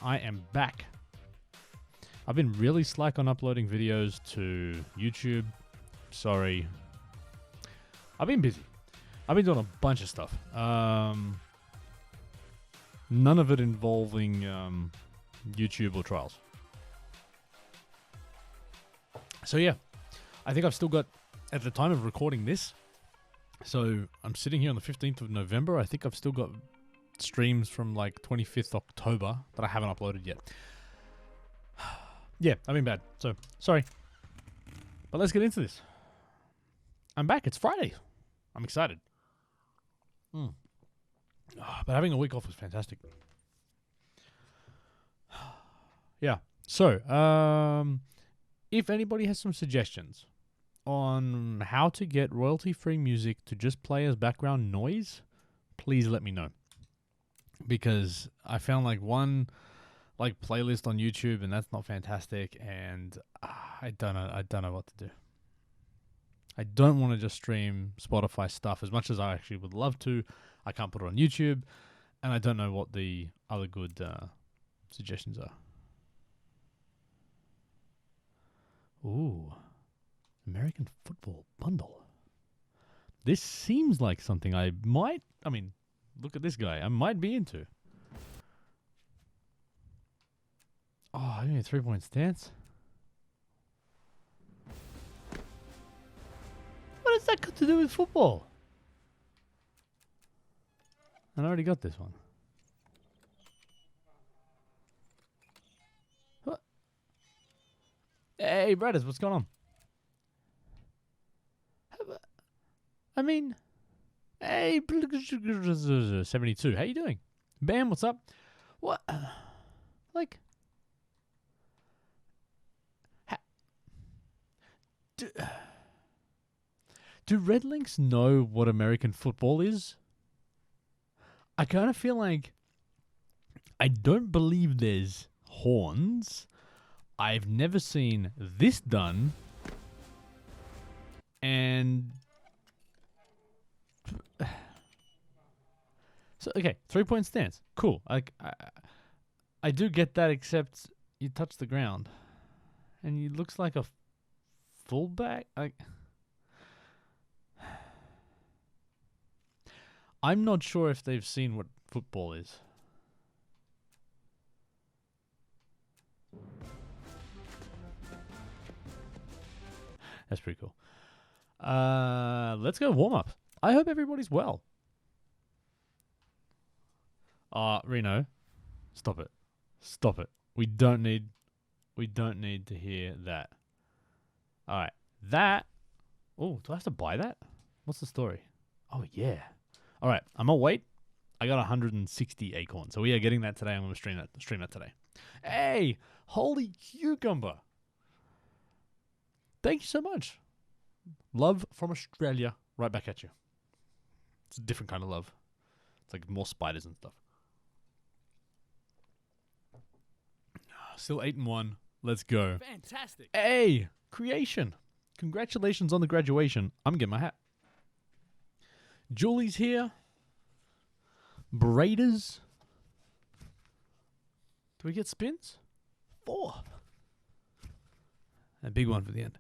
I am back. I've been really slack on uploading videos to YouTube. Sorry. I've been busy. I've been doing a bunch of stuff. None of it involving YouTube or trials. So yeah, I think I've still got, at the time of recording this, so I'm sitting here on the 15th of November. I think I've still got streams from like 25th October that I haven't uploaded yet. Yeah, I've been bad. So, sorry. But let's get into this. I'm back. It's Friday. I'm excited. But having a week off was fantastic. Yeah. So, if anybody has some suggestions on how to get royalty-free music to just play as background noise, please let me know. Because I found like one playlist on YouTube and that's not fantastic, and I don't know what to do. I don't want to just stream Spotify stuff as much as I actually would love to. I can't put it on YouTube, and I don't know what the other good suggestions are. Ooh, American football bundle. This seems like something I might, look at this guy, I might be into. Oh, I need a 3-point stance. What has that got to do with football? I already got this one. What? Hey, brothers, what's going on? Hey, 72. How you doing? Bam, what's up? What? Like, do Red Links know what American football is? I kind of feel like I don't believe there's horns. I've never seen this done. And so, okay, 3-point stance. Cool. I do get that, except you touch the ground. And he looks like a fullback. I'm not sure if they've seen what football is. That's pretty cool. Let's go warm up. I hope everybody's well. Reno, stop it. Stop it. We don't need to hear that. All right. That. Oh, do I have to buy that? What's the story? Oh, yeah. All right. I'm going to wait. I got 160 acorns. So we are getting that today. I'm going to stream that today. Hey, holy cucumber. Thank you so much. Love from Australia. Right back at you. It's a different kind of love. It's like more spiders and stuff. Still 8-1. Let's go. Fantastic. Hey, creation. Congratulations on the graduation. I'm getting my hat. Julie's here. Braiders. Do we get spins? 4. A big one for the end.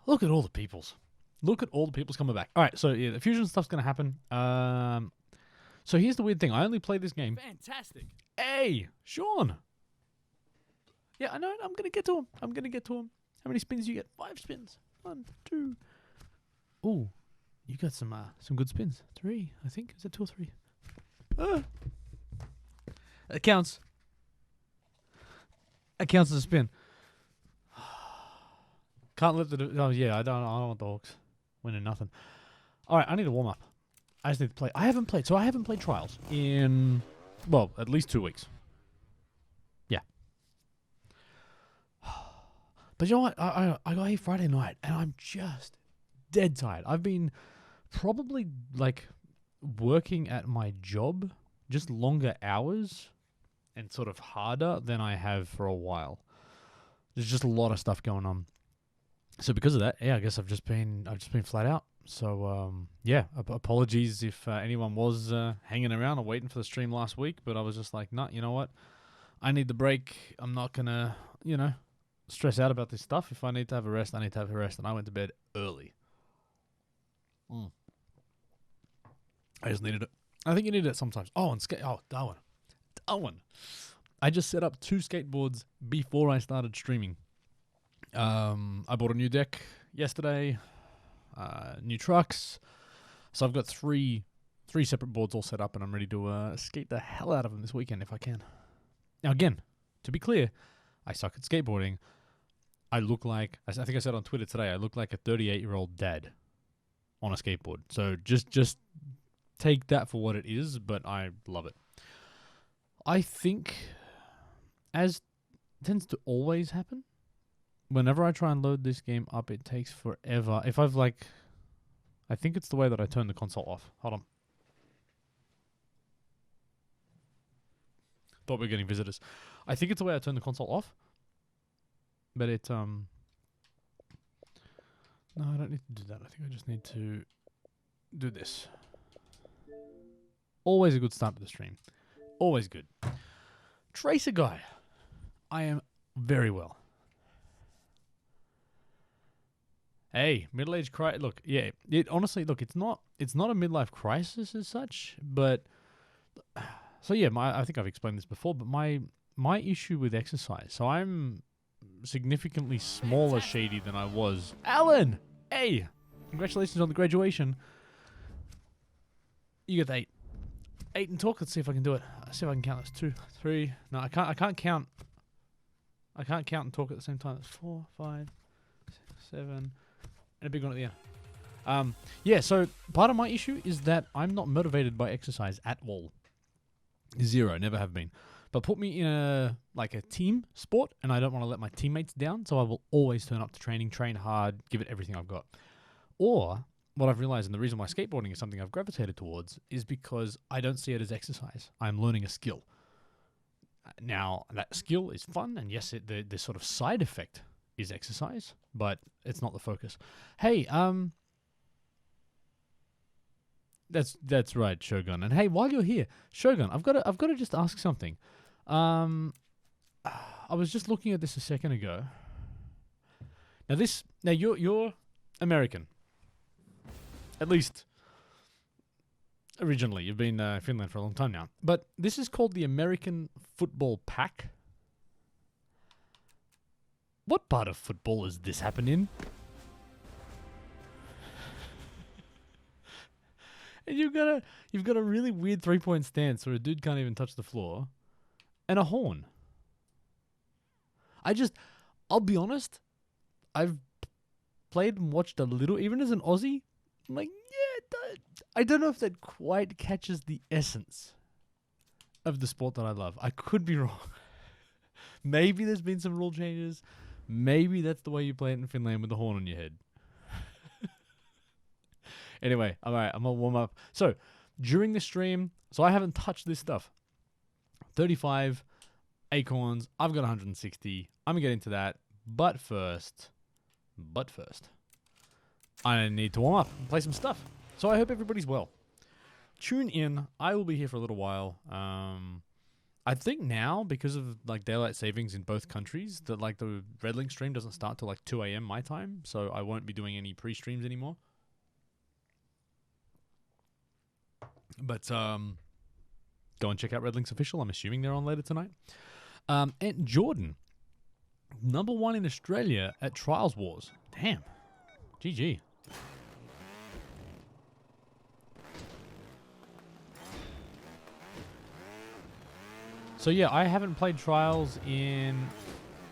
Look at all the peoples. Look at all the peoples coming back. All right, so yeah, the fusion stuff's going to happen. So here's the weird thing. I only play this game. Fantastic. Hey, Sean. Yeah, I know. I'm going to get to him. How many spins do you get? 5 spins. 1, 2. Ooh, you got some good spins. 3, I think. Is it 2 or 3? It counts. It counts as a spin. Can't let the... Oh, yeah, I don't want the Hawks winning nothing. All right, I need to warm up. I just need to play. I haven't played Trials in, well, at least 2 weeks. Yeah. But you know what? I got here Friday night, and I'm just dead tired. I've been probably, like, working at my job just longer hours and sort of harder than I have for a while. There's just a lot of stuff going on. So because of that, yeah, I guess I've just been flat out. So, yeah, apologies if anyone was hanging around or waiting for the stream last week, but I was just like, nah, you know what? I need the break. I'm not going to, stress out about this stuff. If I need to have a rest, I need to have a rest. And I went to bed early. I just needed it. I think you need it sometimes. Oh, and Darwin. I just set up 2 skateboards before I started streaming. I bought a new deck yesterday, new trucks. So I've got three separate boards all set up, and I'm ready to skate the hell out of them this weekend if I can. Now, again, to be clear, I suck at skateboarding. I look like, I think I said on Twitter today, I look like a 38-year-old dad on a skateboard. So just take that for what it is, but I love it. I think, as tends to always happen, whenever I try and load this game up, it takes forever. If I've I think it's the way that I turn the console off. Hold on. Thought we were getting visitors. I think it's the way I turn the console off. But it, no, I don't need to do that. I think I just need to do this. Always a good start to the stream. Always good. Tracer guy. I am very well. Hey, middle-aged crisis. Look, yeah, honestly, look, it's not a midlife crisis as such, but so yeah, I think I've explained this before, but my issue with exercise. So I'm significantly smaller shady than I was. Alan, hey, congratulations on the graduation. You get 8. 8 and talk. Let's see if I can do it. Let's see if I can count. That's 2, 3. No, I can't count. I can't count and talk at the same time. That's 4, 5, 6, 7, and a big one at the end. Yeah. So part of my issue is that I'm not motivated by exercise at all. 0, never have been. But put me in a team sport, and I don't want to let my teammates down, so I will always turn up to training, train hard, give it everything I've got. Or what I've realized, and the reason why skateboarding is something I've gravitated towards, is because I don't see it as exercise. I'm learning a skill. Now, that skill is fun, and yes, the sort of side effect is exercise, but it's not the focus. Hey, that's right, Shogun. And hey, while you're here, Shogun, I've got to just ask something. I was just looking at this a second ago. Now you're American. At least originally. You've been in Finland for a long time now. But this is called the American Football Pack. What part of football does this happen in? And you've got a really weird 3-point stance where a dude can't even touch the floor, and a horn. I'll be honest, I've played and watched a little, even as an Aussie. I'm like, yeah, I don't know if that quite catches the essence of the sport that I love. I could be wrong. Maybe there's been some rule changes. Maybe that's the way you play it in Finland with the horn on your head. Anyway, all right, I'm going to warm up. So, during the stream, so I haven't touched this stuff. 35 acorns. I've got 160. I'm going to get into that. But first, I need to warm up and play some stuff. So I hope everybody's well. Tune in. I will be here for a little while. I think now, because of daylight savings in both countries, that the Red Link stream doesn't start till 2 a.m. my time, so I won't be doing any pre-streams anymore. But go and check out Red Link's official. I'm assuming they're on later tonight. And Jordan, #1 in Australia at Trials Wars. Damn. GG. So yeah, I haven't played Trials in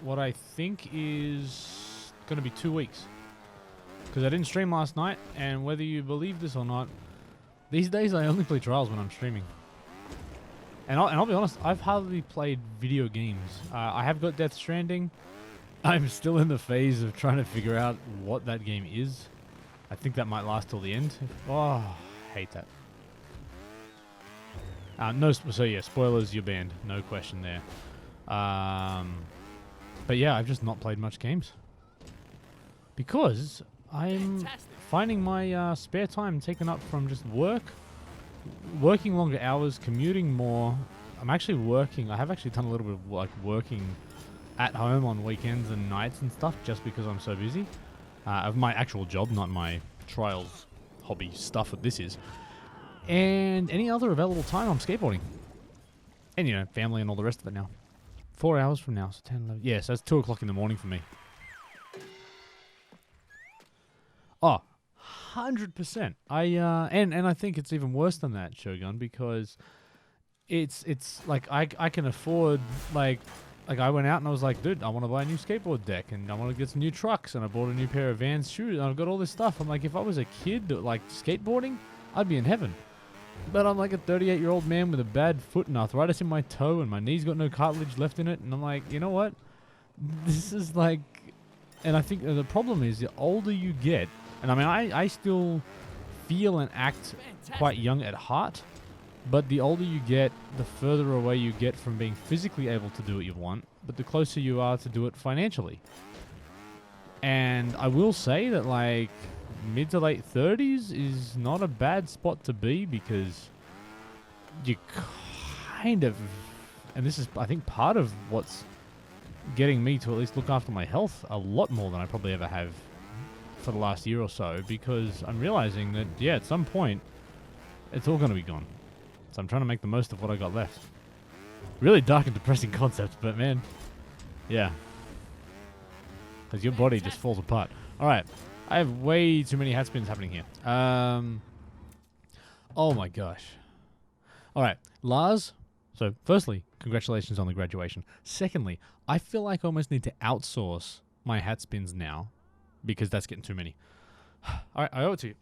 what I think is going to be 2 weeks. Because I didn't stream last night, and whether you believe this or not, these days I only play Trials when I'm streaming. And I'll be honest, I've hardly played video games. I have got Death Stranding. I'm still in the phase of trying to figure out what that game is. I think that might last till the end. Oh, hate that. So yeah, spoilers, you're banned. No question there. But yeah, I've just not played much games. Because I'm finding my spare time taken up from just working longer hours, commuting more. I'm actually working. I have actually done a little bit of like working at home on weekends and nights and stuff just because I'm so busy. Of my actual job, not my trials hobby stuff that this is. And any other available time, I'm skateboarding. And, you know, family and all the rest of it now. 4 hours from now, so 10, 11. Yeah, so it's 2 o'clock in the morning for me. Oh, 100%. And I think it's even worse than that, Shogun, because it's like I can afford, like I went out and I was like, dude, I want to buy a new skateboard deck and I want to get some new trucks and I bought a new pair of Vans shoes and I've got all this stuff. I'm like, if I was a kid that liked skateboarding, I'd be in heaven. But I'm like a 38-year-old man with a bad foot and arthritis in my toe and my knee's got no cartilage left in it. And I'm like, you know what? This is like... And I think the problem is the older you get... And I mean, I still feel and act quite young at heart. But the older you get, the further away you get from being physically able to do what you want. But the closer you are to do it financially. And I will say that, like... mid to late 30s is not a bad spot to be because you kind of, and this is I think part of what's getting me to at least look after my health a lot more than I probably ever have for the last year or so, because I'm realizing that, yeah, at some point it's all going to be gone. So I'm trying to make the most of what I got left. Really dark and depressing concept, but man, yeah, because your body just falls apart. All right. I have way too many hat spins happening here. Oh my gosh. All right, Lars. So, firstly, congratulations on the graduation. Secondly, I feel like I almost need to outsource my hat spins now because that's getting too many. All right, I owe it to you.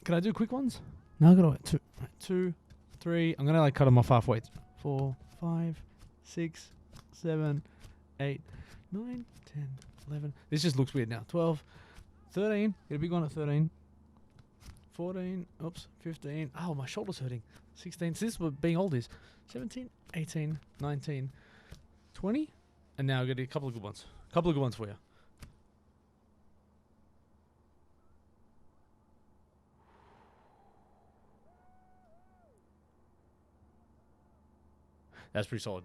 Can I do quick ones? No, I got to wait. 2, 3. I'm gonna like cut them off halfway. 4, 5, 6, 7, 8, 9, 10, 11. This just looks weird now. 12. 13, get a big one at 13. 14, oops, 15. Oh, my shoulder's hurting. 16, so this is what being old is. 17, 18, 19, 20. And now I've got a couple of good ones. Couple of good ones for you. That's pretty solid.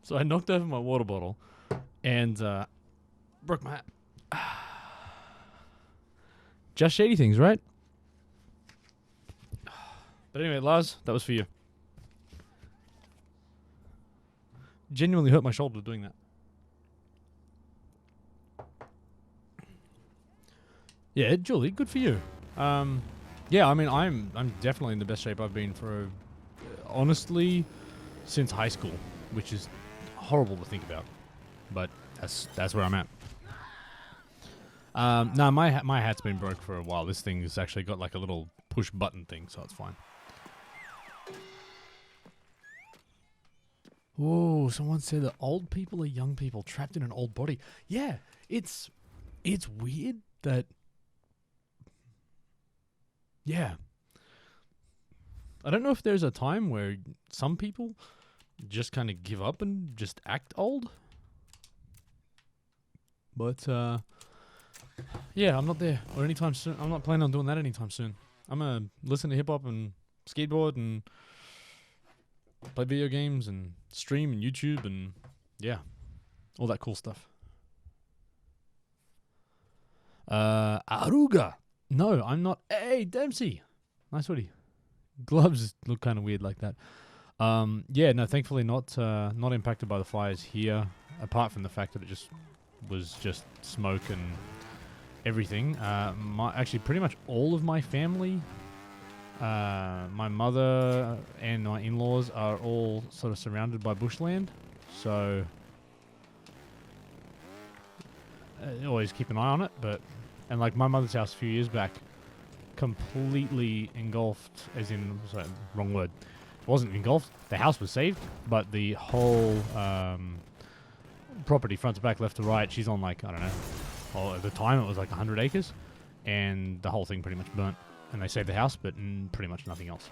So I knocked over my water bottle and broke my hat. Just shady things, right? But anyway, Lars, that was for you. Genuinely hurt my shoulder doing that. Yeah, Julie, good for you. Yeah, I mean, I'm definitely in the best shape I've been for, honestly, since high school, which is horrible to think about, but that's where I'm at. No, my hat's been broke for a while. This thing's actually got like a little push button thing, so it's fine. Whoa, someone said that old people are young people trapped in an old body. Yeah, it's weird that... Yeah. I don't know if there's a time where some people just kind of give up and just act old. But, yeah, I'm not there or anytime soon. I'm not planning on doing that anytime soon. I'm going to listen to hip-hop and skateboard and play video games and stream and YouTube and, yeah, all that cool stuff. Aruga. No, I'm not. Hey, Dempsey. Nice hoodie. Gloves look kind of weird like that. Yeah, no, thankfully not impacted by the fires here, apart from the fact that it was just smoke and everything. Actually, pretty much all of my family, my mother and my in-laws are all sort of surrounded by bushland, so always keep an eye on it. And like my mother's house a few years back, completely engulfed, as in, sorry, wrong word. It wasn't engulfed. The house was saved, but the whole property, front to back, left to right, she's on like, I don't know, well, at the time it was like 100 acres, and the whole thing pretty much burnt. And they saved the house, but pretty much nothing else.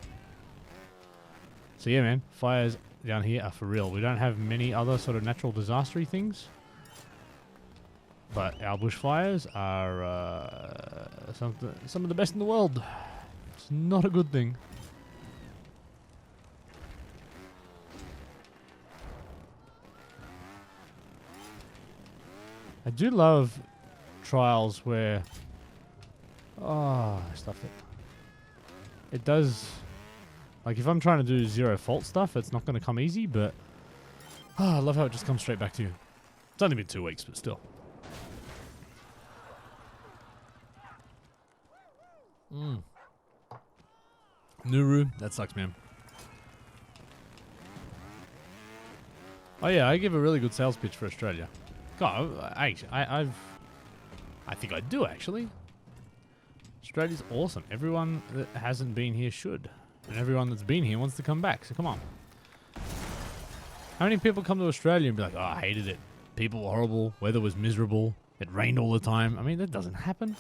So yeah, man, fires down here are for real. We don't have many other sort of natural disastery things. But our bushfires are some of the best in the world. It's not a good thing. I do love trials where... Oh, I stuffed it. It does... Like, if I'm trying to do zero fault stuff, it's not going to come easy, but... Oh, I love how it just comes straight back to you. It's only been 2 weeks, but still. Nuru, that sucks, man. Oh yeah, I give a really good sales pitch for Australia. God, I think I do actually. Australia's awesome. Everyone that hasn't been here should, and everyone that's been here wants to come back. So come on. How many people come to Australia and be like, "Oh, I hated it. People were horrible. Weather was miserable. It rained all the time." I mean, that doesn't happen.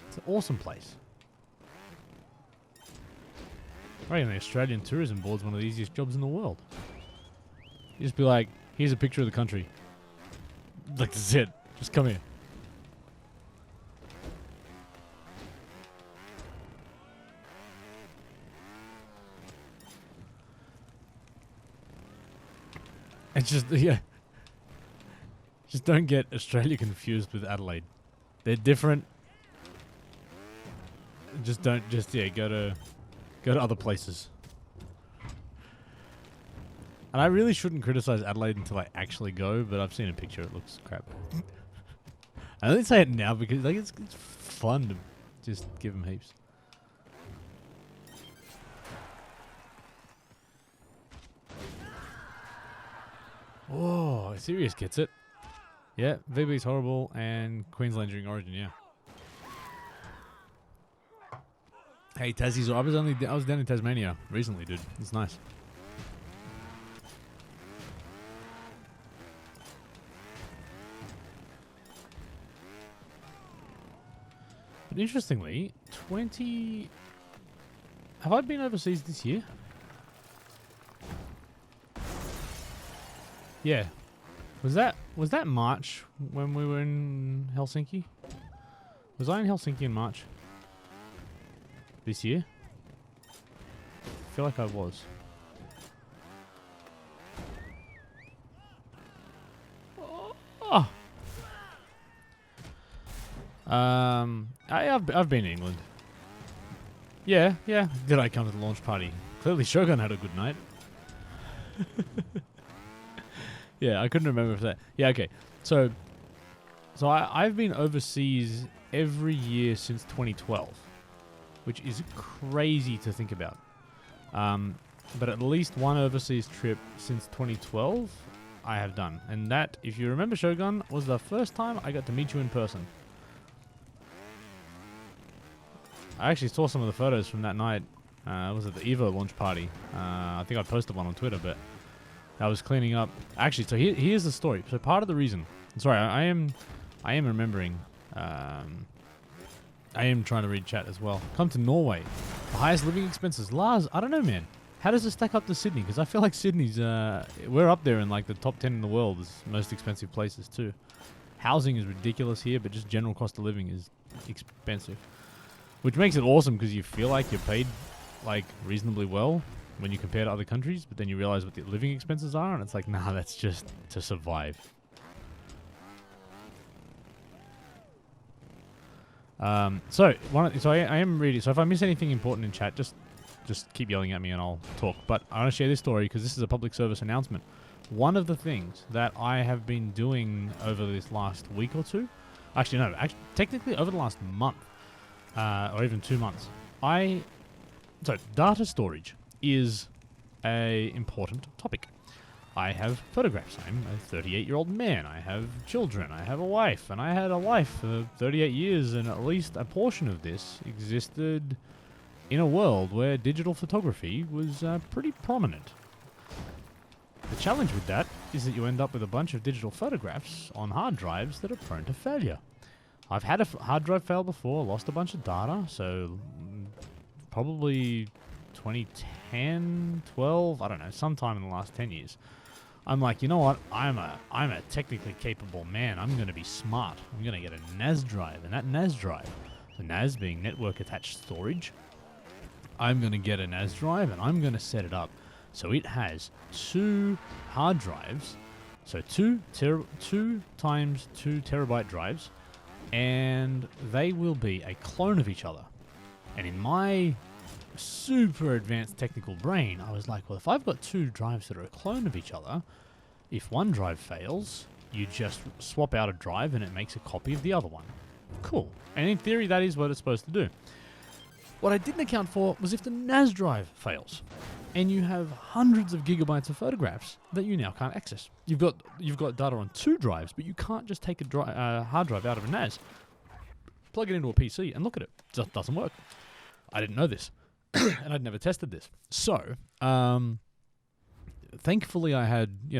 It's an awesome place. I reckon the Australian Tourism Board's one of the easiest jobs in the world. You just be like, here's a picture of the country. Like, that's it. Just come here. It's just, yeah. Just don't get Australia confused with Adelaide. They're different. Just don't, yeah, go to other places. And I really shouldn't criticize Adelaide until I actually go, but I've seen a picture. It looks crap. I only say it now because like it's fun to just give them heaps. Oh, Sirius gets it. Yeah, VB's horrible and Queensland during Origin, yeah. Hey, Tassie's. I was down in Tasmania recently, dude. It's nice. But interestingly, have I been overseas this year? Yeah. Was that March when we were in Helsinki? Was I in Helsinki in March? This year? I feel like I was. Oh. I've been in England. Yeah. Did I come to the launch party? Clearly Shogun had a good night. Yeah, I couldn't remember if that. Yeah, okay. So I've been overseas every year since 2012. Which is crazy to think about. But at least one overseas trip since 2012 I have done. And that, if you remember Shogun, was the first time I got to meet you in person. I actually saw some of the photos from that night. It was at the Evo launch party. I think I posted one on Twitter, but I was cleaning up. Actually, so here's the story. So part of the reason... Sorry, I am remembering... I am trying to read chat as well. Come to Norway. The highest living expenses. Lars, I don't know, man. How does it stack up to Sydney? Because I feel like Sydney's... we're up there in like the top 10 in the world as most expensive places too. Housing is ridiculous here, but just general cost of living is expensive. Which makes it awesome because you feel like you're paid like reasonably well when you compare to other countries, but then you realize what the living expenses are, and it's like, nah, that's just to survive. So I am reading. So if I miss anything important in chat, just keep yelling at me and I'll talk. But I want to share this story because this is a public service announcement. One of the things that I have been doing over this last week or two, technically over the last month, or even 2 months, so data storage is a important topic. I have photographs. I'm a 38-year-old man. I have children. I have a wife. And I had a life for 38 years, and at least a portion of this existed in a world where digital photography was pretty prominent. The challenge with that is that you end up with a bunch of digital photographs on hard drives that are prone to failure. I've had a hard drive fail before, lost a bunch of data, so probably 2010, 12, I don't know, sometime in the last 10 years. I'm like, you know what? I'm a technically capable man. I'm going to be smart. I'm going to get a NAS drive, and that NAS drive, the NAS being network attached storage, I'm going to get a NAS drive and I'm going to set it up so it has 2 hard drives, so 2 times 2 terabyte drives, and they will be a clone of each other. And in my super advanced technical brain, I was like, well, if I've got 2 drives that are a clone of each other, if one drive fails, you just swap out a drive and it makes a copy of the other one. Cool. And in theory, that is what it's supposed to do. What I didn't account for was if the NAS drive fails and you have hundreds of gigabytes of photographs that you now can't access. You've got data on 2 drives, but you can't just take a hard drive out of a NAS, plug it into a PC, and look at it. It just doesn't work. I didn't know this, and I'd never tested this. So, thankfully, I had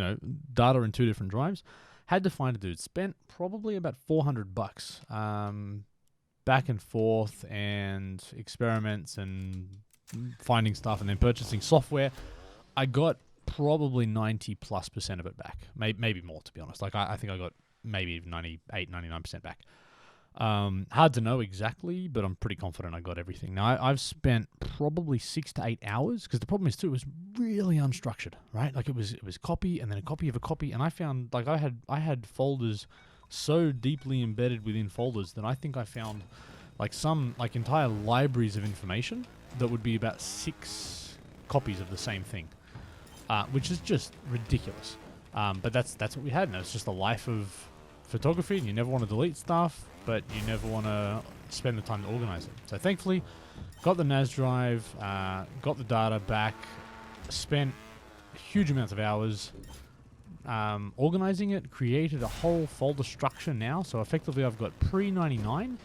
data in 2 different drives. Had to find a dude. Spent probably about $400 back and forth and experiments and finding stuff and then purchasing software. I got probably 90+% of it back. Maybe more, to be honest. Like I think I got maybe 98, 99% back. Hard to know exactly, but I'm pretty confident I got everything. Now, I've spent probably 6 to 8 hours, because the problem is, too, it was really unstructured, right? Like, it was copy and then a copy of a copy, and I found, like, I had folders so deeply embedded within folders that I think I found, like, entire libraries of information that would be about 6 copies of the same thing, which is just ridiculous. But that's what we had, and it's just the life of photography, and you never want to delete stuff, but you never want to spend the time to organize it. So thankfully, got the NAS drive, got the data back, spent huge amounts of hours organizing it, created a whole folder structure now. So effectively, I've got pre-99,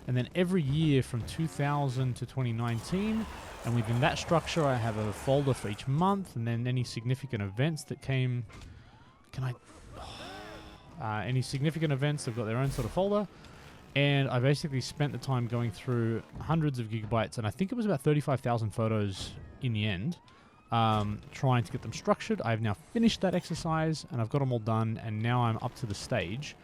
and then every year from 2000 to 2019, and within that structure, I have a folder for each month, and then any significant events that came. Any significant events, they've got their own sort of folder. And I basically spent the time going through hundreds of gigabytes, and I think it was about 35,000 photos in the end, trying to get them structured. I've now finished that exercise, and I've got them all done, and now I'm up to the stage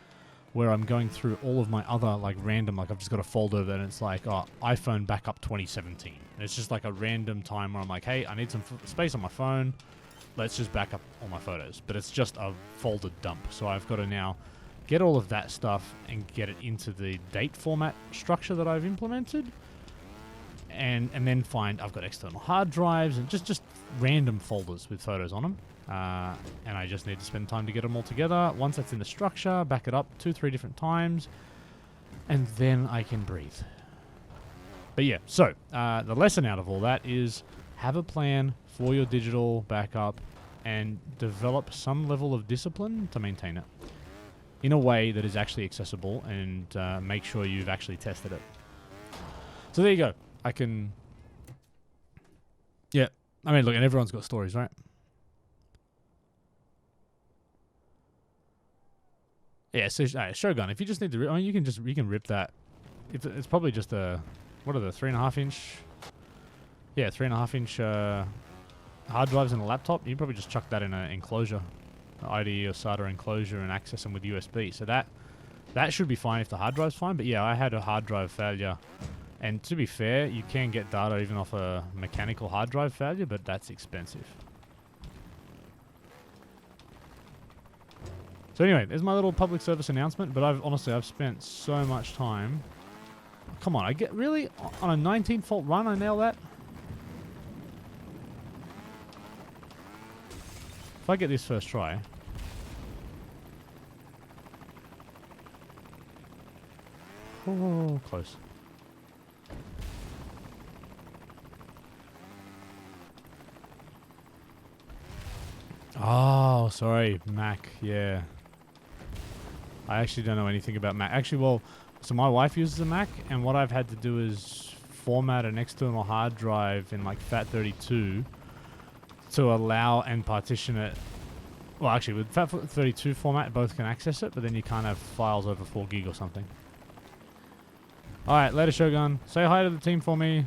where I'm going through all of my other, like, random, like, I've just got a folder that it's like, iPhone backup 2017. And it's just like a random time where I'm like, hey, I need some space on my phone. Let's just back up all my photos. But it's just a folder dump. So I've got to now get all of that stuff and get it into the date format structure that I've implemented. And then find I've got external hard drives and just random folders with photos on them. And I just need to spend time to get them all together. Once that's in the structure, back it up 2-3 different times. And then I can breathe. But yeah, so the lesson out of all that is have a plan for your digital backup and develop some level of discipline to maintain it in a way that is actually accessible, and make sure you've actually tested it. So there you go. I mean, look, and everyone's got stories, right? Yeah, so Shogun, if you just need to, you can rip that. It's probably just what are the 3.5 inch? Yeah, 3.5 inch hard drives in a laptop. You can probably just chuck that in an enclosure, an IDE or SATA enclosure, and access them with USB. So that should be fine if the hard drive's fine. But yeah, I had a hard drive failure, and to be fair, you can get data even off a mechanical hard drive failure, but that's expensive. So anyway, there's my little public service announcement. But I've spent so much time. Come on, on a 19 fault run, I nail that. If I get this first try. Oh, close. Oh, sorry, Mac, yeah. I actually don't know anything about Mac. Actually, well, so my wife uses a Mac, and what I've had to do is format an external hard drive in like FAT32 to allow and partition it. Well, actually, with FAT32 format, both can access it, but then you can't have files over 4 gig or something. Alright, later, Shogun. Say hi to the team for me.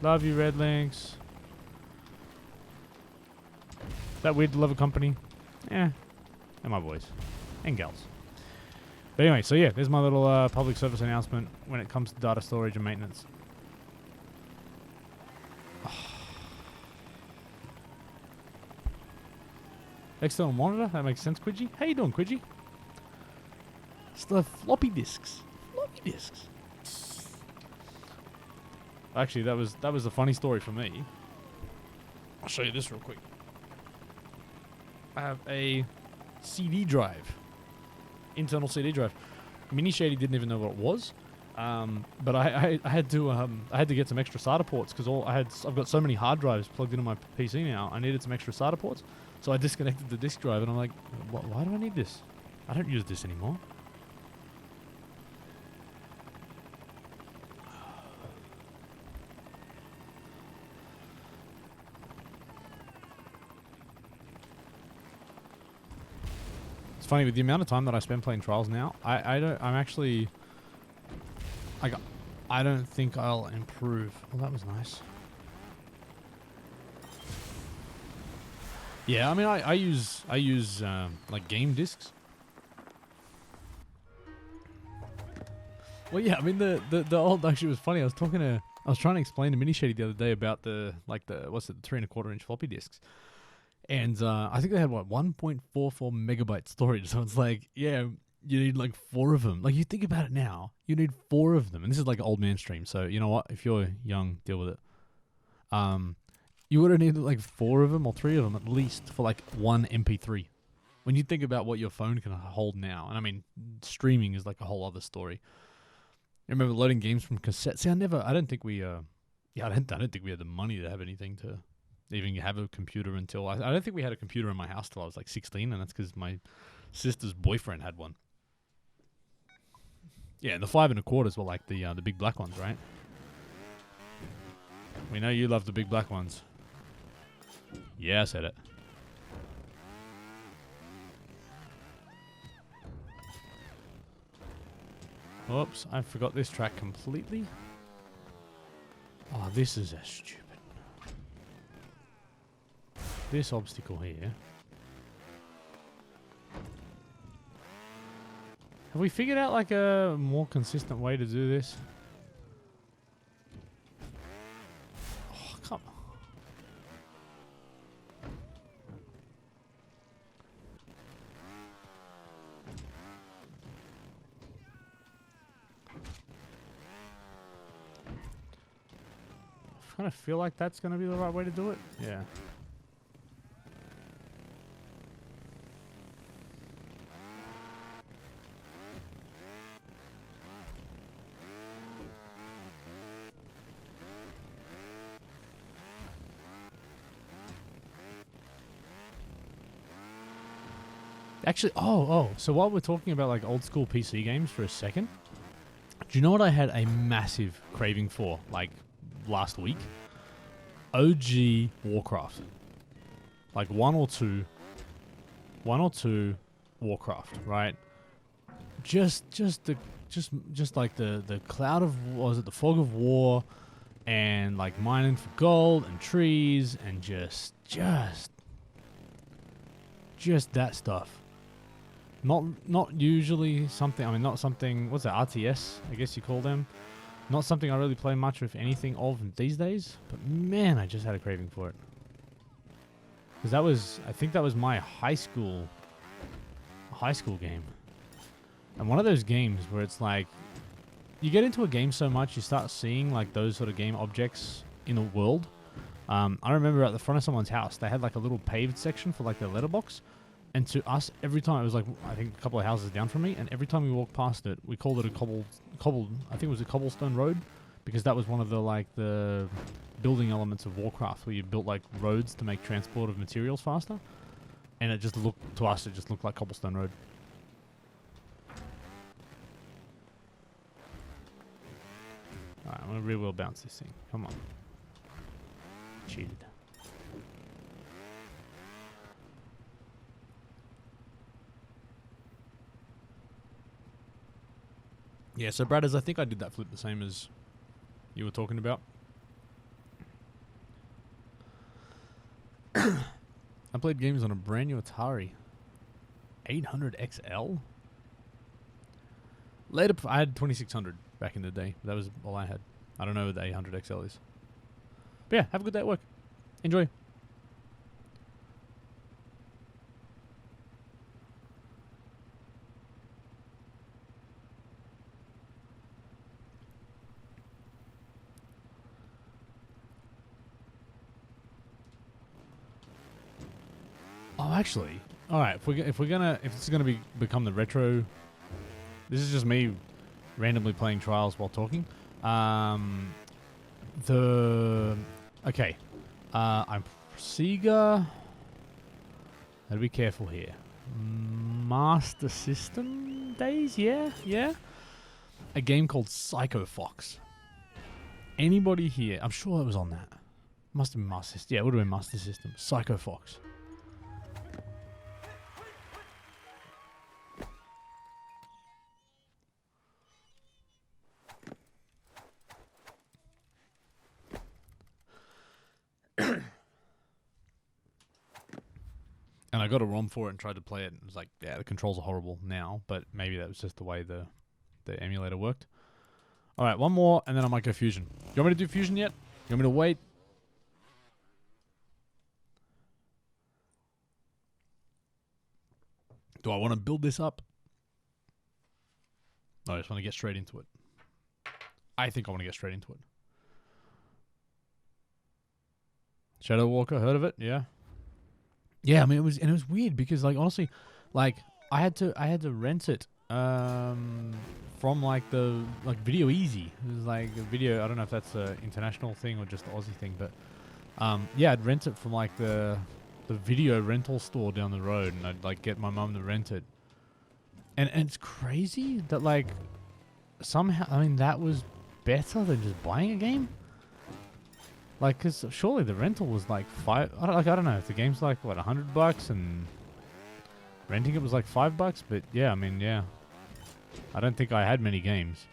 Love you, Red Links. That weird to love a company. Yeah. And my boys. And gals. But anyway, so yeah, there's my little public service announcement when it comes to data storage and maintenance. External monitor? That makes sense, Quidgy. How you doing, Quidgy? Still have floppy disks. Floppy disks. Actually, that was a funny story for me. I'll show you this real quick. I have a CD drive. Internal CD drive. Mini Shady didn't even know what it was. But I had to get some extra SATA ports because I've got so many hard drives plugged into my PC now. I needed some extra SATA ports, so I disconnected the disk drive, and I'm like, why do I need this? I don't use this anymore. It's funny with the amount of time that I spend playing Trials now. I don't think I'll improve. Well, that was nice. Yeah, I mean, I use like game discs. Well, yeah, I mean the old actually was funny. I was trying to explain to Mini Shady the other day about the 3¼ inch floppy disks. And I think they had, 1.44 megabyte storage. So it's like, yeah, you need like 4 of them. Like, you think about it now, you need 4 of them. And this is like an old man stream. So, you know what? If you're young, deal with it. You would have needed like 4 of them or 3 of them at least for like one MP3. When you think about what your phone can hold now. And I mean, streaming is like a whole other story. I remember loading games from cassettes. See, I don't think we had the money to have anything to even have a computer until I don't think we had a computer in my house till I was like 16, and that's because my sister's boyfriend had one. Yeah, and the 5¼ were like the big black ones, right? We know you love the big black ones. Yeah, I said it. Oops, I forgot this track completely. Oh, this is a stupid. This obstacle here. Have we figured out like a more consistent way to do this? Oh, come on. I kind of feel like that's going to be the right way to do it. Yeah. Actually, so while we're talking about like old school PC games for a second, do you know what I had a massive craving for like last week? OG Warcraft. Like one or two Warcraft, right? Just like the cloud of, was it the fog of war, and like mining for gold and trees and just that stuff. Not usually something, I mean, not something, what's that, RTS, I guess you call them. Not something I really play much of anything of these days, but man, I just had a craving for it. Because I think that was my high school game. And one of those games where it's like, you get into a game so much, you start seeing like those sort of game objects in the world. I remember at the front of someone's house, they had like a little paved section for like their letterbox. And to us, every time, it was like, I think a couple of houses down from me, and every time we walked past it, we called it a cobbled, I think it was a cobblestone road, because that was one of the building elements of Warcraft, where you built like roads to make transport of materials faster. And it just looked, to us, it just looked like cobblestone road. Alright, I'm gonna rear wheel bounce this thing. Come on. Cheated. Yeah, so Bradders, I think I did that flip the same as you were talking about. I played games on a brand new Atari 800 XL. Later, I had 2600 back in the day. That was all I had. I don't know what the 800 XL is. But yeah, have a good day at work. Enjoy. Oh, actually, all right. If this is gonna become the retro, this is just me randomly playing Trials while talking. Okay, I'm Sega. Gotta be careful here. Master System days, yeah. A game called Psycho Fox. Anybody here? I'm sure it was on that. Must have been Master System. Yeah, it would have been Master System. Psycho Fox. And I got a ROM for it and tried to play it, and it was like, yeah, the controls are horrible now, but maybe that was just the way the emulator worked. All right, one more, and then I might go Fusion. You want me to do Fusion yet? You want me to wait? Do I want to build this up? No, I just want to get straight into it. I think I want to get straight into it. Shadow Walker, heard of it? Yeah. Yeah, I mean it was weird because like honestly, like I had to rent it from like the Video Easy. It was like a video. I don't know if that's an international thing or just the Aussie thing, but yeah, I'd rent it from like the video rental store down the road, and I'd like get my mum to rent it. And it's crazy that like somehow, I mean, that was better than just buying a game. Like, cause surely the rental was like I don't know if the game's like what $100 and renting it was like $5. But yeah, I mean, yeah, I don't think I had many games.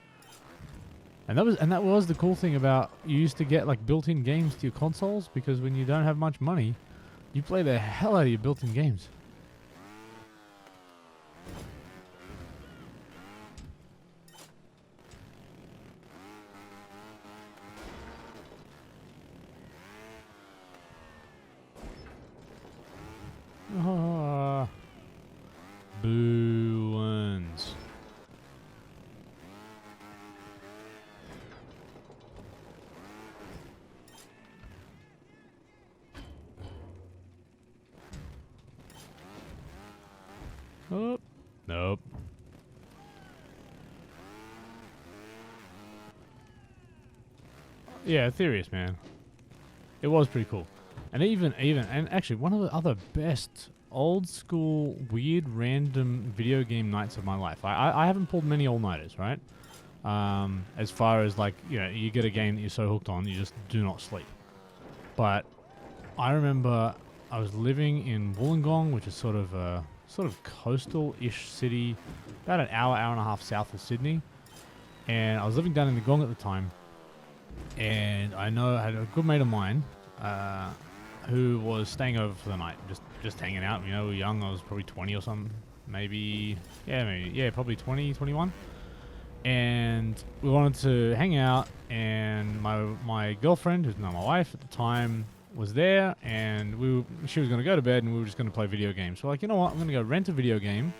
And that was the cool thing about, you used to get like built-in games to your consoles, because when you don't have much money, you play the hell out of your built-in games. Boo ones. Oh, nope. Yeah, Ethereus, man. It was pretty cool. And and actually one of the other best old school weird random video game nights of my life. I haven't pulled many all-nighters, right? As far as like, you know, you get a game that you're so hooked on, you just do not sleep. But I remember I was living in Wollongong, which is sort of a coastal-ish city, about an hour and a half south of Sydney. And I was living down in the Gong at the time. And I had a good mate of mine who was staying over for the night, just hanging out. You know, we were young. I was probably 20 or something, maybe, probably 20, 21. And we wanted to hang out, and my girlfriend, who's now my wife at the time, was there, and she was going to go to bed, and we were just going to play video games. So like, you know what, I'm going to go rent a video game,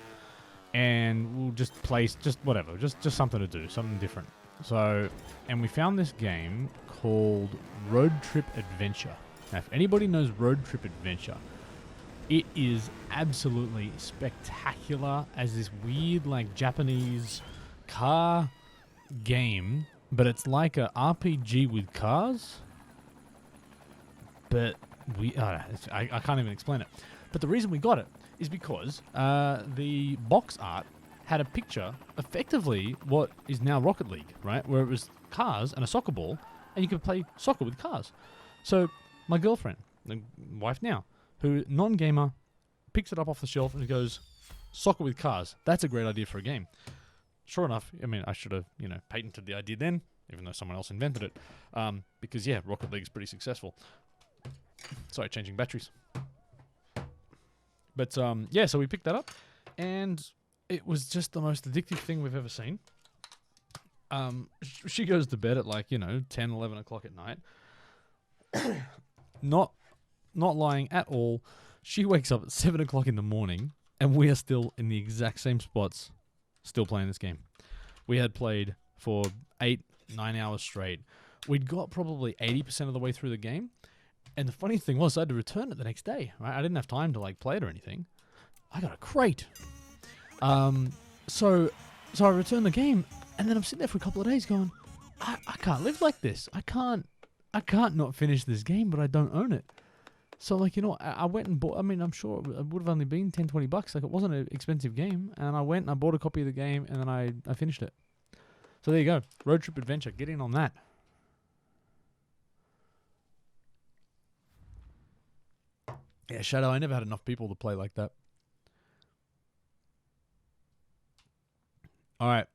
and we'll just play just whatever, just something to do, something different. So, and we found this game called Road Trip Adventure. Now, if anybody knows Road Trip Adventure, it is absolutely spectacular as this weird, like, Japanese car game, but it's like a RPG with cars. But I can't even explain it. But the reason we got it is because the box art had a picture, effectively what is now Rocket League, right? Where it was cars and a soccer ball, and you could play soccer with cars. So my girlfriend, the wife now, who non-gamer, picks it up off the shelf and goes, soccer with cars. That's a great idea for a game. Sure enough, I mean, I should have, patented the idea then, even though someone else invented it. Because, yeah, Rocket League is pretty successful. Sorry, changing batteries. But yeah, so we picked that up, and it was just the most addictive thing we've ever seen. She goes to bed at like 10, 11 o'clock at night. Not lying at all. She wakes up at 7 o'clock in the morning, and we are still in the exact same spots, still playing this game. We had played for 8-9 hours straight. We'd got probably 80% of the way through the game, and the funny thing was I had to return it the next day. Right? I didn't have time to like play it or anything. I got a crate. So I returned the game, and then I'm sitting there for a couple of days going, I can't live like this. I can't not finish this game, but I don't own it. So, like, I went and bought, I'm sure it would have only been $10, $20. Like, it wasn't an expensive game. And I went and I bought a copy of the game, and then I finished it. So, there you go. Road Trip Adventure. Get in on that. Yeah, Shadow, I never had enough people to play like that. All right.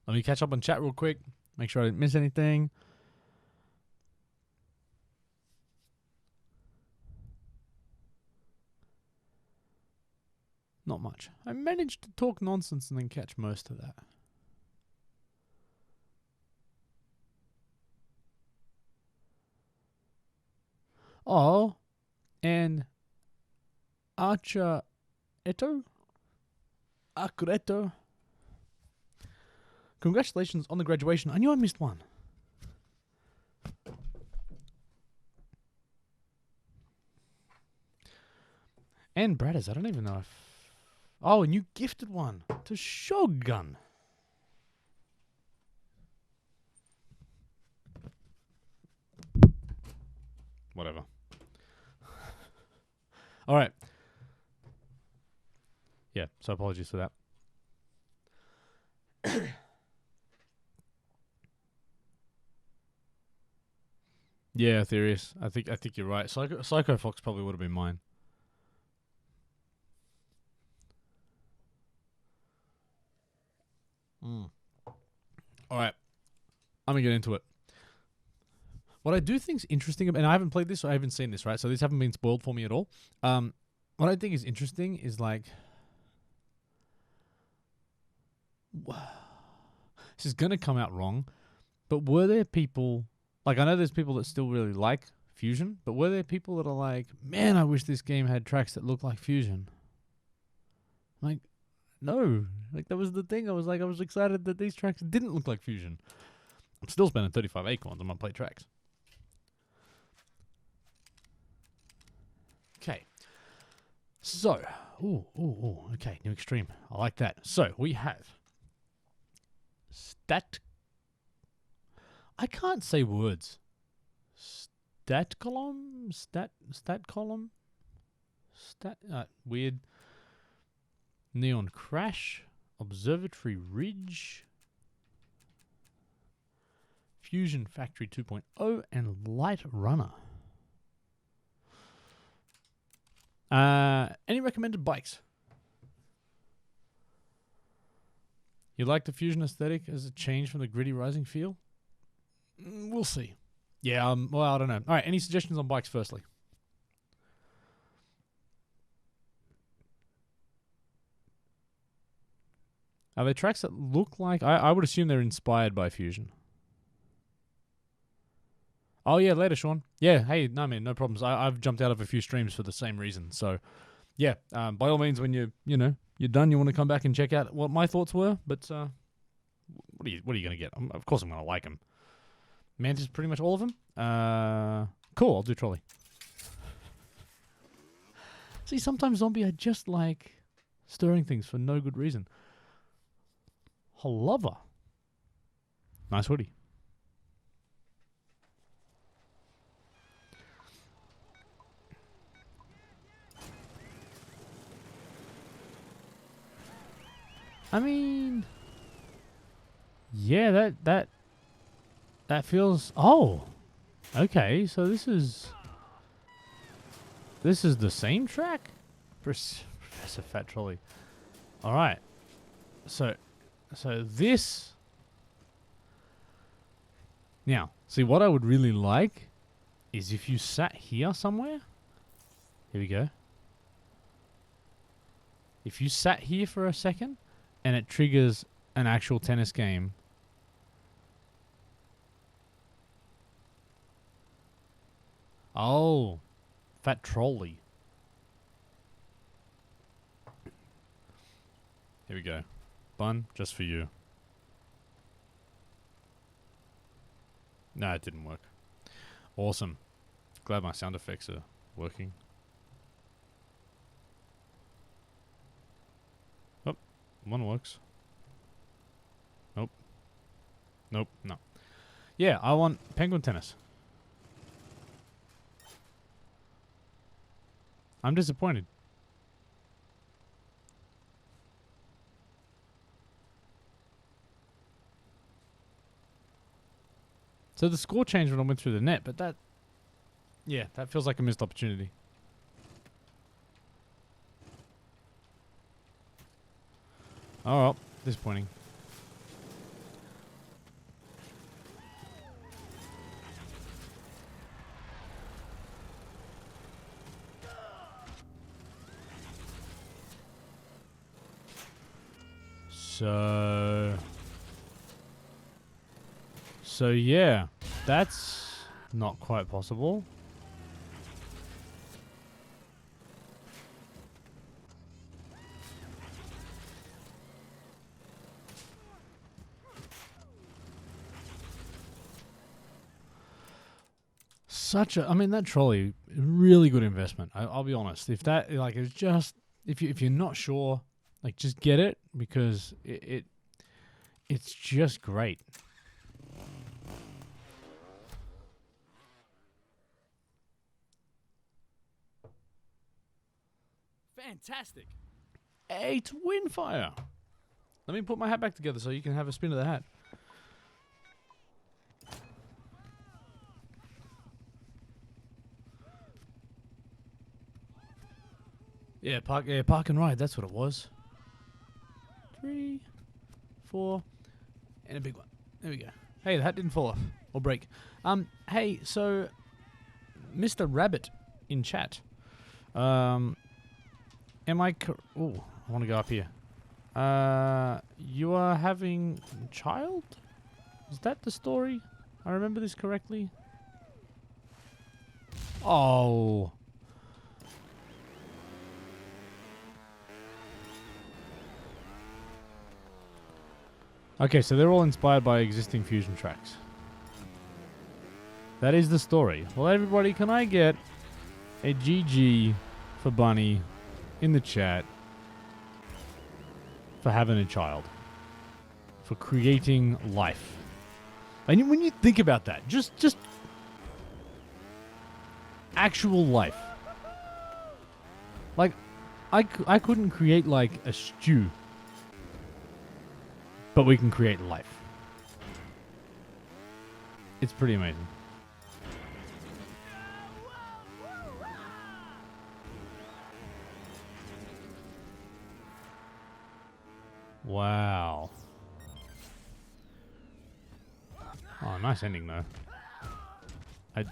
Let me catch up on chat real quick. Make sure I didn't miss anything. Not much. I managed to talk nonsense and then catch most of that. Oh, and Archer Eto? Akureto. Congratulations on the graduation. I knew I missed one. And Bradders, I don't even know if... Oh, and you gifted one to Shogun. Whatever. All right. Yeah, so apologies for that. Yeah, Therius. I think you're right. Psycho Fox probably would have been mine. All right, I'm gonna get into it. What I do think is interesting, and I haven't played this, or I haven't seen this, right? So these haven't been spoiled for me at all. What I think is interesting is like, this is gonna come out wrong, but were there people like, I know there's people that still really like Fusion, but were there people that are like, man, I wish this game had tracks that look like Fusion? Like, no. Like, that was the thing. I was excited that these tracks didn't look like Fusion. I'm still spending 35 acorns on my play tracks. Okay. So, okay, new extreme. I like that. So, we have I can't say words. Stat column? Weird. Neon Crash. Observatory Ridge. Fusion Factory 2.0 and Light Runner. Any recommended bikes? You like the Fusion aesthetic as a change from the gritty rising feel? We'll see. Yeah, well, I don't know. All right, any suggestions on bikes firstly? Are there tracks that look like... I would assume they're inspired by Fusion. Oh, yeah, later, Sean. Yeah, hey, no, man, no problems. I've jumped out of a few streams for the same reason. So, yeah, by all means, when you're done, you want to come back and check out what my thoughts were. But what are you going to get? Of course I'm going to like them. Mantis, pretty much all of them. Cool, I'll do trolley. See, sometimes Zombie, I just like stirring things for no good reason. Lover. Nice hoodie. I mean, yeah, that feels... Oh, okay, so this is the same track? Professor Fat Trolley. All right, so this... Now, see, what I would really like is if you sat here somewhere Here we go. If you sat here for a second and it triggers an actual tennis game. Oh, fat trolley. Here we go. Bun, just for you. No, it didn't work. Awesome. Glad my sound effects are working. Oh, one works. Nope. Nope, no. Yeah, I want penguin tennis. I'm disappointed. So the score changed when I went through the net, but that... Yeah, that feels like a missed opportunity. Oh well, disappointing. So yeah, that's not quite possible. I mean, that trolley, really good investment. I'll be honest. If that, like, it's just, if you're not sure, like, just get it because it's just great. Fantastic. 8 Windfire. Let me put my hat back together so you can have a spin of the hat. Yeah, park and ride. That's what it was. 3, 4, and a big one. There we go. Hey, the hat didn't fall off or break. Hey, so Mr. Rabbit in chat. Am I? Oh, I want to go up here. You are having a child? Is that the story? I remember this correctly. Oh. Okay, so they're all inspired by existing fusion tracks. That is the story. Well, everybody, can I get a GG for Bunny in the chat for having a child, for creating life? And when you think about that, just actual life. Like, I couldn't create like a stew, but we can create life. It's pretty amazing. Wow. Oh, nice ending though. I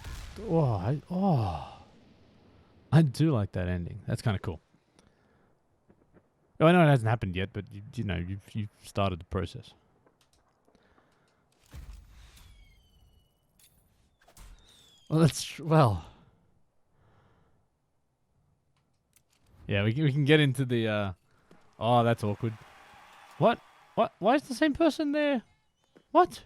do like that ending. That's kind of cool. Oh, I know it hasn't happened yet, but you know, you've started the process. Well, yeah, we can get into the. Oh, that's awkward. What? Why is the same person there? What?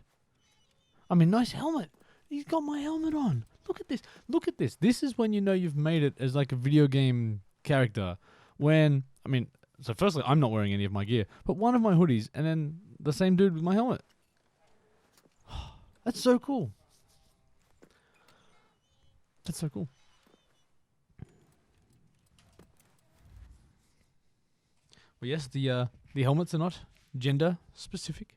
I mean, nice helmet. He's got my helmet on. Look at this. Look at this. This is when you know you've made it as like a video game character. When, I mean, so firstly, I'm not wearing any of my gear, but one of my hoodies, and then the same dude with my helmet. That's so cool. That's so cool. Well, yes, the helmets are not gender specific.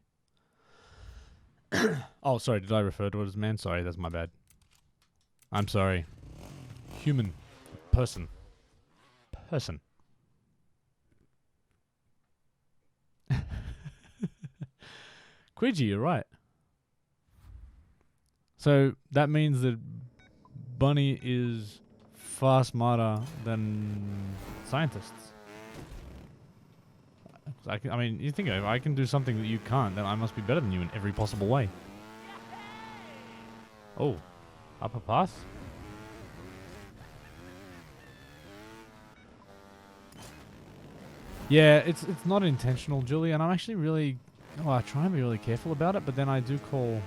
Oh, sorry. Did I refer to it as man? Sorry, that's my bad. I'm sorry. Human. Person. Quidgy, you're right. So that means that Bunny is far smarter than scientists. I mean, you think if I can do something that you can't, then I must be better than you in every possible way. Oh, upper pass? Yeah, it's not intentional, Julie, and I'm actually really... Well, I try and be really careful about it, but then I do call...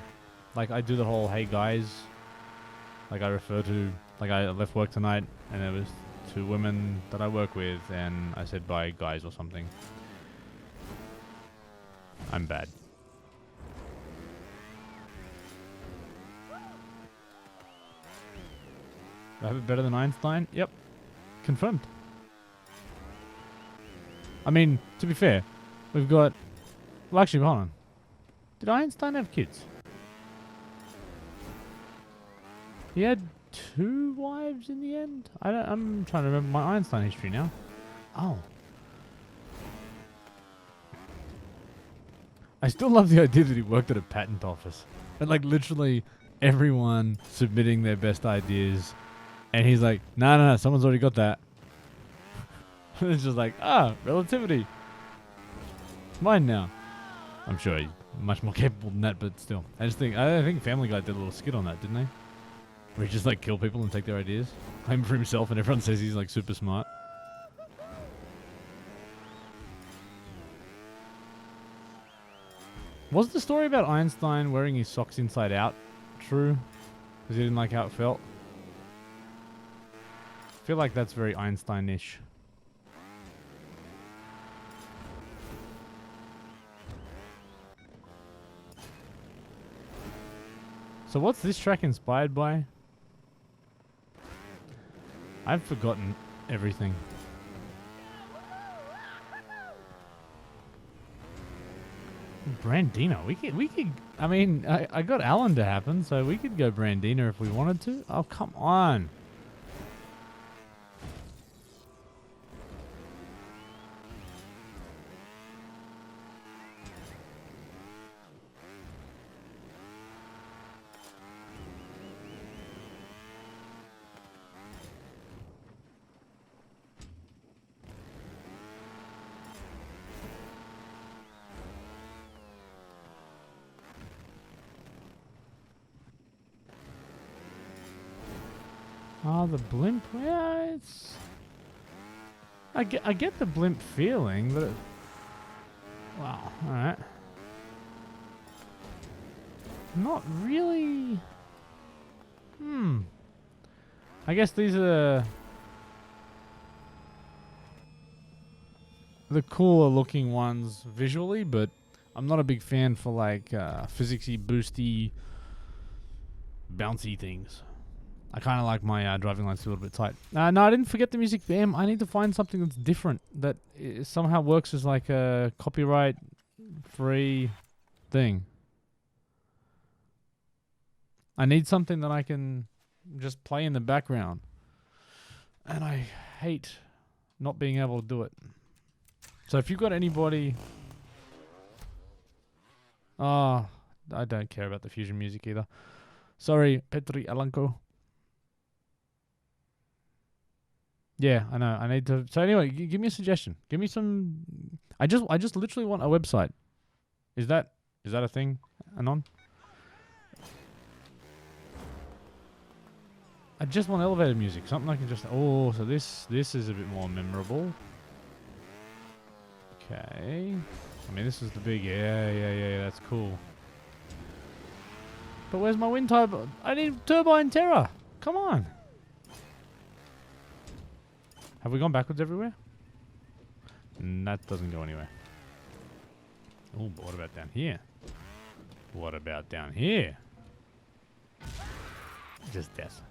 Like, I do the whole, hey guys... Like, I refer to... Like, I left work tonight, and there was 2 women that I work with, and I said bye guys or something. I'm bad. Do I have it better than Einstein? Yep. Confirmed. I mean, to be fair, we've got... Well, actually, hold on. Did Einstein have kids? He had 2 wives in the end? I'm trying to remember my Einstein history now. Oh. I still love the idea that he worked at a patent office. And like literally everyone submitting their best ideas. And he's like, no, someone's already got that. It's just like, relativity. It's mine now. I'm sure he's much more capable than that, but still. I think Family Guy did a little skit on that, didn't they? Where he just like kill people and take their ideas. Claim for himself and everyone says he's like super smart. Was the story about Einstein wearing his socks inside out true? Because he didn't like how it felt? I feel like that's very Einstein-ish. So what's this track inspired by? I've forgotten everything. Brandino. We could. I mean, I got Alan to happen, so we could go Brandino if we wanted to. Oh, come on. Oh, the blimp. Yeah, it's... I get the blimp feeling, but... Wow, alright. Not really... I guess these are the cooler looking ones visually, but I'm not a big fan for like physicsy, boosty, bouncy things. I kind of like my driving lights a little bit tight. No, I didn't forget the music BM. I need to find something that's different that somehow works as like a copyright-free thing. I need something that I can just play in the background. And I hate not being able to do it. So if you've got anybody... Oh, I don't care about the fusion music either. Sorry, Petri Alanko. Yeah, I know. I need to... So anyway, give me a suggestion. Give me some... I just literally want a website. Is that a thing, Anon? I just want elevator music. Something I can just... Oh, so this is a bit more memorable. Okay. I mean, this is the big... Yeah, that's cool. But where's my wind turbo? I need turbine terror. Come on. Have we gone backwards everywhere? That doesn't go anywhere. Oh, but what about down here? What about down here? Just death.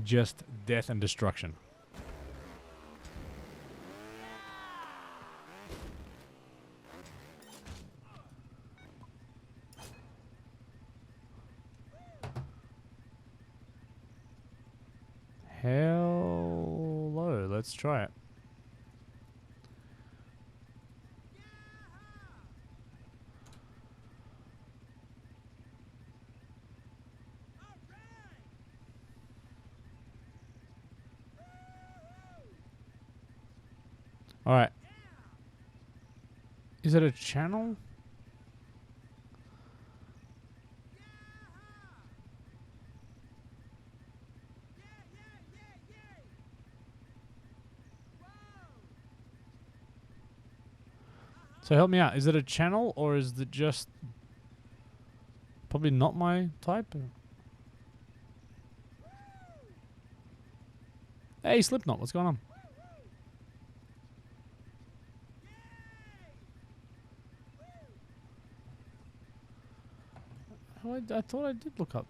Just death and destruction. Hello, let's try it. Alright. Is it a channel? So help me out. Is it a channel or is it just probably not my type? Hey, Slipknot, what's going on? Oh, I thought I did look up.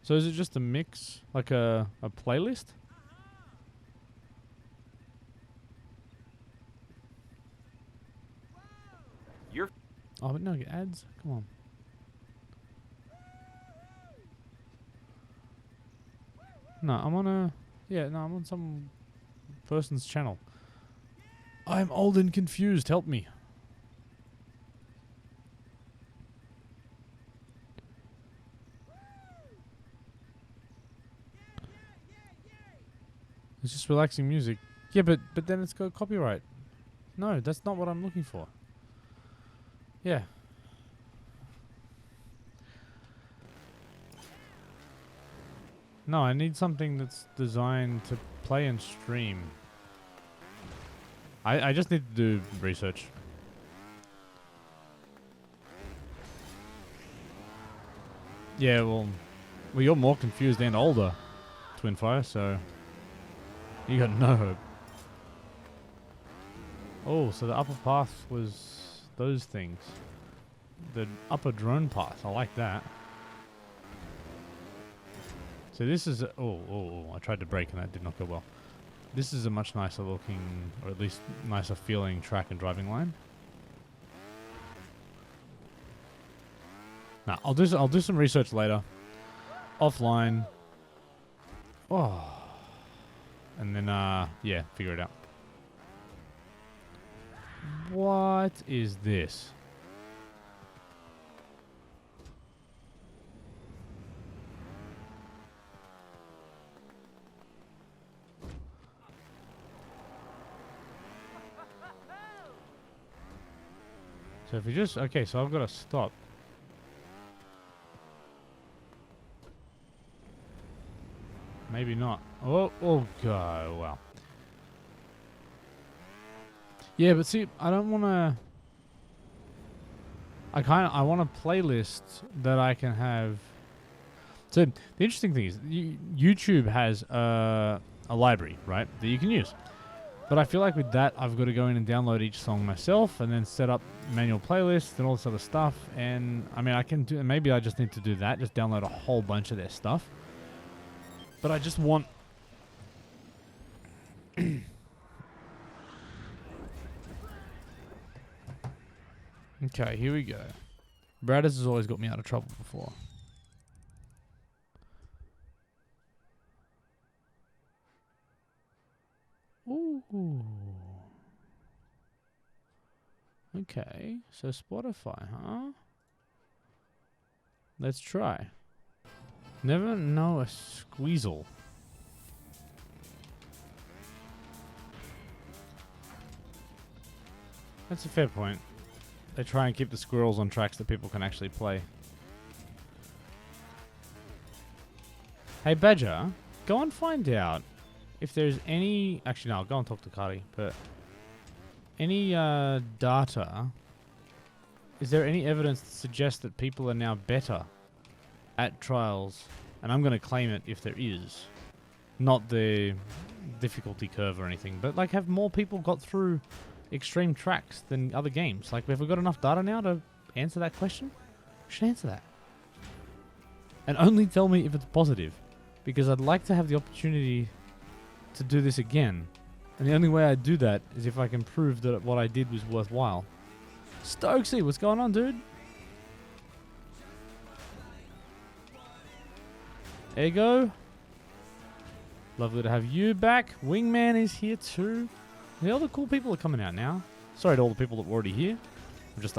So is it just a mix, like a playlist? Oh, but no, ads? Come on. No, I'm on a... Yeah, no, I'm on some person's channel. I'm old and confused. Help me. It's just relaxing music. Yeah, but then it's got copyright. No, that's not what I'm looking for. Yeah. No, I need something that's designed to play and stream. I just need to do research. Yeah, well, you're more confused and older, Twinfire, so you got no hope. Oh, so the upper path was those things. The upper drone path, I like that. So this is I tried to brake and that did not go well. This is a much nicer looking, or at least nicer feeling track and driving line. Now I'll do some research later, offline. Oh, and then yeah, figure it out. What is this? So if you just... Okay, so I've got to stop. Maybe not. Oh, God, wow. Yeah, but see, I don't want to... I want a playlist that I can have... So, the interesting thing is, YouTube has a library, right, that you can use. But I feel like with that, I've got to go in and download each song myself and then set up manual playlists and all this other stuff. And, I mean, I can do... Maybe I just need to do that, just download a whole bunch of their stuff. But I just want... Okay, here we go. Bradders has always got me out of trouble before. Ooh. Okay, so Spotify, huh? Let's try. Never know a squeezle. That's a fair point. They try and keep the squirrels on tracks that people can actually play. Hey Badger, go and find out if there's any... Actually, no, I'll go and talk to Kari, but... Any data... Is there any evidence to suggest that people are now better at trials? And I'm going to claim it if there is. Not the difficulty curve or anything, but like have more people got through extreme tracks than other games? Like, have we got enough data now to answer that question? We should answer that. And only tell me if it's positive. Because I'd like to have the opportunity to do this again. And the only way I do that is if I can prove that what I did was worthwhile. Stokesy, what's going on, dude? Ego. Lovely to have you back. Wingman is here too. The other cool people are coming out now. Sorry to all the people that were already here. I'm just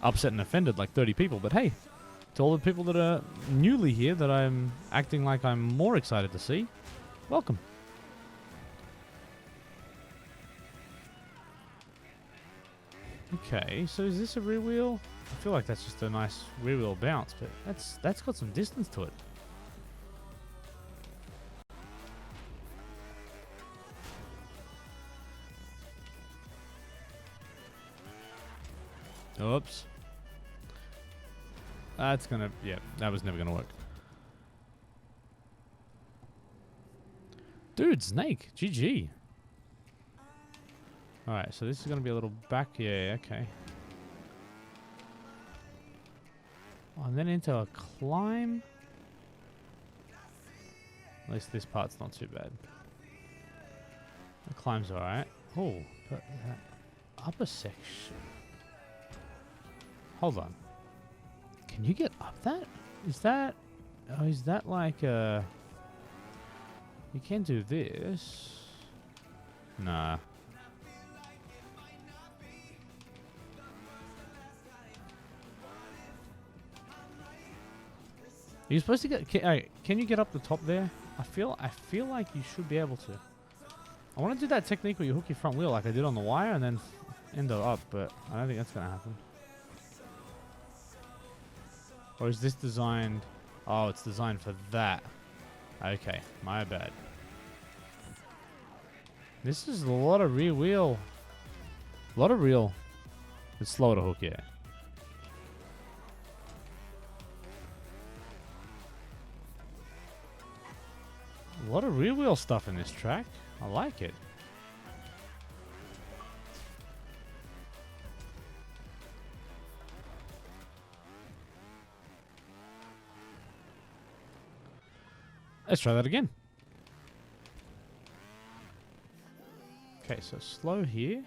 upset and offended like 30 people, but hey, To all the people that are newly here that I'm acting like I'm more excited to see, welcome. Okay, so is this a rear wheel? I feel like that's just a nice rear wheel bounce, but that's got some distance to it. Oops. That's gonna, yeah, that was never gonna work. Dude, Snake, GG. Alright, so this is gonna be a little back, yeah, okay. Oh, and then into a climb. At least this part's not too bad. The climb's alright. Oh, but that upper section. Hold on. Can you get up that? Is that... Oh, is that like a... You can do this. Nah. Are you supposed to get... Can you get up the top there? I feel like you should be able to. I want to do that technique where you hook your front wheel like I did on the wire and then end it up, but I don't think that's going to happen. Or is this designed... Oh, it's designed for that. Okay, my bad. This is a lot of rear wheel. A lot of real... It's slow to hook, yeah. A lot of rear wheel stuff in this track. I like it. Let's try that again. Okay, so slow here.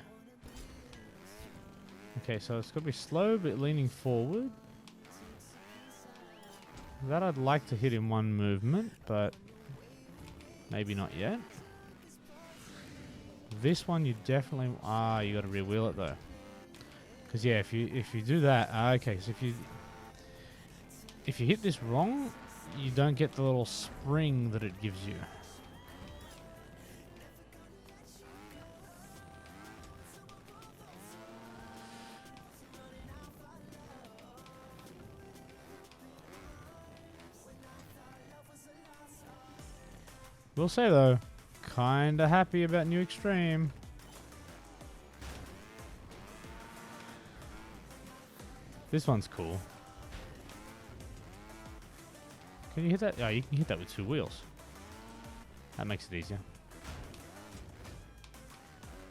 Okay, so it's got to be slow but leaning forward. That I'd like to hit in one movement, but maybe not yet. This one you definitely... you got to rear wheel it though. Because yeah, if you do that... okay, so if you hit this wrong, you don't get the little spring that it gives you. We'll say though, kinda happy about New Extreme. This one's cool. Can you hit that? Oh, you can hit that with two wheels. That makes it easier.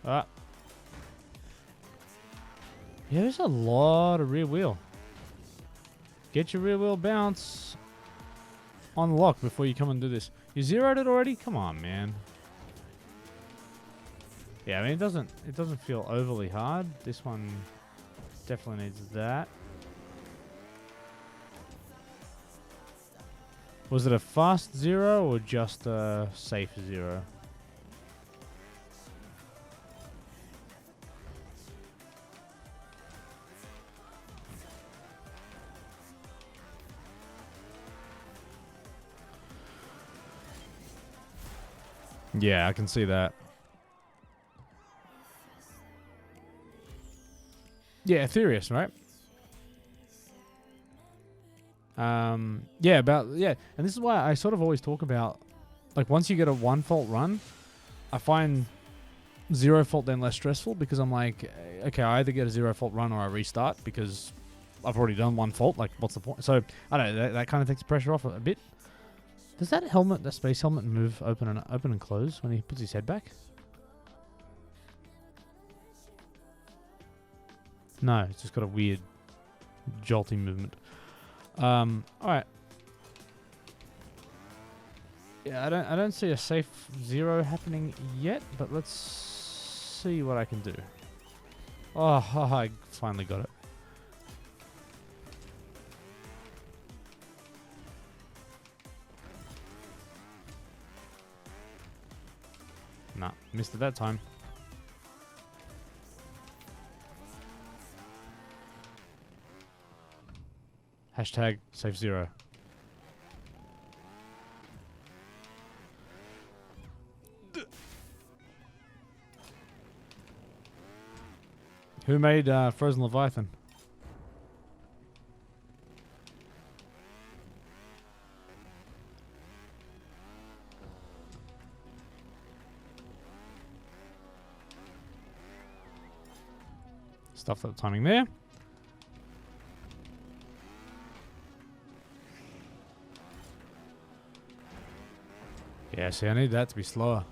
Ah. Yeah, there's a lot of rear wheel. Get your rear wheel bounce on lock before you come and do this. You zeroed it already? Come on, man. Yeah, I mean it doesn't feel overly hard. This one definitely needs that. Was it a fast zero or just a safe zero? Yeah, I can see that. Yeah, Ethereus, right? Yeah, and this is why I sort of always talk about, like, once you get a one fault run, I find zero fault then less stressful because I'm like, okay, I either get a zero fault run or I restart because I've already done one fault. Like, what's the point? So I don't know. That kind of takes the pressure off a bit. Does that helmet, that space helmet, move open and close when he puts his head back? No, it's just got a weird jolting movement. All right. Yeah, I don't see a safe zero happening yet, but let's see what I can do. Oh, I finally got it. Nah, missed it that time. Hashtag safe zero. Who made Frozen Leviathan? Stuff that timing there. Yeah, see, I need that to be slower.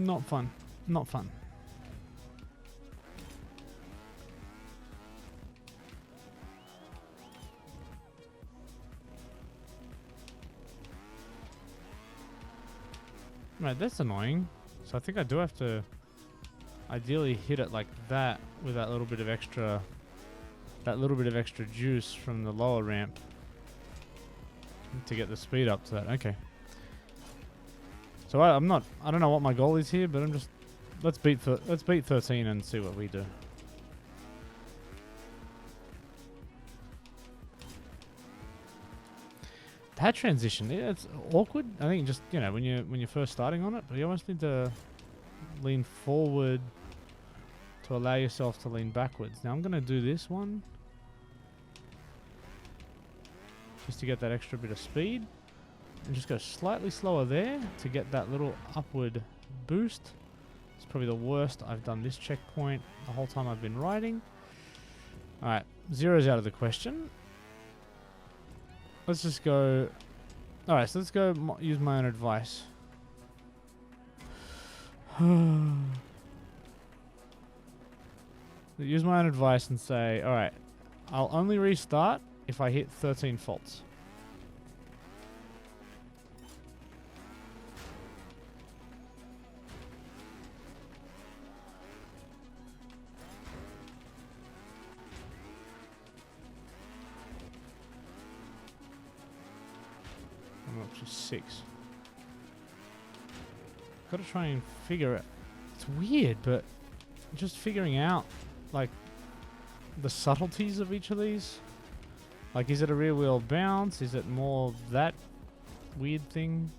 Not fun. Not fun. Right, that's annoying. So I think I do have to ideally hit it like that with that little bit of extra juice from the lower ramp to get the speed up to that. Okay. So I don't know what my goal is here, but I'm just let's beat 13 and see what we do. That transition, yeah, it's awkward. I think just, you know, when you're first starting on it, but you almost need to lean forward to allow yourself to lean backwards. Now I'm gonna do this one just to get that extra bit of speed, and just go slightly slower there to get that little upward boost. It's probably the worst I've done this checkpoint the whole time I've been riding. All right, zero's out of the question. Let's just go. All right, so let's go use my own advice. Use my own advice and say, all right, I'll only restart if I hit 13 faults. I'm up to 6. Gotta try and figure it. It's weird, but just figuring out like the subtleties of each of these. Like, is it a rear wheel bounce? Is it more that weird thing?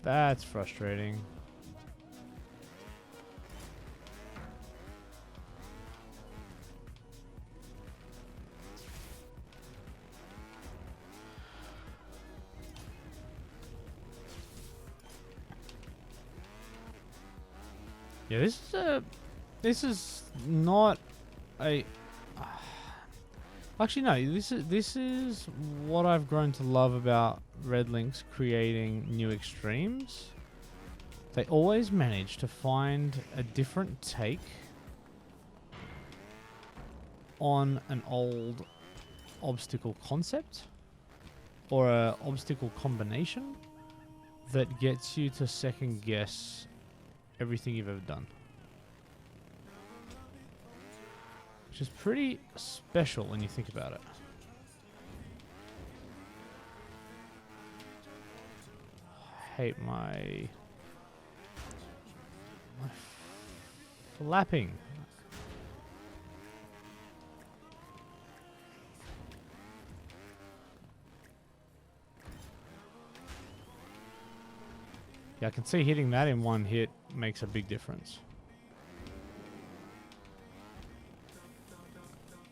That's frustrating. Yeah, this is not a. Actually, no. This is what I've grown to love about Red Links creating new extremes. They always manage to find a different take on an old obstacle concept or a obstacle combination that gets you to second guess everything you've ever done. Which is pretty special when you think about it. I hate my flapping. Yeah, I can see hitting that in one hit makes a big difference.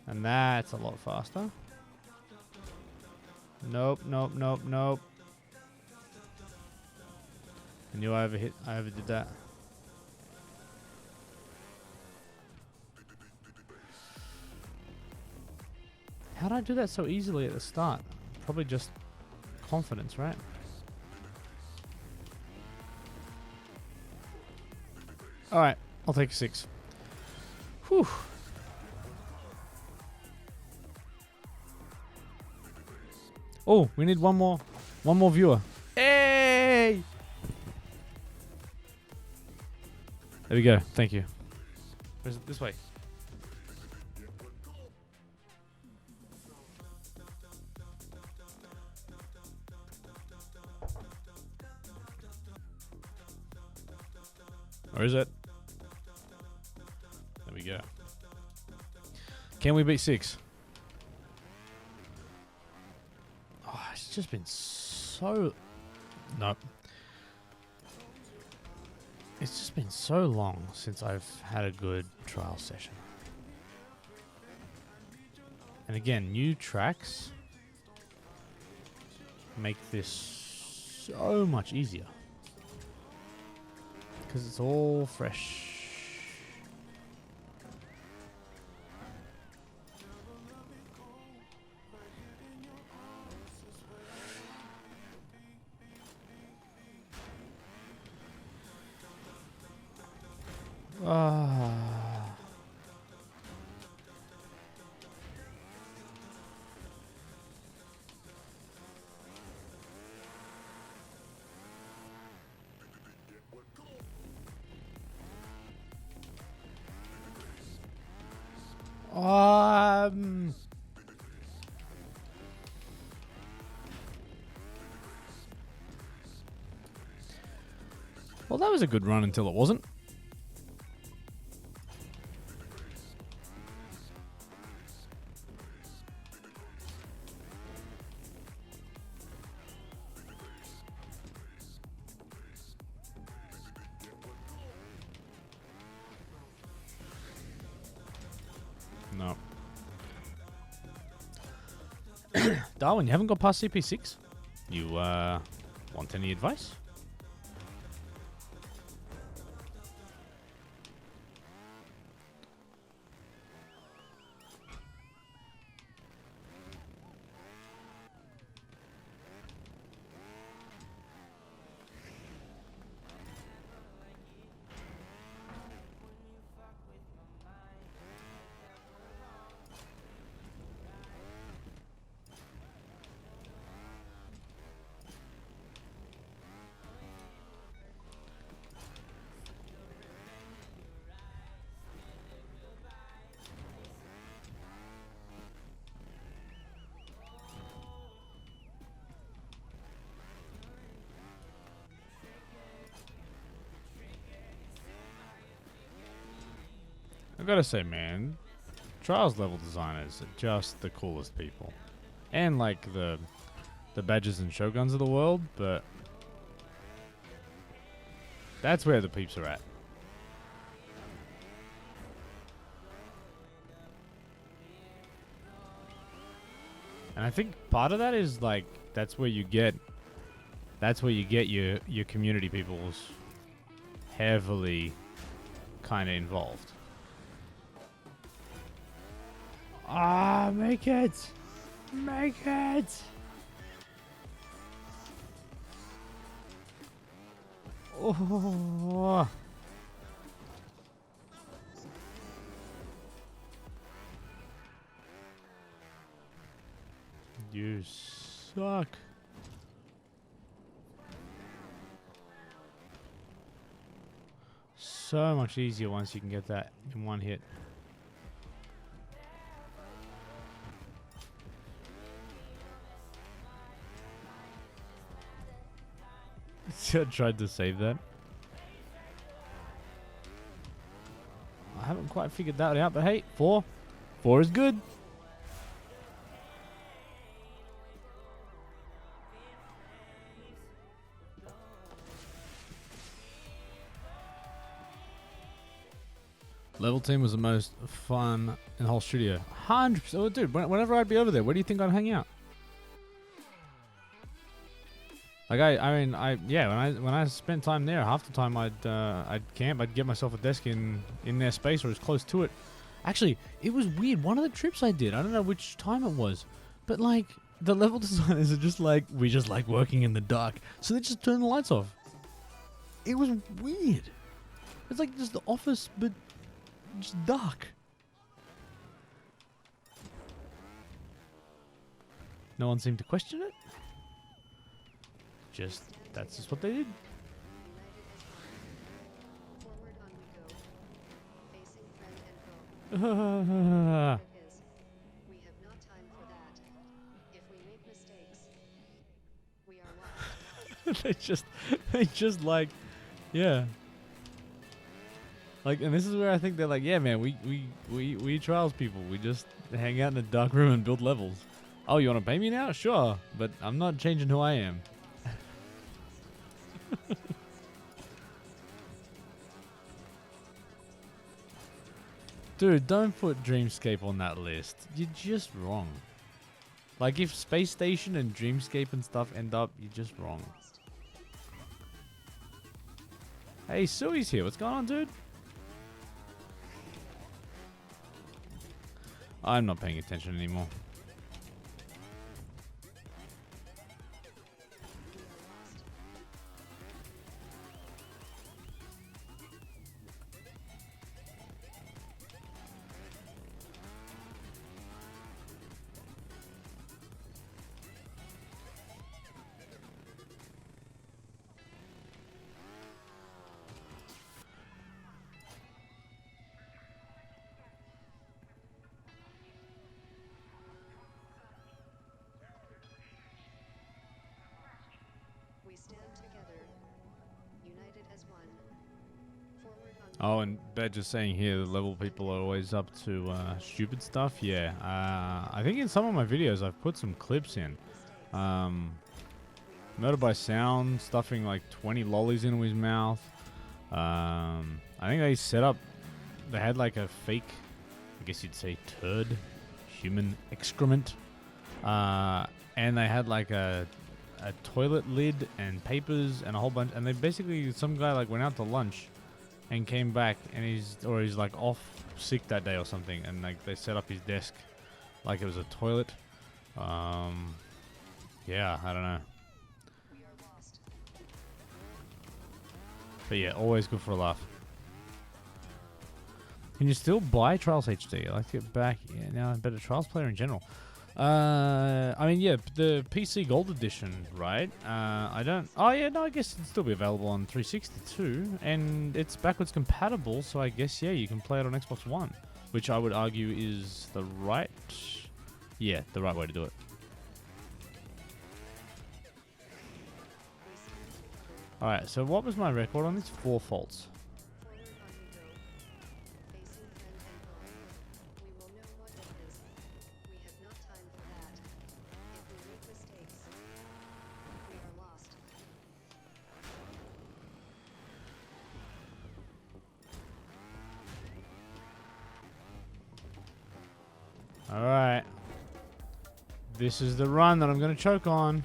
And that's a lot faster. Nope, nope, nope, nope. I knew I overdid that. How'd I do that so easily at the start? Probably just confidence, right? Alright, I'll take a 6. Whew. Oh, we need one more viewer. Hey! There we go. Thank you. Where's it? This way. Or is it? There we go. Can we beat 6? Oh, it's just been so... Nope. It's just been so long since I've had a good trial session. And again, new tracks make this so much easier. Because it's all fresh. Well, that was a good run until it wasn't. No. Darwin, you haven't got past CP6? You, want any advice? I gotta say, man, Trials level designers are just the coolest people. And like the Badgers and Shoguns of the world, but that's where the peeps are at. And I think part of that is like that's where you get your community peoples heavily kind of involved. Ah, make it! Make it! Oh. You suck. So much easier once you can get that in one hit. I tried to save that. I haven't quite figured that out, but hey, 4. 4 is good. Level team was the most fun in the whole studio. 100%. Oh, dude, whenever I'd be over there, where do you think I'd hang out? Like when I spent time there, half the time I'd camp. I'd get myself a desk in their space or as close to it. Actually, it was weird. One of the trips I did, I don't know which time it was, but like the level designers are just like, we just like working in the dark, so they just turn the lights off. It was weird. It It's like just the office, but just dark. No one seemed to question it. That's just what they did. they just like, yeah. Like, and this is where I think they're like, yeah, man, we trials people. We just hang out in a dark room and build levels. Oh, you want to pay me now? Sure, but I'm not changing who I am. Dude, don't put Dreamscape on that list. You're just wrong. Like, if Space Station and Dreamscape and stuff end up, you're just wrong. Hey, Sui's here. What's going on, dude? I'm not paying attention anymore. Oh, and Badger's saying here the level people are always up to stupid stuff. Yeah, I think in some of my videos I've put some clips in. Murder by Sound stuffing like 20 lollies into his mouth. I think they had like a fake, I guess you'd say turd, human excrement. And they had like a toilet lid and papers and a whole bunch. And they basically, some guy like went out to lunch and came back, and he's like off sick that day or something, and like they set up his desk like it was a toilet. Yeah, I don't know. But yeah, always good for a laugh. Can you still buy Trials HD? I'd like to get back. Yeah, now I'm a better Trials player in general. I mean, yeah, the PC Gold Edition, right? I don't... Oh, yeah, no, I guess it'd still be available on 360 too. And it's backwards compatible, so I guess, yeah, you can play it on Xbox One. Which I would argue is the right... Yeah, the right way to do it. Alright, so what was my record on this? 4 faults. Alright. This is the run that I'm going to choke on.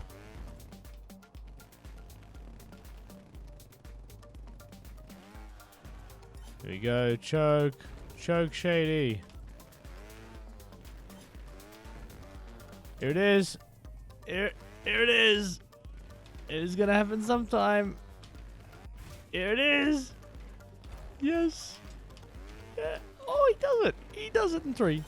Here we go. Choke. Choke Shady. Here it is. Here it is. It is going to happen sometime. Here it is. Yes. Yeah. Oh, he does it. He does it in 3.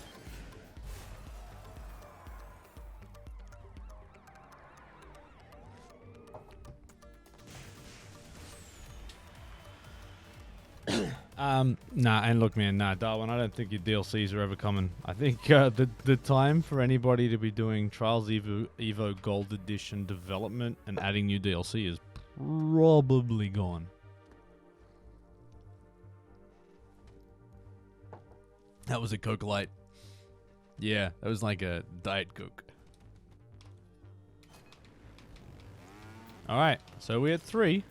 Nah, and look, man, Darwin, I don't think your DLCs are ever coming. I think the time for anybody to be doing Trials Evo Gold Edition development and adding new DLC is probably gone. That was a Coke Light. Yeah, that was like a Diet Coke. Alright, so we had 3.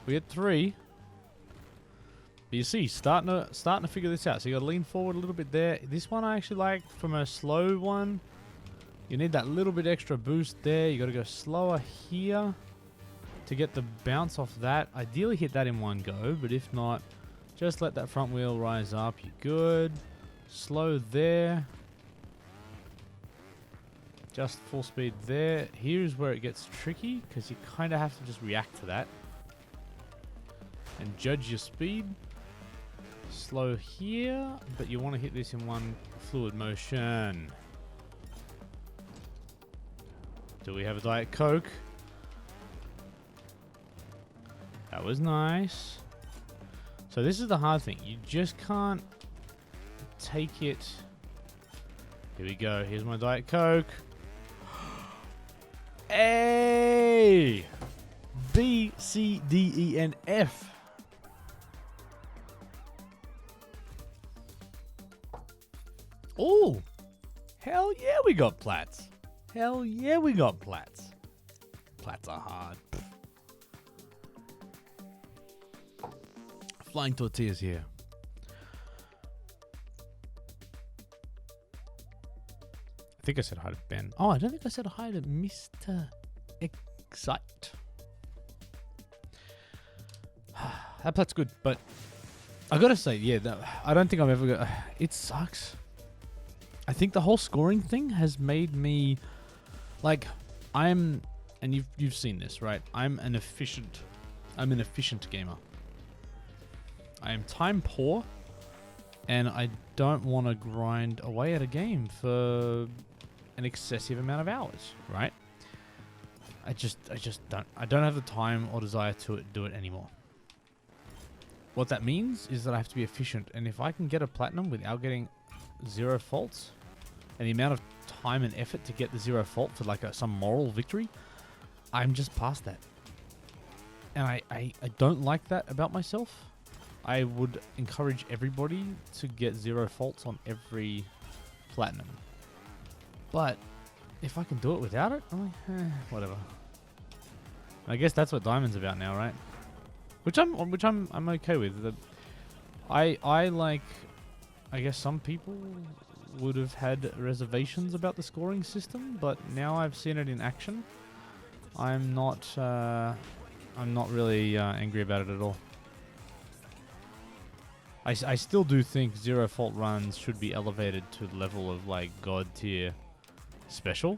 We had 3. But you see, starting to figure this out. So you got to lean forward a little bit there. This one I actually like from a slow one. You need that little bit extra boost there. You got to go slower here to get the bounce off that. Ideally hit that in one go, but if not, just let that front wheel rise up. You're good. Slow there. Just full speed there. Here's where it gets tricky because you kind of have to just react to that. and judge your speed. Slow here, but you want to hit this in one fluid motion. Do we have a Diet Coke? That was nice. So this is the hard thing. You just can't take it. Here we go. Here's my Diet Coke. A, B, C, D, E, and F. Oh, hell yeah, we got plats. Hell yeah, we got plats. Plats are hard. Flying tortillas here. I think I said hi to Ben. Oh, I don't think I said hi to Mr. Excite. That plat's good, but I gotta say, yeah, I don't think I'm ever gonna. It sucks. I think the whole scoring thing has made me like and you've seen this, right? I'm an efficient gamer. I am time poor, and I don't want to grind away at a game for an excessive amount of hours, right? I just don't have the time or desire to do it anymore. What that means is that I have to be efficient, and if I can get a platinum without getting 0 faults, and the amount of time and effort to get the 0 fault for like some moral victory, I'm just past that. And I don't like that about myself. I would encourage everybody to get 0 faults on every platinum. But if I can do it without it, I'm like, whatever. I guess that's what Diamond's about now, right? Which I'm okay with. I like, I guess some people would have had reservations about the scoring system, but now I've seen it in action. I'm not really angry about it at all. I still do think 0 fault runs should be elevated to the level of like god tier special.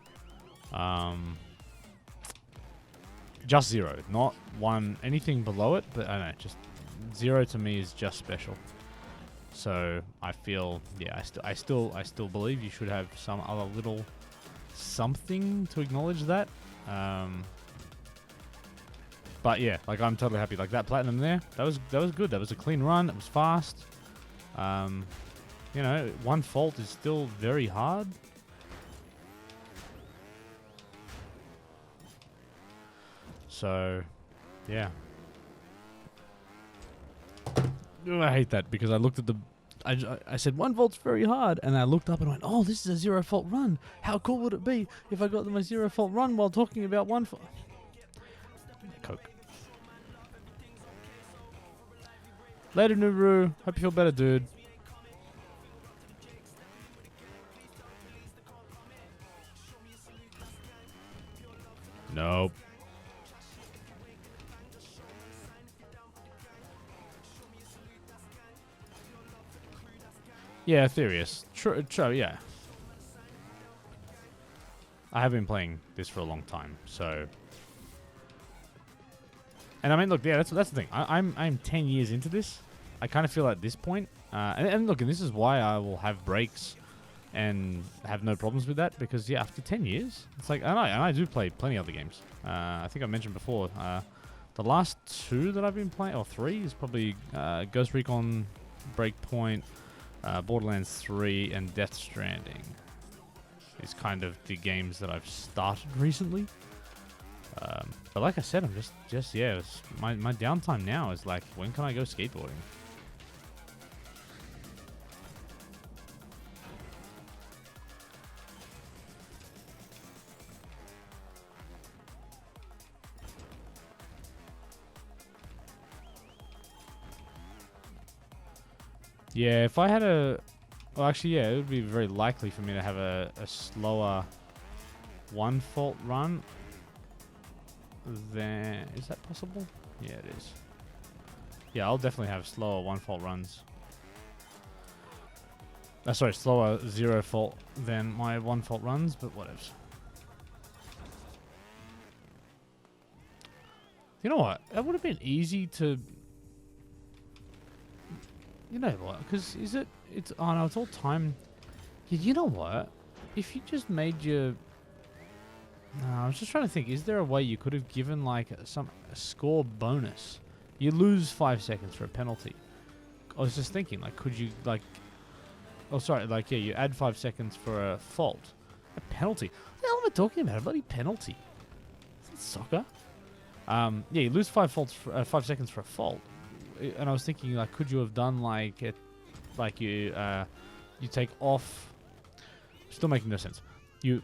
Just 0, not 1, anything below it, but I don't know, just 0 to me is just special. So I feel, yeah, I still believe you should have some other little something to acknowledge that. But yeah, like I'm totally happy. Like that platinum there, that was good. That was a clean run. It was fast. You know, 1 fault is still very hard. So, yeah. Ooh, I hate that because I looked at the. I said 1 fault's very hard, and I looked up and went, "Oh, this is a 0 fault run. How cool would it be if I got my 0 fault run while talking about 1 fault?" Coke. Later, Nuru. Hope you feel better, dude. Nope. Yeah, Therius. True, yeah. I have been playing this for a long time, so. And I mean, look, yeah, that's the thing. I'm 10 years into this. I kind of feel at this point, and look, and this is why I will have breaks and have no problems with that, because yeah, after 10 years, it's like, and I do play plenty of other games. I think I mentioned before, the last 2 that I've been playing, or 3, is probably Ghost Recon Breakpoint, Borderlands 3, and Death Stranding. Is kind of the games that I've started recently. But like I said, I'm just yeah, my downtime now is like, when can I go skateboarding? Yeah, if I had a... Well, actually, yeah, it would be very likely for me to have a slower 1 fault run. Then... Is that possible? Yeah, it is. Yeah, I'll definitely have slower 1 fault runs. Sorry, slower 0 fault than my 1 fault runs, but whatever. You know what? That would have been easy to You know what? Because it's oh no, it's all time. You know what? If you just made your no, I was just trying to think. Is there a way you could have given like a score bonus? You lose 5 seconds for a penalty. I was just thinking, like, could you like? Oh, sorry. Like, yeah, you add 5 seconds for a fault. A penalty. What the hell am I talking about? A bloody penalty. Is that soccer? Yeah, you lose 5 seconds for a fault. And I was thinking, like, could you have done like it, like you take off. Still making no sense. You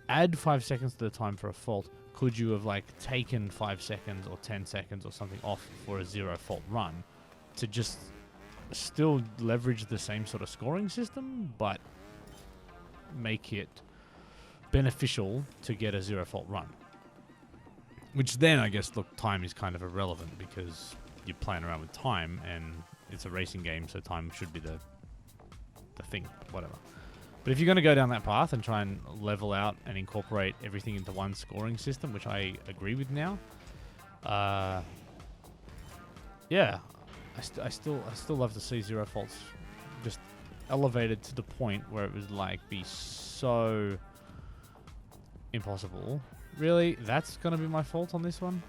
add 5 seconds to the time for a fault. Could you have like taken 5 seconds or 10 seconds or something off for a 0 fault run to just still leverage the same sort of scoring system, but make it beneficial to get a 0 fault run? Which then, I guess, look, time is kind of irrelevant because you're playing around with time and it's a racing game, so time should be the thing, whatever. But if you're going to go down that path and try and level out and incorporate everything into one scoring system, which I agree with now, yeah, I still love to see 0 faults just elevated to the point where it was like be so impossible. Really? That's going to be my fault on this one?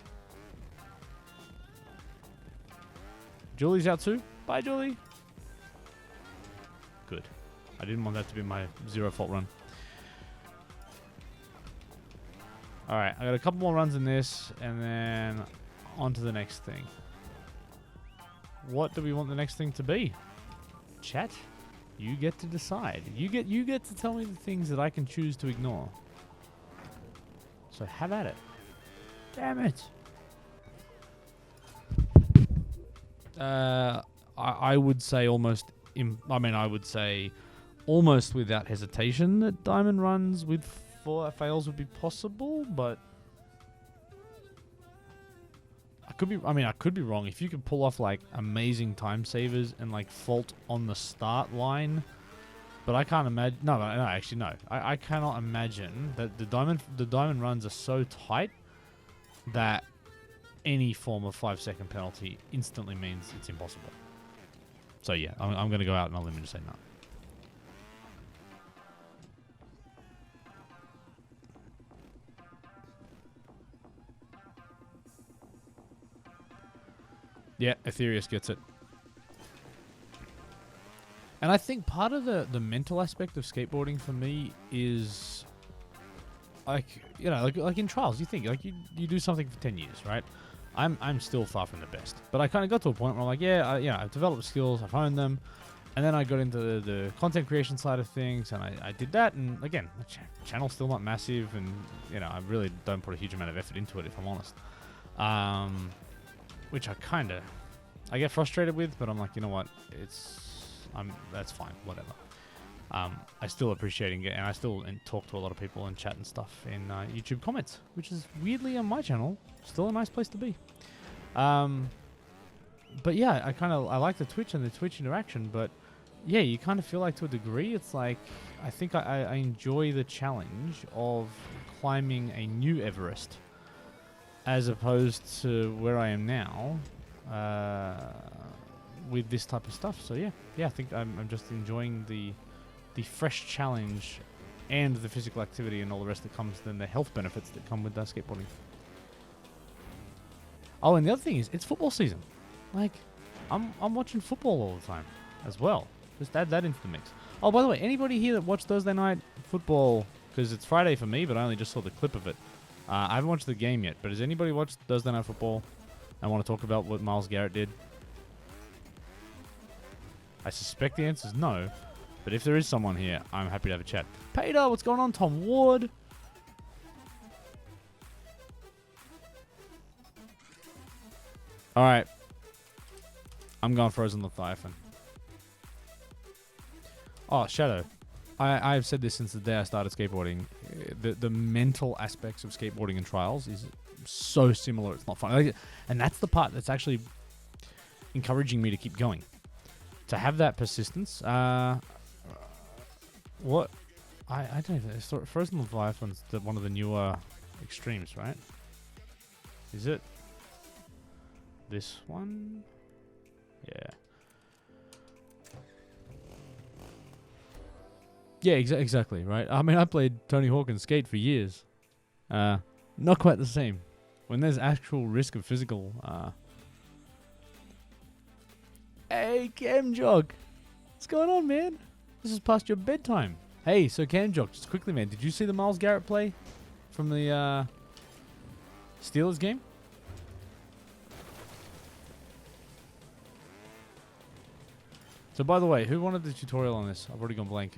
Julie's out too? Bye, Julie. Good. I didn't want that to be my 0 fault run. Alright, I got a couple more runs in this, and then on to the next thing. What do we want the next thing to be? Chat? You get to decide. You get to tell me the things that I can choose to ignore. So have at it. Damn it. I would say almost almost without hesitation that diamond runs with 4 fails would be possible, but I could be wrong. If you could pull off like amazing time savers and like fault on the start line, but I can't imagine. No, actually no. I cannot imagine that the diamond runs are so tight that any form of 5 second penalty instantly means it's impossible. So yeah, I'm going to go out on a limb and say no. Yeah, Aetherius gets it. And I think part of the mental aspect of skateboarding for me is like, you know, like in trials, you think like you do something for 10 years, right? I'm still far from the best, but I kind of got to a point where I'm like, yeah, I've developed skills, I've honed them, and then I got into the content creation side of things, and I did that, and again, the channel's still not massive, and you know, I really don't put a huge amount of effort into it, if I'm honest. Which I get frustrated with, but I'm like, you know what, that's fine, whatever. I still appreciate it, and I still talk to a lot of people and chat and stuff in YouTube comments, which is weirdly on my channel still a nice place to be. But yeah, I like the Twitch and the Twitch interaction, but yeah, you kind of feel like to a degree, it's like I think I enjoy the challenge of climbing a new Everest as opposed to where I am now with this type of stuff. So yeah, I think I'm just enjoying the fresh challenge and the physical activity and all the rest that comes, then the health benefits that come with skateboarding. Oh, and the other thing is, it's football season. Like, I'm watching football all the time as well. Just add that into the mix. Oh, by the way, anybody here that watched Thursday night football, because it's Friday for me, but I only just saw the clip of it. I haven't watched the game yet, but has anybody watched Thursday night football and want to talk about what Myles Garrett did? I suspect the answer is no. But if there is someone here, I'm happy to have a chat. Peter, what's going on? Tom Ward. All right. I'm going Frozen Leviathan. Oh, Shadow. I've said this since the day I started skateboarding. The mental aspects of skateboarding and trials is so similar. It's not fun. And that's the part that's actually encouraging me to keep going. To have that persistence. What? I don't know. Frozen Leviathan's one of the newer extremes, right? Is it? This one? Yeah. Yeah, exactly, right? I mean, I played Tony Hawk and Skate for years. Not quite the same. When there's actual risk of physical... Hey, Camjog! What's going on, man? This is past your bedtime. Hey, so Camjog, just quickly, man, did you see the Myles Garrett play from the Steelers game? So, by the way, who wanted the tutorial on this? I've already gone blank.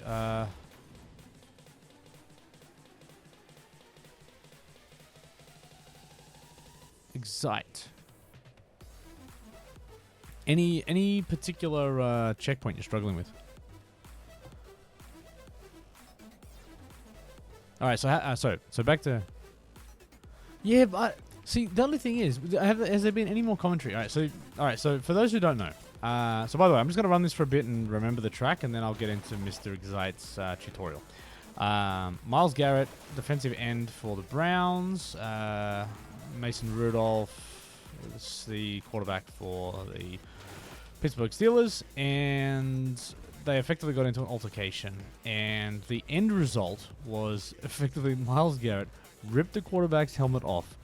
Excite. Any particular checkpoint you're struggling with? All right, so back to. Yeah, but see, the only thing is, has there been any more commentary? All right, so for those who don't know, so by the way, I'm just gonna run this for a bit and remember the track, and then I'll get into Mr. Excite's tutorial. Myles Garrett, defensive end for the Browns. Mason Rudolph is the quarterback for the Pittsburgh Steelers, and they effectively got into an altercation, and the end result was effectively Myles Garrett ripped the quarterback's helmet off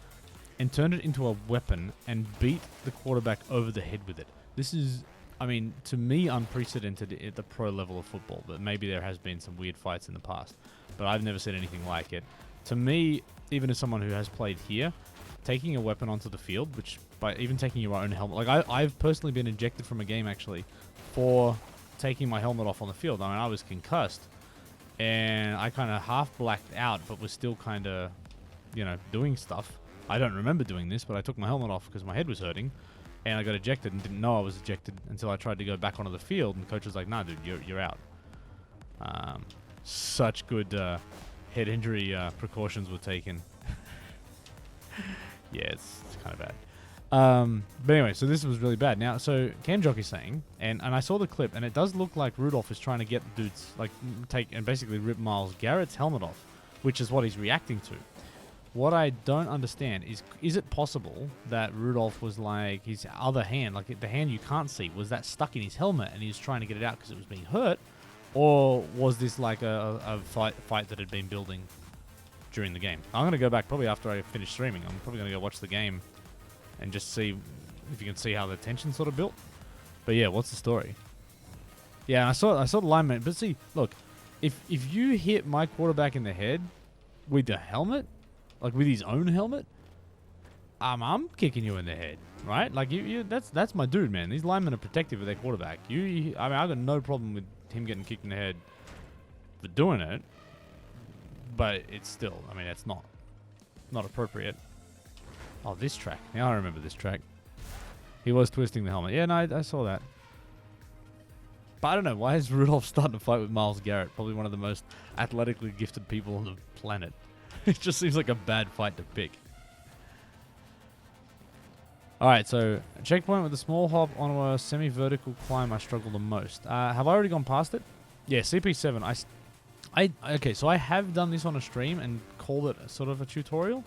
and turned it into a weapon and beat the quarterback over the head with it. This is, I mean, to me, unprecedented at the pro level of football, but maybe there has been some weird fights in the past, but I've never seen anything like it. To me, even as someone who has played here, taking a weapon onto the field, which by even taking your own helmet, like I've personally been ejected from a game actually for taking my helmet off on the field. I mean, I was concussed and I kind of half blacked out, but was still kind of, you know, doing stuff. I don't remember doing this, but I took my helmet off because my head was hurting, and I got ejected and didn't know I was ejected until I tried to go back onto the field, and the coach was like, "Nah, dude, you're out." Such good head injury precautions were taken. Yeah, it's kind of bad. But anyway, so this was really bad. Now, so Camjock is saying, and I saw the clip, and it does look like Rudolph is trying to get the dudes, like, take and basically rip Myles Garrett's helmet off, which is what he's reacting to. What I don't understand is it possible that Rudolph was like, his other hand, like the hand you can't see, was that stuck in his helmet and he was trying to get it out because it was being hurt? Or was this like a fight that had been building during the game? I'm going to go back probably after I finish streaming. I'm probably going to go watch the game and just see if you can see how the tension sort of built. But yeah, what's the story? Yeah, I saw the lineman. But see, look, if you hit my quarterback in the head with the helmet, like with his own helmet, I'm kicking you in the head, right? Like that's my dude, man. These linemen are protective of their quarterback. I mean, I got no problem with him getting kicked in the head for doing it, but it's still, I mean, it's not appropriate. Oh, this track. Now I remember this track. He was twisting the helmet. Yeah, no, I saw that. But I don't know, why is Rudolph starting to fight with Myles Garrett? Probably one of the most athletically gifted people on the planet. It just seems like a bad fight to pick. Alright, so checkpoint with a small hop onto a semi-vertical climb I struggle the most. Have I already gone past it? Yeah, CP7. Okay, so I have done this on a stream and called it sort of a tutorial.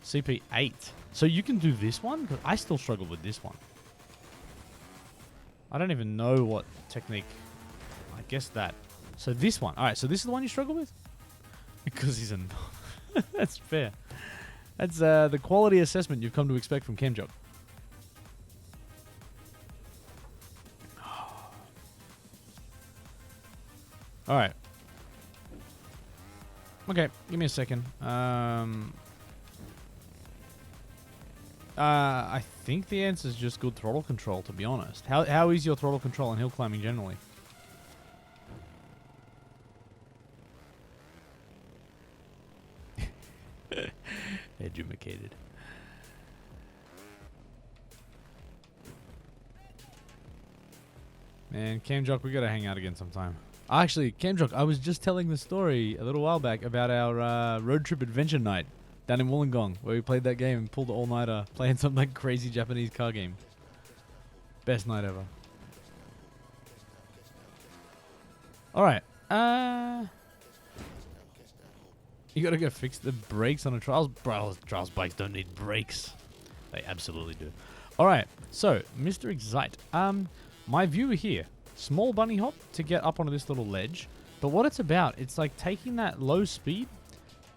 CP8. So you can do this one? 'Cause I still struggle with this one. I don't even know what technique. I guess that. So this one. Alright, so this is the one you struggle with? Because he's a... That's fair. That's the quality assessment you've come to expect from Camjock. Alright. Okay, give me a second. I think the answer is just good throttle control, to be honest. How is your throttle control in hill climbing generally? Educated. Man, Camjock, we gotta hang out again sometime. Actually, Camjock, I was just telling the story a little while back about our road trip adventure night down in Wollongong, where we played that game and pulled the all-nighter playing some like crazy Japanese car game. Best night ever. Alright. You gotta go fix the brakes on a Trials. Bro, Trials bikes don't need brakes. They absolutely do. Alright, so, Mr. Excite. My viewer here small bunny hop to get up onto this little ledge. But what it's about, it's like taking that low speed,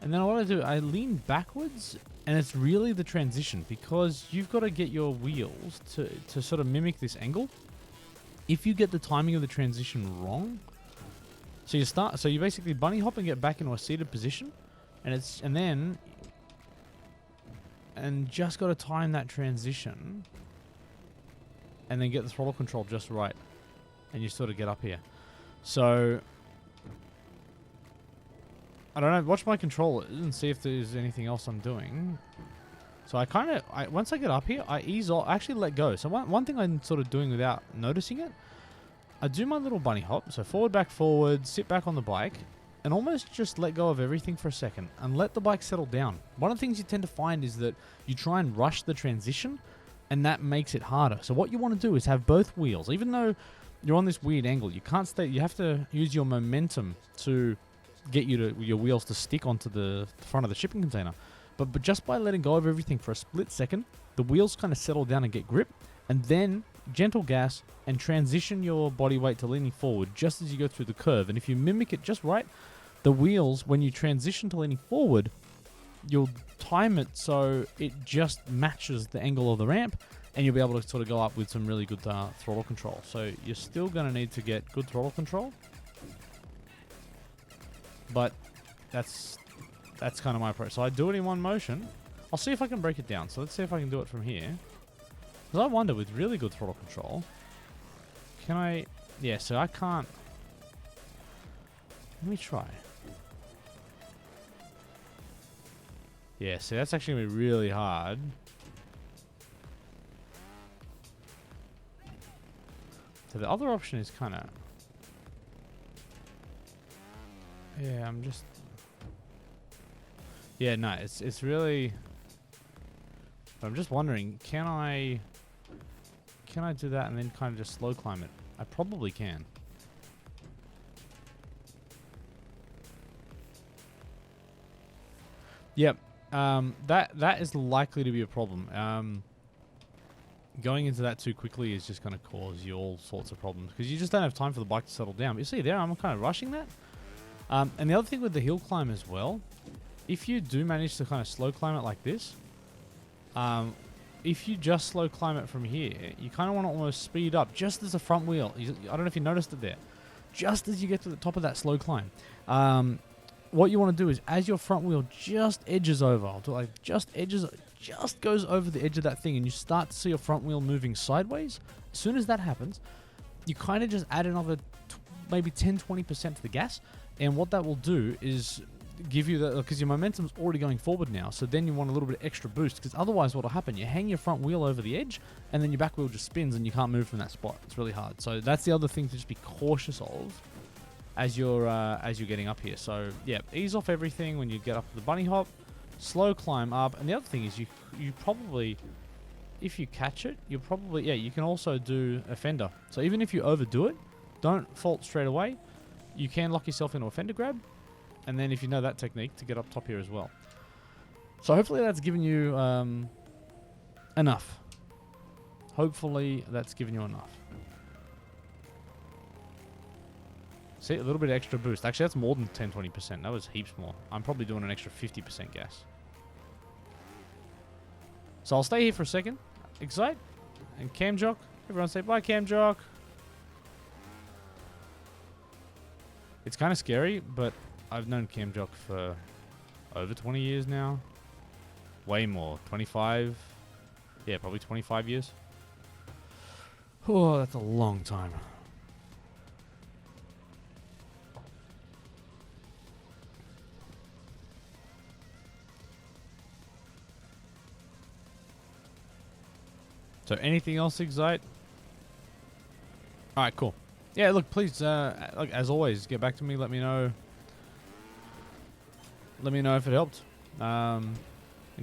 and then what I do, I lean backwards, and it's really the transition, because you've got to get your wheels to sort of mimic this angle. If you get the timing of the transition wrong, so you basically bunny hop and get back into a seated position, and just got to time that transition, and then get the throttle control just right, and you sort of get up here. So I don't know, watch my controllers and see if there's anything else I'm doing. So once I get up here, I ease off, I actually let go. So one thing I'm sort of doing without noticing it, I do my little bunny hop. So forward, back, forward, sit back on the bike, and almost just let go of everything for a second and let the bike settle down. One of the things you tend to find is that you try and rush the transition, and that makes it harder. So what you want to do is have both wheels. Even though you're on this weird angle, you can't stay, you have to use your momentum to get your wheels to stick onto the front of the shipping container. But just by letting go of everything for a split second, the wheels kind of settle down and get grip, and then gentle gas and transition your body weight to leaning forward just as you go through the curve. And if you mimic it just right, the wheels, when you transition to leaning forward, you'll time it so it just matches the angle of the ramp, and you'll be able to sort of go up with some really good throttle control. So you're still going to need to get good throttle control, but that's kind of my approach. So I do it in one motion. I'll see if I can break it down. So let's see if I can do it from here. Because I wonder, with really good throttle control, can I... Yeah, so I can't... Let me try. Yeah, so that's actually going to be really hard. So the other option is kind of... Yeah, I'm just... Yeah, no, it's really... I'm just wondering, can I do that and then kind of just slow climb it? I probably can. Yep. That is likely to be a problem. Going into that too quickly is just going to cause you all sorts of problems, because you just don't have time for the bike to settle down. But you see there, I'm kind of rushing that. And the other thing with the hill climb as well, if you do manage to kind of slow climb it like this, if you just slow climb it from here, you kind of want to almost speed up just as the front wheel. I don't know if you noticed it there. Just as you get to the top of that slow climb, what you want to do is, as your front wheel just edges over, just goes over the edge of that thing, and you start to see your front wheel moving sideways. As soon as that happens, you kind of just add another maybe 10-20% to the gas, and what that will do is give you the, because your momentum's already going forward now, so then you want a little bit extra boost, because otherwise what'll happen, you hang your front wheel over the edge, and then your back wheel just spins and you can't move from that spot. It's really hard. So that's the other thing to just be cautious of as you're getting up here. So yeah, ease off everything when you get up to the bunny hop, slow climb up. And the other thing is you probably, if you catch it, you can also do a fender. So even if you overdo it, don't fault straight away. You can lock yourself into a fender grab, and then if you know that technique, to get up top here as well. So hopefully that's given you enough. Hopefully that's given you enough. See, a little bit of extra boost. Actually, that's more than 10-20%. That was heaps more. I'm probably doing an extra 50% gas. So I'll stay here for a second. Excite. And Cam Jock. Everyone say bye, Cam Jock. It's kind of scary, but I've known Cam Jock for over 20 years now. Way more. 25. Yeah, probably 25 years. Oh, that's a long time. So anything else, Excite? Alright, cool. Yeah, look, please, like, as always, get back to me. Let me know. Let me know if it helped. And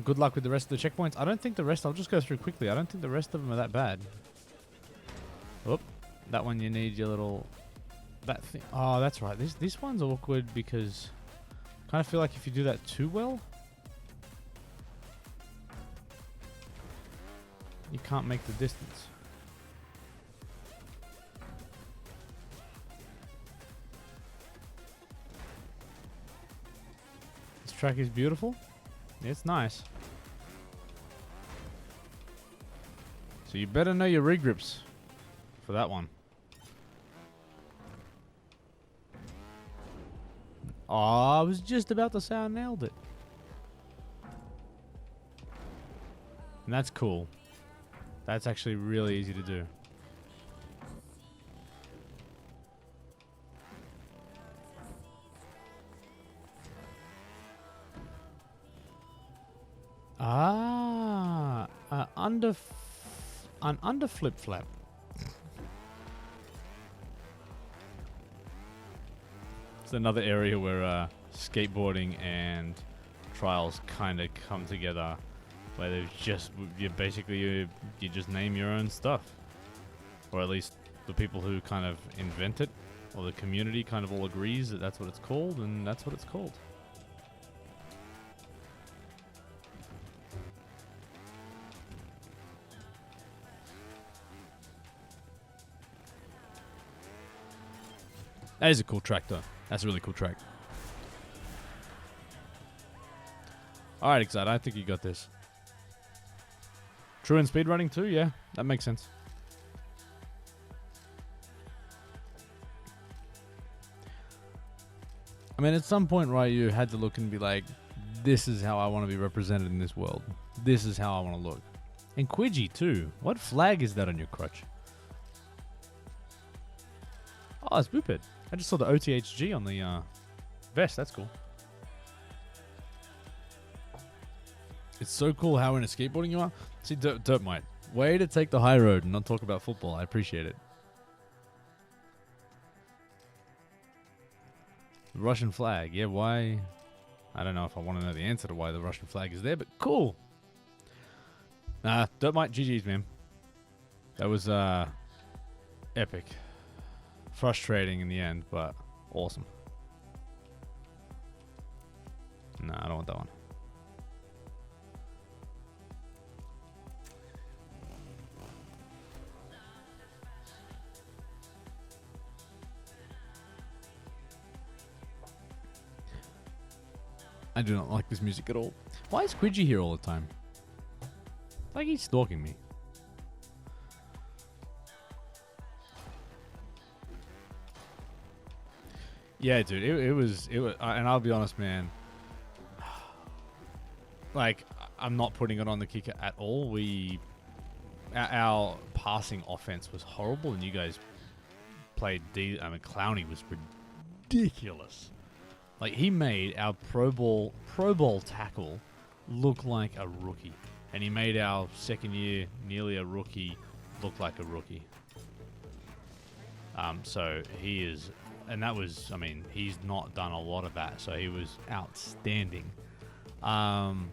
good luck with the rest of the checkpoints. I don't think the rest, I'll just go through quickly. I don't think the rest of them are that bad. Oop. That one you need your little... That thing. Oh, that's right. This one's awkward because I kind of feel like if you do that too well, you can't make the distance. track is beautiful. It's nice. So you better know your rig grips for that one. Oh, I was just about to say I nailed it. And that's cool. That's actually really easy to do. Ah, an under flip flap. It's another area where skateboarding and trials kind of come together, where there's just you just name your own stuff, or at least the people who kind of invent it, or the community kind of all agrees that that's what it's called, and that's what it's called. That is a cool track, though. That's a really cool track. All right, Excited. I think you got this. True in speedrunning too? Yeah, that makes sense. I mean, at some point, right, you had to look and be like, this is how I want to be represented in this world. This is how I want to look. And Quidgy, too. What flag is that on your crutch? Oh, it's Boopit. I just saw the OTHG on the vest. That's cool. It's so cool how into skateboarding you are. See, Dirt Mite. Way to take the high road and not talk about football. I appreciate it. The Russian flag. Yeah, why? I don't know if I want to know the answer to why the Russian flag is there, but cool. Dirt Mite, GG's, man. That was epic. Frustrating in the end, but awesome. Nah, I don't want that one. I do not like this music at all. Why is Quidgy here all the time? Like he's stalking me. Yeah, dude, it was, and I'll be honest, man. Like, I'm not putting it on the kicker at all. Our passing offense was horrible, and you guys played I mean, Clowney was ridiculous. Like, he made our Pro Bowl tackle look like a rookie, and he made our second year nearly a rookie look like a rookie. So he is. And that was, I mean, he's not done a lot of that, so he was outstanding. But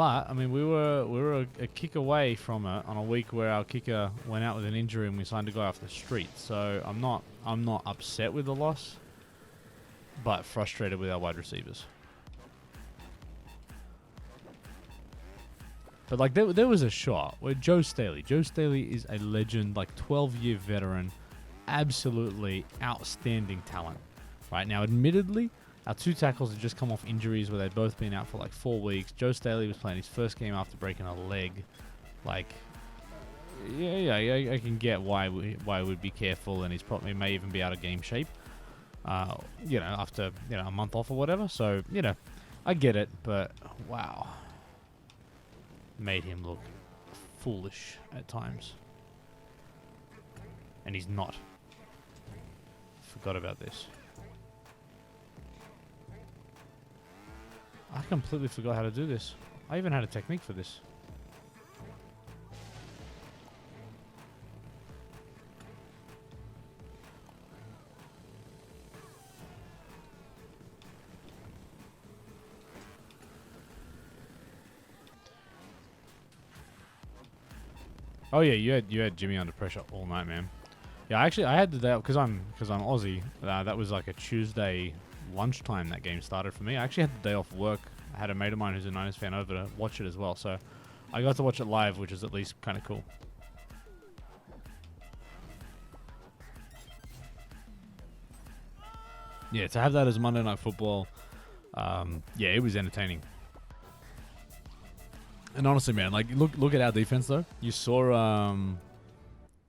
I mean, we were a kick away from it on a week where our kicker went out with an injury and we signed a guy off the street. So I'm not upset with the loss, but frustrated with our wide receivers. But like there was a shot where Joe Staley is a legend, like 12-year veteran. Absolutely outstanding talent. Right now, admittedly, our two tackles had just come off injuries where they'd both been out for like 4 weeks. Joe Staley was playing his first game after breaking a leg. Like, yeah, I can get why we'd be careful, and he's probably may even be out of game shape. After a month off or whatever. So I get it, but wow, made him look foolish at times, and he's not. Forgot about this. I completely forgot how to do this. I even had a technique for this. Oh yeah, you had Jimmy under pressure all night, man. Yeah, actually, I had the day because I'm Aussie. That was like a Tuesday lunchtime that game started for me. I actually had the day off work. I had a mate of mine who's a Niners fan over to watch it as well, so I got to watch it live, which is at least kind of cool. Yeah, to have that as Monday Night Football Yeah, it was entertaining. And honestly, man, like look at our defense though. You saw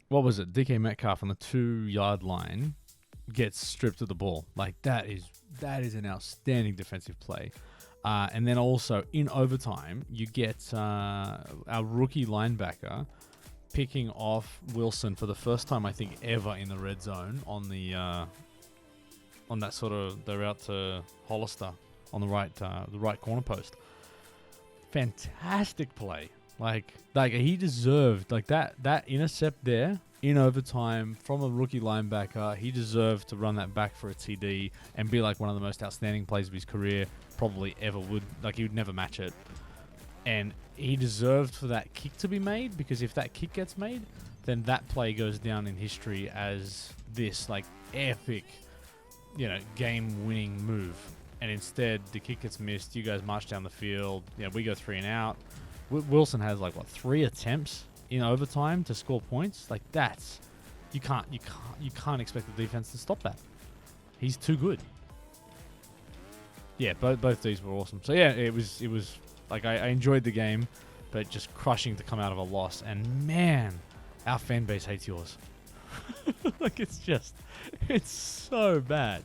what was it? DK Metcalf on the 2-yard line gets stripped of the ball. Like that is an outstanding defensive play. And then also in overtime, you get our rookie linebacker picking off Wilson for the first time I think ever in the red zone on the on that sort of the route to Hollister on the right corner post. Fantastic play. Like he deserved like that intercept there in overtime from a rookie linebacker. He deserved to run that back for a TD and be like one of the most outstanding plays of his career, probably ever would. Like he would never match it. And he deserved for that kick to be made, because if that kick gets made, then that play goes down in history as this like epic, game-winning move. And instead, the kick gets missed. You guys march down the field. We go 3 and out. Wilson has 3 attempts in overtime to score points. Like that's you can't expect the defense to stop that. He's too good. Yeah, both these were awesome. So yeah, it was like I enjoyed the game, but just crushing to come out of a loss. And man, our fan base hates yours. Like it's so bad.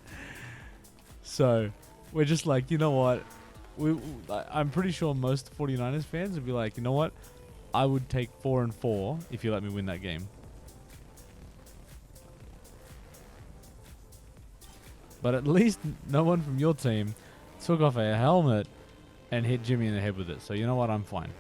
So we're just like, you know what? I'm pretty sure most 49ers fans would be like, you know what? I would take 4-4 if you let me win that game. But at least no one from your team took off a helmet and hit Jimmy in the head with it. So you know what? I'm fine.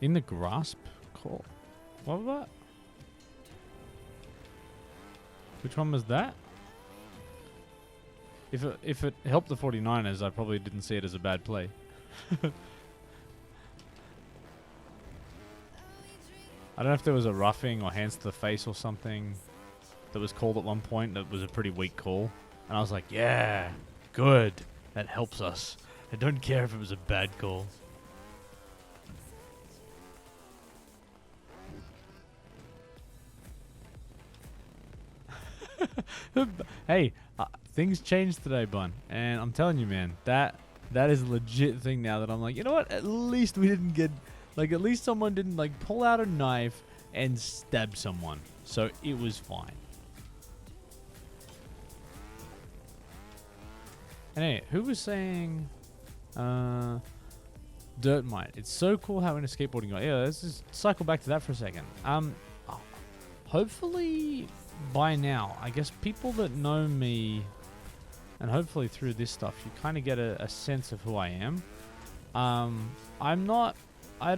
In the grasp call. What was that? Which one was that? If it helped the 49ers, I probably didn't see it as a bad play. I don't know if there was a roughing or hands to the face or something that was called at one point that was a pretty weak call. And I was like, yeah, good. That helps us. I don't care if it was a bad call. Hey, things changed today, Bun. And I'm telling you, man, that is a legit thing now that I'm like, you know what? At least we didn't get... Like, at least someone didn't, pull out a knife and stab someone. So, it was fine. And anyway, who was saying... Dirt Mite. It's so cool how into skateboarding... Yeah, let's just cycle back to that for a second. Hopefully, by now, I guess people that know me... And hopefully through this stuff, you kind of get a sense of who I am. I'm not... I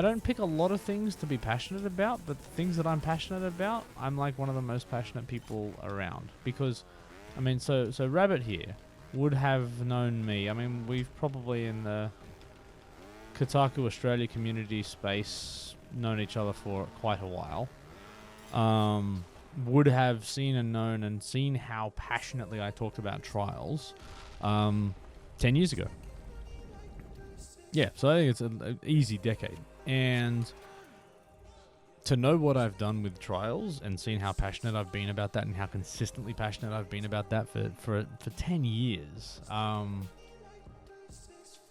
don't pick a lot of things to be passionate about, but the things that I'm passionate about, I'm like one of the most passionate people around. Because, I mean, so Rabbit here would have known me. I mean, we've probably in the Kotaku Australia community space known each other for quite a while. Would have seen and known and seen how passionately I talked about trials 10 years ago. Yeah, so I think it's an easy decade. And to know what I've done with trials and seen how passionate I've been about that and how consistently passionate I've been about that for 10 years,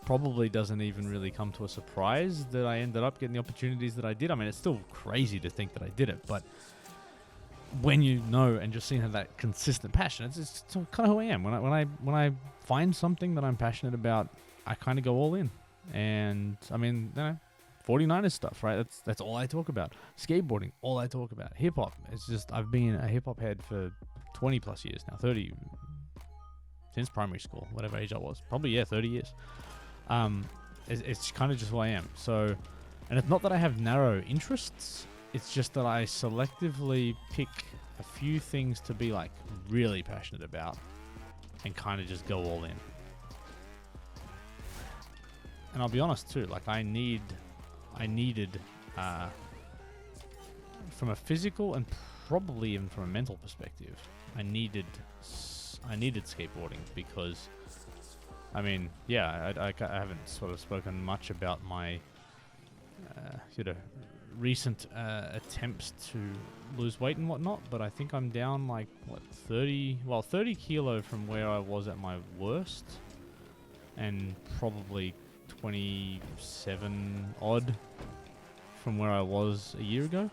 probably doesn't even really come to a surprise that I ended up getting the opportunities that I did. I mean, it's still crazy to think that I did it, but when you know and just seeing that consistent passion, it's kind of who I am. When I find something that I'm passionate about, I kind of go all in. And I mean, 49ers stuff, right? That's all I talk about. Skateboarding, all I talk about. Hip hop, it's just I've been a hip hop head for 20 plus years now, 30 since primary school, whatever age I was. Probably 30 years. It's kind of just who I am. So, and it's not that I have narrow interests. It's just that I selectively pick a few things to be like really passionate about, and kind of just go all in. And I'll be honest too, like I needed, from a physical and probably even from a mental perspective, I needed skateboarding because, I mean, I haven't sort of spoken much about my recent attempts to lose weight and whatnot, but I think I'm down like 30 kilo from where I was at my worst, and probably 27 odd from where I was a year ago,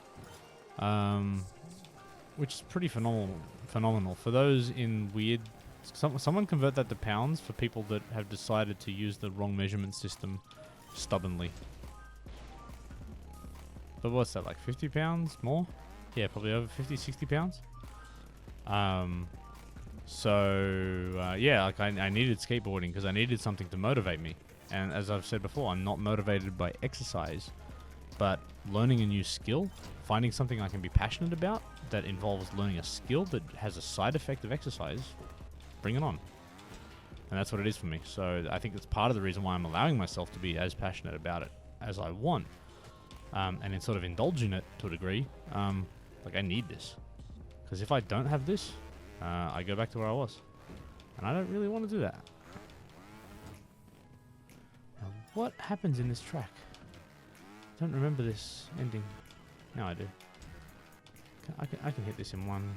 which is pretty phenomenal. For those in weird, someone convert that to pounds for people that have decided to use the wrong measurement system stubbornly. But what's that, like 50 pounds more? Yeah, probably over 50, 60 pounds. Yeah, like I needed skateboarding because I needed something to motivate me. And as I've said before, I'm not motivated by exercise, but learning a new skill, finding something I can be passionate about that involves learning a skill that has a side effect of exercise, bring it on. And that's what it is for me. So I think that's part of the reason why I'm allowing myself to be as passionate about it as I want. And in sort of indulging it to a degree, like I need this. Because if I don't have this, I go back to where I was. And I don't really want to do that. Now, what happens in this track? I don't remember this ending. Now I do. I can hit this in one.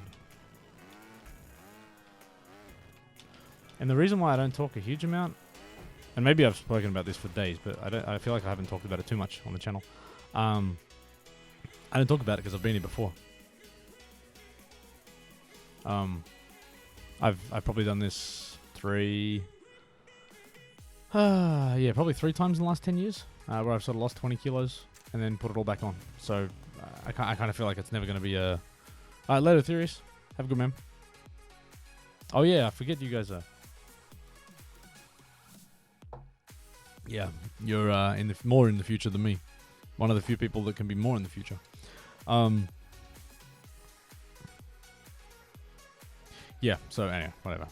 And the reason why I don't talk a huge amount, and maybe I've spoken about this for days, but I feel like I haven't talked about it too much on the channel. I don't talk about it because I've been here before. I've probably done this probably 3 times in the last 10 years, where I've sort of lost 20 kilos and then put it all back on. So I kind of feel like it's never going to be a... Alright, later, Theories. Have a good man. Oh yeah, I forget you guys are... Yeah, you're more in the future than me. One of the few people that can be more in the future. Yeah, so anyway, whatever.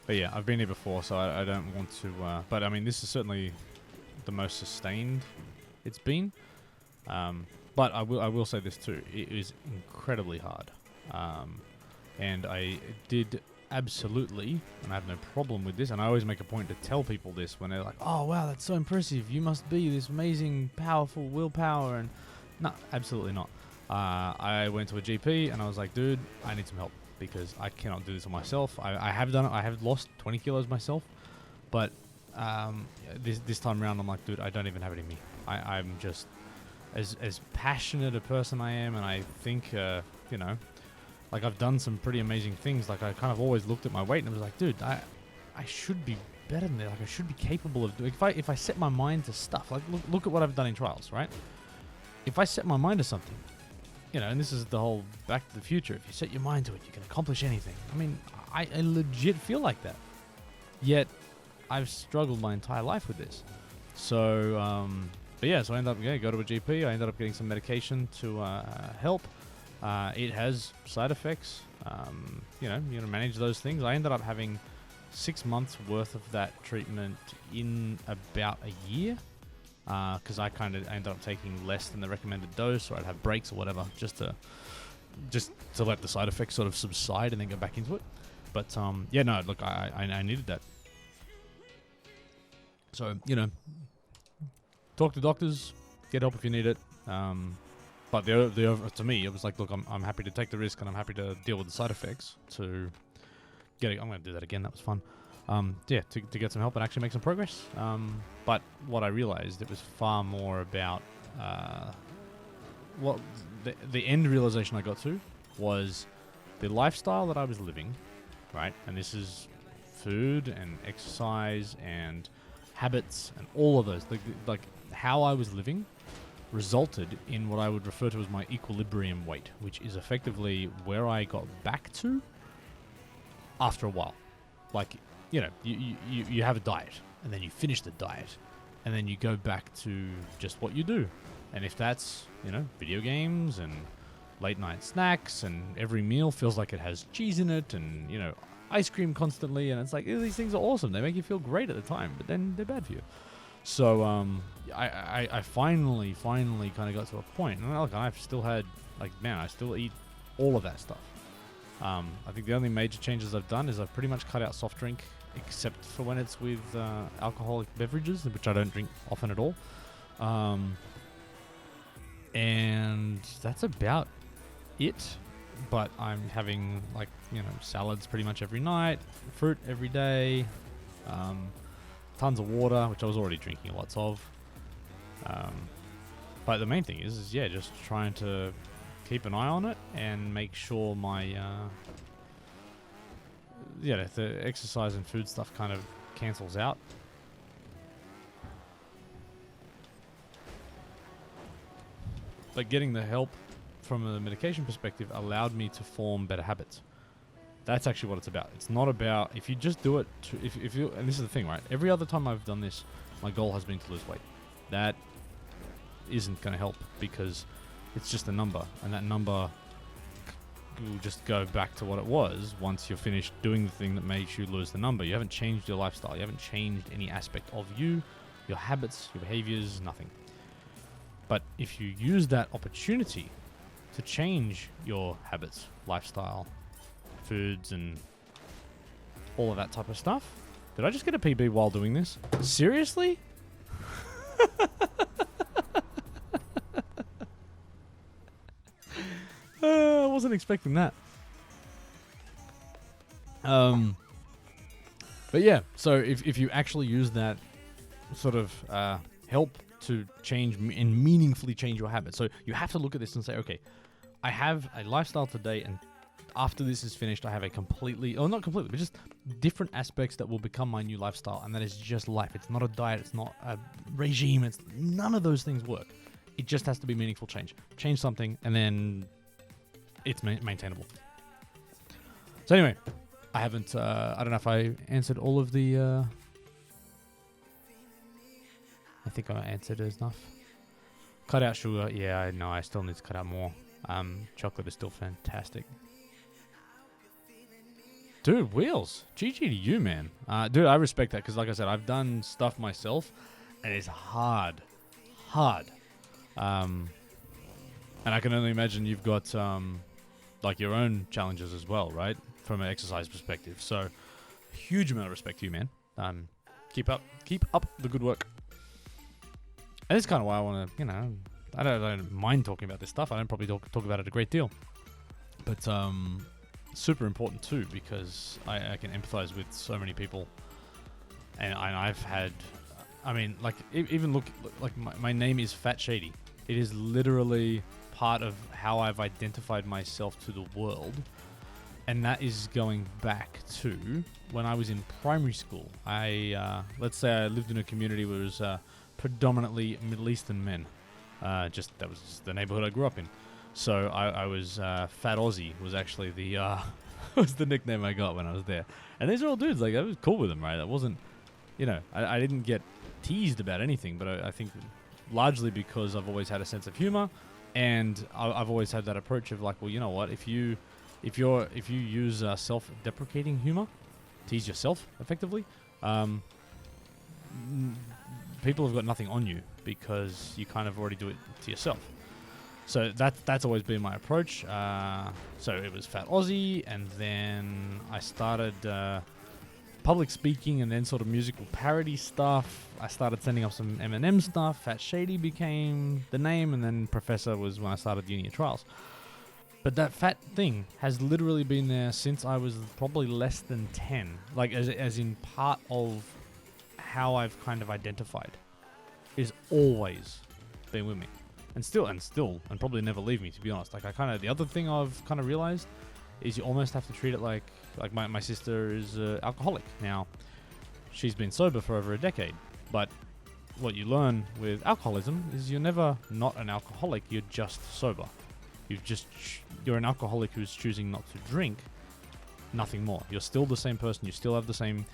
But yeah, I've been here before, so I don't want to... but I mean, this is certainly the most sustained it's been. But I will say this too. It is incredibly hard. And I did absolutely, and I have no problem with this, and I always make a point to tell people this when they're like, oh wow, that's so impressive, you must be this amazing, powerful willpower, and no, absolutely not. I went to a GP and I was like, dude, I need some help because I cannot do this on myself. I have done it, I have lost 20 kilos myself, but this time around I'm like, dude, I don't even have it in me. I'm just, as passionate a person I am, and I think, like I've done some pretty amazing things. Like I kind of always looked at my weight and I was like, dude, I should be better than that. Like I should be capable of doing. If I set my mind to stuff, like look at what I've done in trials, right? If I set my mind to something, and this is the whole Back to the Future. If you set your mind to it, you can accomplish anything. I mean, I legit feel like that. Yet I've struggled my entire life with this. So, but yeah, so I ended up go to a GP. I ended up getting some medication to help. It has side effects. You gotta manage those things. I ended up having 6 months worth of that treatment in about a year, because I kind of ended up taking less than the recommended dose, or I'd have breaks or whatever, just to let the side effects sort of subside and then go back into it. But yeah, no, look, I needed that. So talk to doctors, get help if you need it. But to me, it was like, look, I'm happy to take the risk and I'm happy to deal with the side effects to get it. I'm going to do that again. That was fun. To get some help and actually make some progress. But what I realized, it was far more about what the end realization I got to was the lifestyle that I was living, right? And this is food and exercise and habits and all of those. Like how I was living resulted in what I would refer to as my equilibrium weight, which is effectively where I got back to after a while. Like, you have a diet, and then you finish the diet, and then you go back to just what you do. And if that's, video games and late night snacks, and every meal feels like it has cheese in it, and, ice cream constantly, and it's like, these things are awesome. They make you feel great at the time, but then they're bad for you. So I finally kind of got to a point, and look, I've still had, I still eat all of that stuff. I think the only major changes I've done is I've pretty much cut out soft drink, except for when it's with alcoholic beverages, which I don't drink often at all. And that's about it. But I'm having, like, salads pretty much every night, fruit every day, tons of water, which I was already drinking lots of. But the main thing is just trying to keep an eye on it and make sure my the exercise and food stuff kind of cancels out. But getting the help from a medication perspective allowed me to form better habits. That's actually what it's about. It's not about, if you just do it, if you, and this is the thing, right? Every other time I've done this, my goal has been to lose weight. That isn't going to help because it's just a number, and that number will just go back to what it was once you're finished doing the thing that makes you lose the number. You haven't changed your lifestyle. You haven't changed any aspect of you, your habits, your behaviors, nothing. But if you use that opportunity to change your habits, lifestyle, foods, and all of that type of stuff. Did I just get a PB while doing this? Seriously? I wasn't expecting that. But yeah, so if you actually use that sort of help to change and meaningfully change your habits, so you have to look at this and say, okay, I have a lifestyle today, and after this is finished, I have a completely, or not completely, but just different aspects that will become my new lifestyle, and that is just life. It's not a diet, it's not a regime, it's none of those things work. It just has to be meaningful change. Change something, and then it's maintainable. So anyway, I haven't, I don't know if I answered all of the, I think I answered enough. Cut out sugar, yeah, I know, I still need to cut out more. Chocolate is still fantastic. Dude, Wheels, GG to you, man. Dude, I respect that because, like I said, I've done stuff myself, and it's hard. And I can only imagine you've got like your own challenges as well, right? From an exercise perspective. So, huge amount of respect to you, man. Keep up the good work. And that's kind of why I want to, I don't mind talking about this stuff. I don't probably talk about it a great deal. But super important too, because I can empathize with so many people. And I've had, I mean, like, even look, like my name is Fat Shady. It is literally part of how I've identified myself to the world. And that is going back to when I was in primary school. Let's say I lived in a community where it was predominantly Middle Eastern men. That was just the neighborhood I grew up in. So I was Fat Aussie was actually the was the nickname I got when I was there. And these are all dudes. Like, I was cool with them, right? That wasn't, I didn't get teased about anything. But I think largely because I've always had a sense of humor, and I've always had that approach of like, well, you know what? If you use self-deprecating humor, tease yourself effectively, people have got nothing on you because you kind of already do it to yourself. So that's always been my approach. So it was Fat Aussie, and then I started public speaking, and then sort of musical parody stuff. I started sending up some Eminem stuff. Fat Shady became the name, and then Professor was when I started Uni Trials. But that fat thing has literally been there since I was probably less than 10. Like, as in part of how I've kind of identified. Is always been with me. And probably never leave me, to be honest. Like, the other thing I've kind of realized is you almost have to treat it like my sister is alcoholic. Now, she's been sober for over a decade. But what you learn with alcoholism is you're never not an alcoholic, you're just sober. You're an alcoholic who's choosing not to drink, nothing more. You're still the same person, you still have the same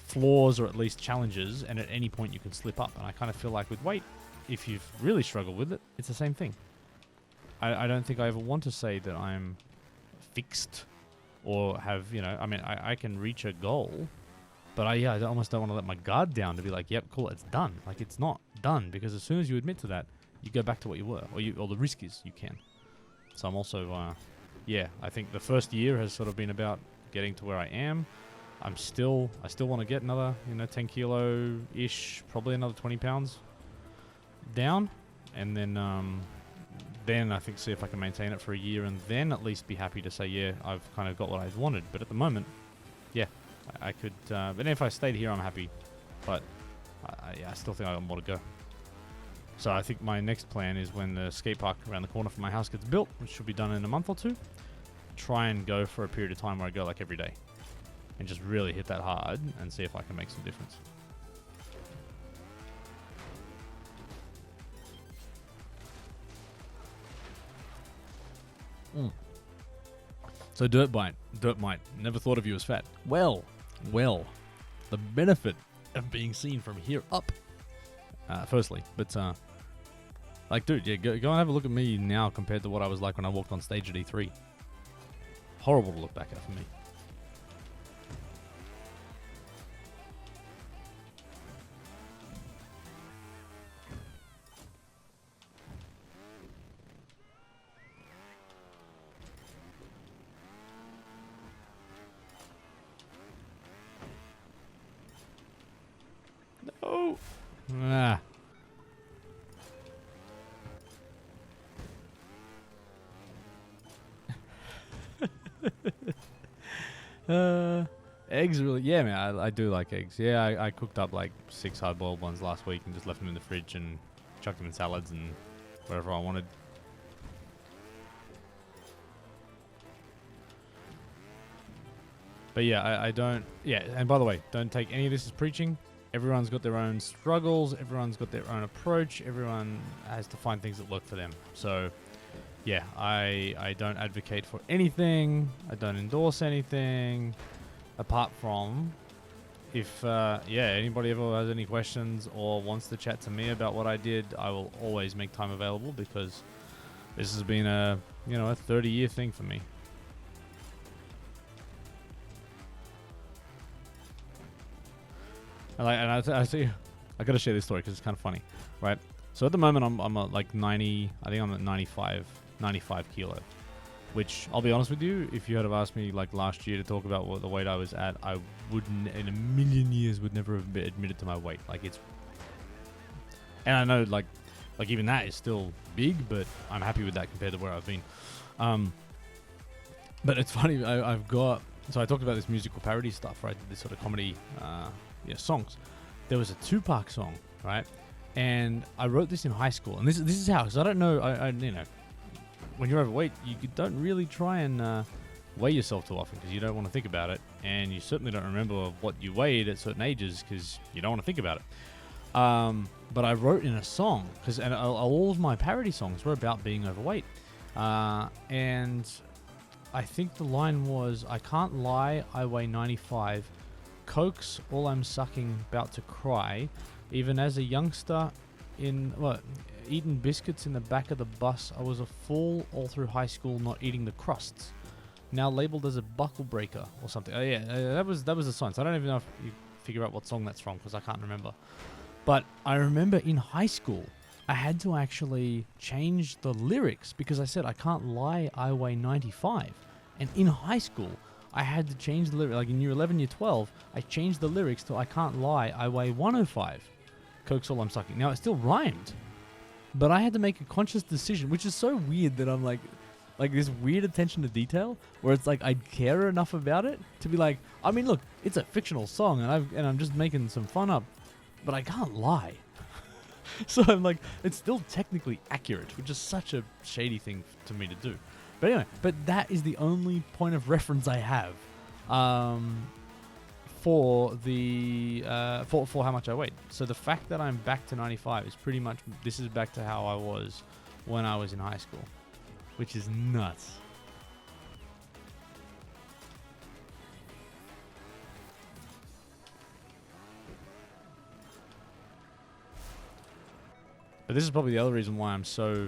flaws or at least challenges, and at any point you can slip up. And I kind of feel like with weight, if you've really struggled with it, it's the same thing. I don't think I ever want to say that I'm fixed or have, I can reach a goal, but I almost don't want to let my guard down to be like, yep, cool, it's done. Like, it's not done, because as soon as you admit to that, you go back to what you were, or the risk is you can. So I'm also, I think the first year has sort of been about getting to where I am. I still want to get another, 10 kilo-ish, probably another 20 pounds. down, and then I think see if I can maintain it for a year, and then at least be happy to say, yeah, I've kind of got what I wanted. But at the moment, yeah, I could. But if I stayed here, I'm happy. But I still think I got more to go. So I think my next plan is when the skate park around the corner from my house gets built, which should be done in a month or two, try and go for a period of time where I go like every day, and just really hit that hard and see if I can make some difference. So dirt bite, never thought of you as fat. Well, the benefit of being seen from here up, firstly, but like, dude, yeah, go and have a look at me now compared to what I was like when I walked on stage at E3. Horrible to look back at for me. No. Ah. Eggs really, yeah, man, I do like eggs. Yeah, I cooked up like 6 hard-boiled ones last week and just left them in the fridge and chucked them in salads and whatever I wanted. But yeah, I don't, yeah, and by the way, don't take any of this as preaching. Everyone's got their own struggles, everyone's got their own approach, everyone has to find things that work for them. So yeah, I don't advocate for anything, I don't endorse anything, apart from if, anybody ever has any questions or wants to chat to me about what I did, I will always make time available, because this has been a 30-year thing for me. I got to share this story because it's kind of funny, right? So at the moment I'm at like 90, I think I'm at 95 kilo, which I'll be honest with you, if you had have asked me like last year to talk about what the weight I was at, I wouldn't in a million years would never have admitted to my weight. Like it's, and I know like even that is still big, but I'm happy with that compared to where I've been. But it's funny, I've got, so I talked about this musical parody stuff, right? This sort of comedy, songs. There was a Tupac song, right? And I wrote this in high school, and this is how, because I don't know, I when you're overweight, you don't really try and weigh yourself too often because you don't want to think about it, and you certainly don't remember what you weighed at certain ages because you don't want to think about it. But I wrote in a song, and all of my parody songs were about being overweight, and I think the line was, "I can't lie, I weigh 95. Coke's all I'm sucking, about to cry. Even as a youngster eating biscuits in the back of the bus, I was a fool all through high school, not eating the crusts. Now labeled as a buckle breaker," or something. Oh yeah, that was the song. So I don't even know if you figure out what song that's from because I can't remember. But I remember in high school, I had to actually change the lyrics because I said, "I can't lie, I weigh 95. And in high school, I had to change the lyrics. Like in year 11, year 12, I changed the lyrics to "I can't lie, I weigh 105. Coke's all I'm sucking." Now, it still rhymed, but I had to make a conscious decision, which is so weird that I'm like this weird attention to detail where it's like I care enough about it to be like, I mean, look, it's a fictional song and I'm just making some fun up, but I can't lie. So I'm like, it's still technically accurate, which is such a shady thing to me to do. But anyway, that is the only point of reference I have for the for how much I weigh. So the fact that I'm back to 95 is pretty much, this is back to how I was when I was in high school, which is nuts. But this is probably the other reason why I'm so,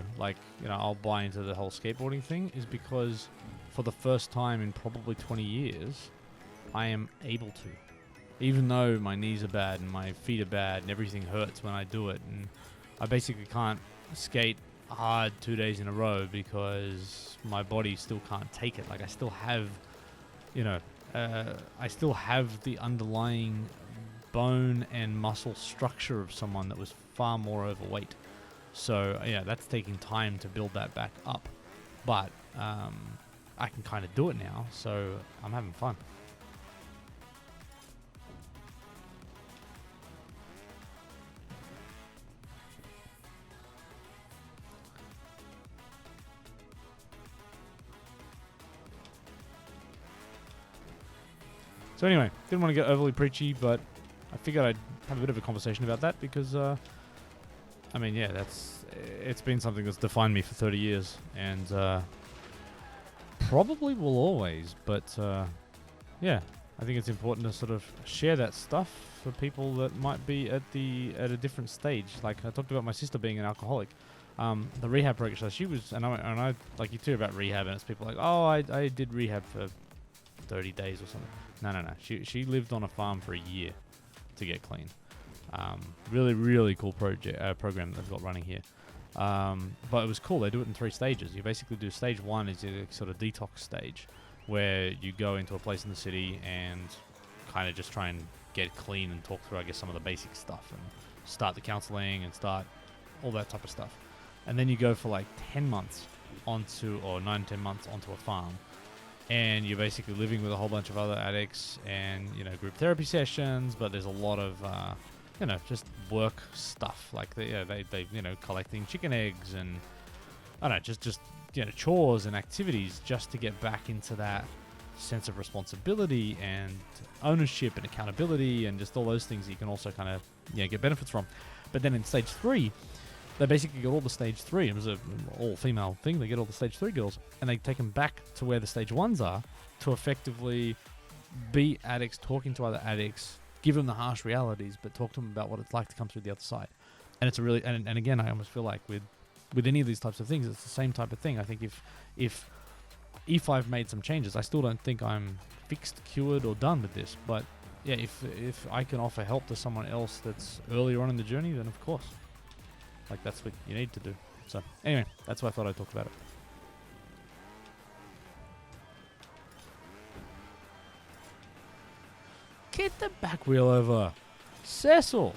I'll buy into the whole skateboarding thing, is because for the first time in probably 20 years, I am able to. Even though my knees are bad and my feet are bad and everything hurts when I do it, and I basically can't skate hard 2 days in a row because my body still can't take it. Like I still have, I still have the underlying bone and muscle structure of someone that was far more overweight. So yeah, that's taking time to build that back up. But I can kind of do it now, so I'm having fun. So anyway, didn't want to get overly preachy, but I figured I'd have a bit of a conversation about that because, I mean, yeah, it's been something that's defined me for 30 years and probably will always. But yeah, I think it's important to sort of share that stuff for people that might be at a different stage. Like I talked about my sister being an alcoholic. The rehab program, so she was, and I like you too about rehab, and it's people like, oh, I did rehab for 30 days or something. No. She lived on a farm for a year to get clean. Really cool program that they've got running here. But it was cool. They do it in 3 stages. You basically do stage 1 is your sort of detox stage, where you go into a place in the city and kind of just try and get clean and talk through, I guess, some of the basic stuff and start the counseling and start all that type of stuff. And then you go for like 10 months onto, or 9-10 months onto a farm. And you're basically living with a whole bunch of other addicts and, you know, group therapy sessions, but there's a lot of, you know, just work stuff. Like, they you know, collecting chicken eggs and, I don't know, just you know, chores and activities just to get back into that sense of responsibility and ownership and accountability and just all those things that you can also kind of, you know, get benefits from. But then in stage 3, they basically get all the stage 3. It was an all-female thing. They get all the stage 3 girls, and they take them back to where the stage 1s are to effectively be addicts, talking to other addicts, give them the harsh realities, but talk to them about what it's like to come through the other side. And it's a really, and again, I almost feel like with any of these types of things, it's the same type of thing. I think if I've made some changes, I still don't think I'm fixed, cured, or done with this. But yeah, if I can offer help to someone else that's earlier on in the journey, then of course. Like, that's what you need to do. So, anyway, that's why I thought I'd talk about it. Get the back wheel over. Cecil.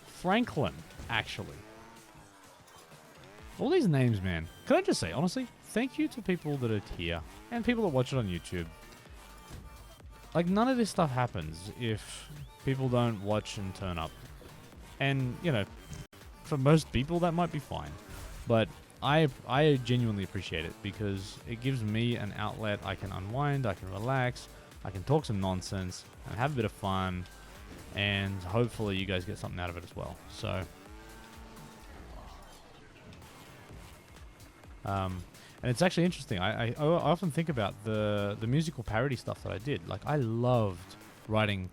Franklin, actually. All these names, man. Can I just say, honestly, thank you to people that are here and people that watch it on YouTube. Like, none of this stuff happens if people don't watch and turn up. And, you know, for most people, that might be fine. But I genuinely appreciate it because it gives me an outlet. I can unwind, I can relax, I can talk some nonsense, and have a bit of fun. And hopefully you guys get something out of it as well. So, and it's actually interesting. I often think about the musical parody stuff that I did. Like, I loved writing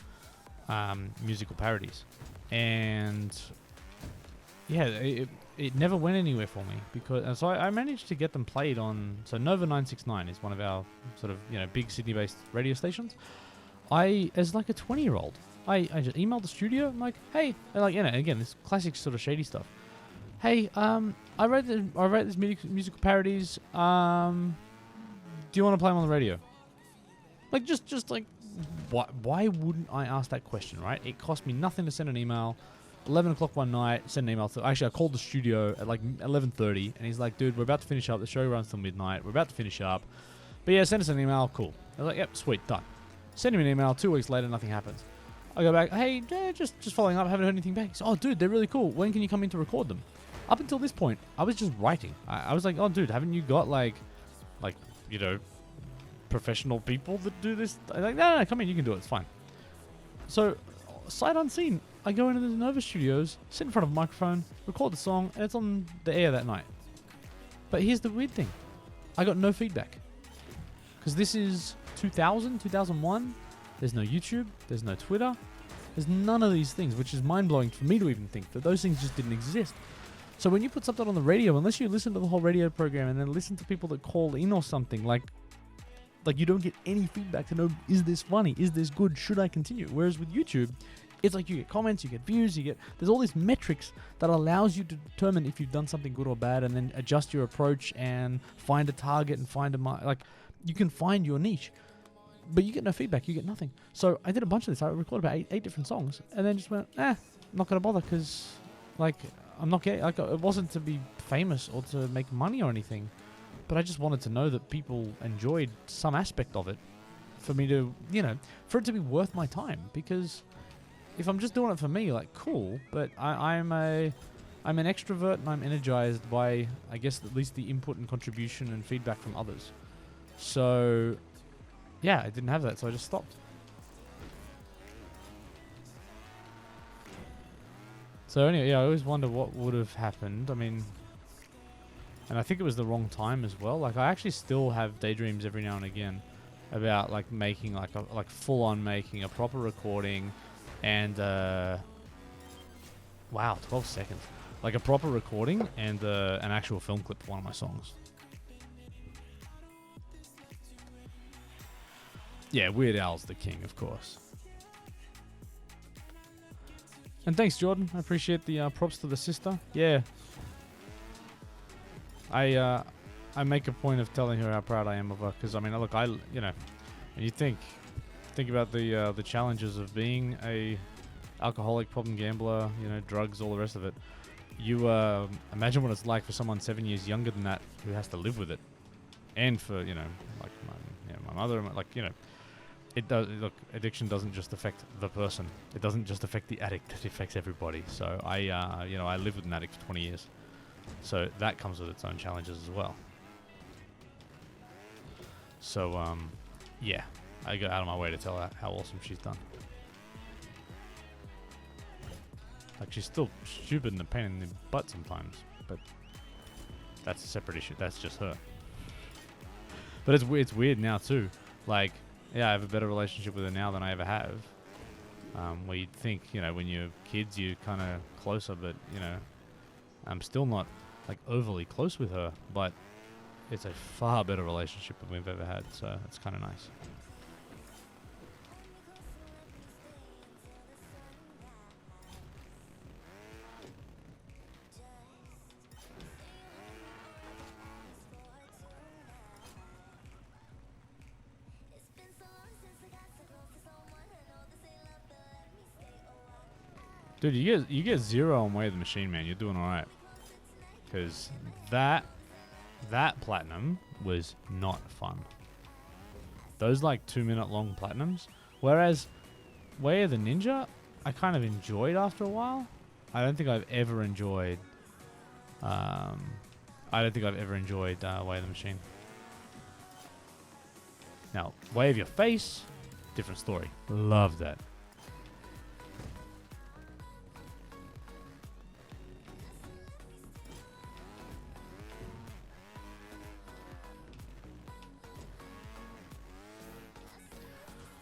musical parodies. And yeah, it never went anywhere for me because, and so I managed to get them played on. So Nova 969 is one of our sort of, you know, big Sydney-based radio stations. As like a 20-year-old, I just emailed the studio. I'm like, hey, like, you know, again, this classic sort of shady stuff. Hey, I wrote this musical parodies. Do you want to play them on the radio? Like, just like. Why wouldn't I ask that question, right? It cost me nothing to send an email. 11 o'clock one night, send an email. Actually, I called the studio at like 11:30, and he's like, dude, we're about to finish up. The show runs till midnight. We're about to finish up. But yeah, send us an email. Cool. I was like, yep, sweet, done. Send him an email. 2 weeks later, nothing happens. I go back, hey, just following up. Haven't heard anything back. He says, oh, dude, they're really cool. When can you come in to record them? Up until this point, I was just writing. I was like, oh, dude, haven't you got like, you know, professional people that do this? I'm like, no, come in, you can do it, it's fine. So, sight unseen, I go into the Nova Studios, sit in front of a microphone, record the song, and it's on the air that night. But here's the weird thing. I got no feedback. Because this is 2000, 2001. There's no YouTube, there's no Twitter, there's none of these things, which is mind-blowing for me to even think that those things just didn't exist. So when you put something on the radio, unless you listen to the whole radio program and then listen to people that call in or something, like you don't get any feedback to know, is this funny? Is this good? Should I continue? Whereas with YouTube, it's like you get comments, you get views, there's all these metrics that allows you to determine if you've done something good or bad and then adjust your approach and find a target and you can find your niche. But you get no feedback, you get nothing. So I did a bunch of this. I recorded about eight different songs and then just went, not going to bother because Like, I'm not getting, like, it wasn't to be famous or to make money or anything, but I just wanted to know that people enjoyed some aspect of it for me to, for it to be worth my time. Because if I'm just doing it for me, like, cool, but I'm an extrovert and I'm energized by, I guess, at least the input and contribution and feedback from others. So, yeah, I didn't have that, so I just stopped. So anyway, yeah, I always wonder what would have happened. I mean, and I think it was the wrong time as well. Like, I actually still have daydreams every now and again about like making like full on making a proper recording, and wow, 12 seconds, like a proper recording and an actual film clip for one of my songs. Yeah, Weird Al's the king, of course. And thanks, Jordan. I appreciate the props to the sister. Yeah. I make a point of telling her how proud I am of her, because I mean, look, when you think about the challenges of being a alcoholic, problem gambler, drugs, all the rest of it. You imagine what it's like for someone 7 years younger than that who has to live with it, and for like my mother, like it does. Look, addiction doesn't just affect the person. It doesn't just affect the addict. It affects everybody. So I lived with an addict for 20 years. So that comes with its own challenges as well. So yeah, I go out of my way to tell her how awesome she's done. Like, she's still stupid and a pain in the butt sometimes, but that's a separate issue. That's just her. But it's weird now too. Like, yeah, I have a better relationship with her now than I ever have. Where you'd think, when you're kids, you're kind of closer, but, I'm still not, like, overly close with her, but it's a far better relationship than we've ever had, so it's kind of nice. Dude, you get 0 on Way of the Machine, man. You're doing all right. Because that platinum was not fun. Those like 2-minute long platinums. Whereas Way of the Ninja, I kind of enjoyed after a while. I don't think I've ever enjoyed. Way of the Machine. Now, Way of Your Face, different story. Love that.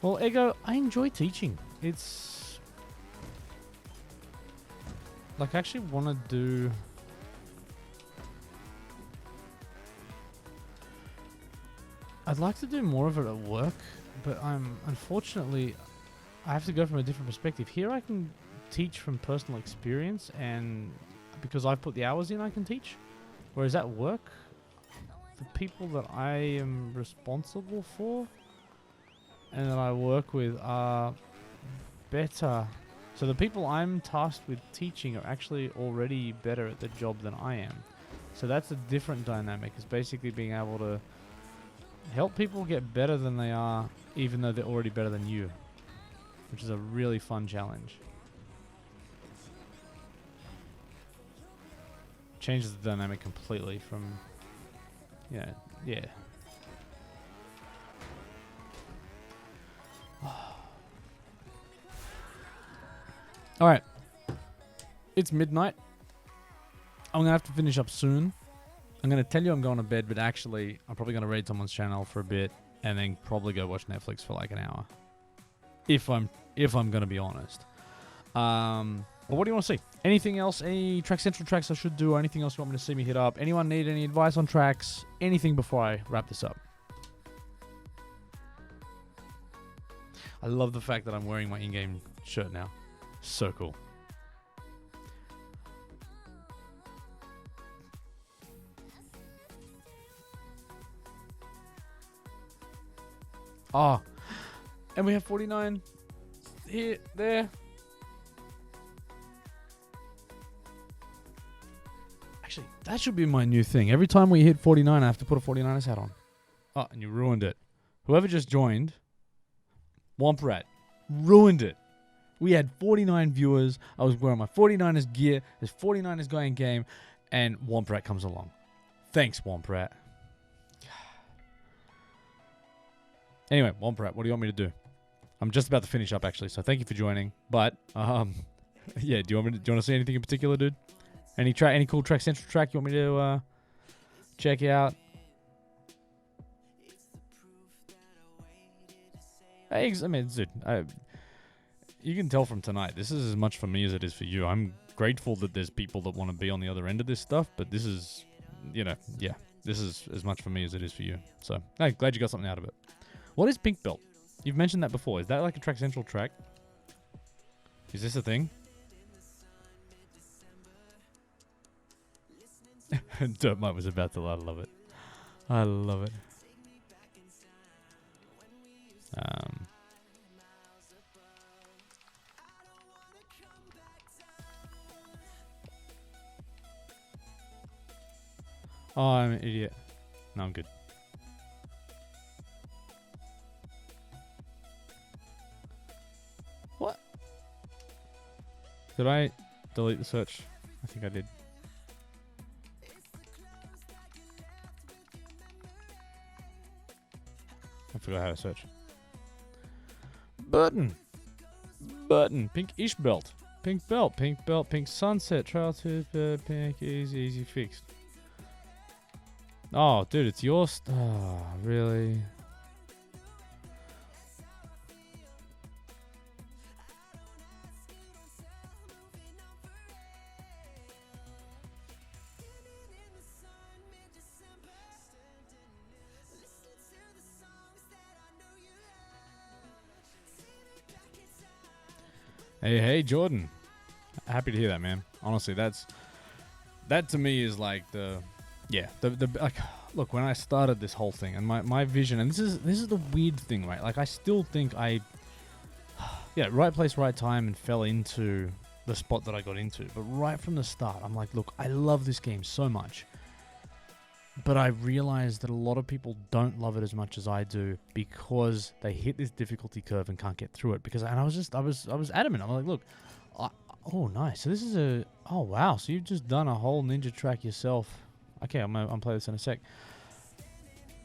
Well, Ego, I enjoy teaching. It's like, I actually want to do. I'd like to do more of it at work, but unfortunately, I have to go from a different perspective. Here I can teach from personal experience, and because I've put the hours in, I can teach. Whereas at work, the people that I am responsible for and that I work with are better. So the people I'm tasked with teaching are actually already better at the job than I am. So that's a different dynamic. It's basically being able to help people get better than they are, even though they're already better than you, which is a really fun challenge. Changes the dynamic completely from, yeah. Alright. It's midnight. I'm going to have to finish up soon. I'm going to tell you I'm going to bed, but actually, I'm probably going to read someone's channel for a bit and then probably go watch Netflix for like an hour. If I'm going to be honest. But what do you want to see? Anything else? Any Track Central tracks I should do, or anything else you want me to see me hit up? Anyone need any advice on tracks? Anything before I wrap this up? I love the fact that I'm wearing my in-game shirt now. So cool. Oh, and we have 49 here, there. That should be my new thing. Every time we hit 49, I have to put a 49ers hat on. Oh, and you ruined it. Whoever just joined, Womp Rat, ruined it. We had 49 viewers. I was wearing my 49ers gear. There's 49ers guy in game, and Womp Rat comes along. Thanks, Womp Rat. Anyway, Womp Rat, what do you want me to do? I'm just about to finish up, actually, so thank you for joining. But, yeah, do you want to see anything in particular, dude? Any cool track, Central track you want me to check out? Hey, I mean, dude, you can tell from tonight, this is as much for me as it is for you. I'm grateful that there's people that want to be on the other end of this stuff, but this is, yeah, this is as much for me as it is for you. So, hey, glad you got something out of it. What is Pink Belt? You've mentioned that before. Is that like a Track Central track? Is this a thing? Dirt Mike was about to. I love it. I love it. Oh, I'm an idiot. No, I'm good. What? Did I delete the search? I think I did. I forgot how to search. Button. Pink-ish belt. Pink belt. Pink sunset. Trail to pink. Easy fixed. Oh, dude, it's yours. Oh, really? Hey, Jordan. Happy to hear that, man. Honestly, that to me is like the like, look, when I started this whole thing and my vision, and this is the weird thing, right? Like, I still think right place, right time, and fell into the spot that I got into. But right from the start, I'm like, look, I love this game so much. But I realized that a lot of people don't love it as much as I do because they hit this difficulty curve and can't get through it. I was adamant. I'm like, look, oh, nice. So this is oh, wow. So you've just done a whole ninja track yourself. Okay, I'm gonna play this in a sec.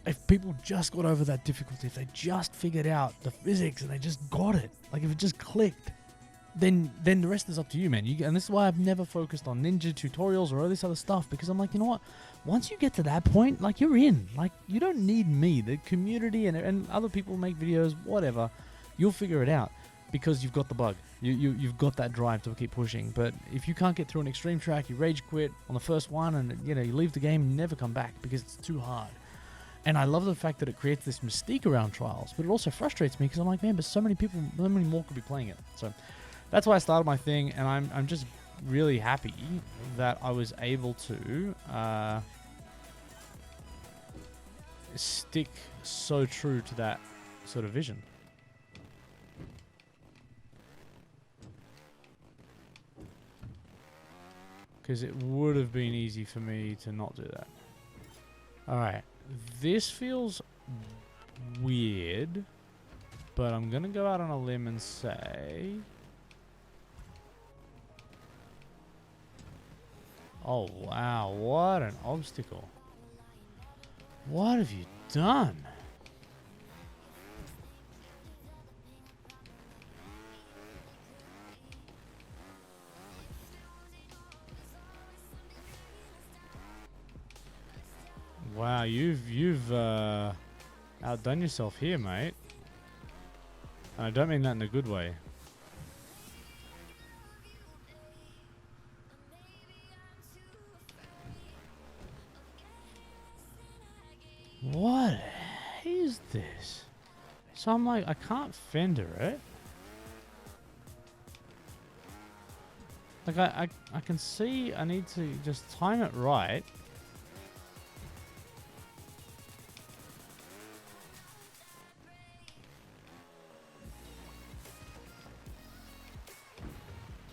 If people just got over that difficulty, if they just figured out the physics and they just got it, like if it just clicked, then the rest is up to you, man. And this is why I've never focused on ninja tutorials or all this other stuff, because I'm like, you know what? Once you get to that point, like, you're in. Like, you don't need me. The community and other people make videos, whatever. You'll figure it out because you've got the bug. You've got that drive to keep pushing. But if you can't get through an extreme track, you rage quit on the first one, and you leave the game and you never come back because it's too hard. And I love the fact that it creates this mystique around trials, but it also frustrates me because I'm like, man, but so many more could be playing it. So that's why I started my thing, and I'm just really happy that I was able to stick so true to that sort of vision. Because it would have been easy for me to not do that. Alright, this feels weird, but I'm going to go out on a limb and say... Oh, wow, what an obstacle. What have you done? Wow, you've outdone yourself here, mate. And I don't mean that in a good way. What is this? So I'm like, I can't fender it. Like, I can see I need to just time it right.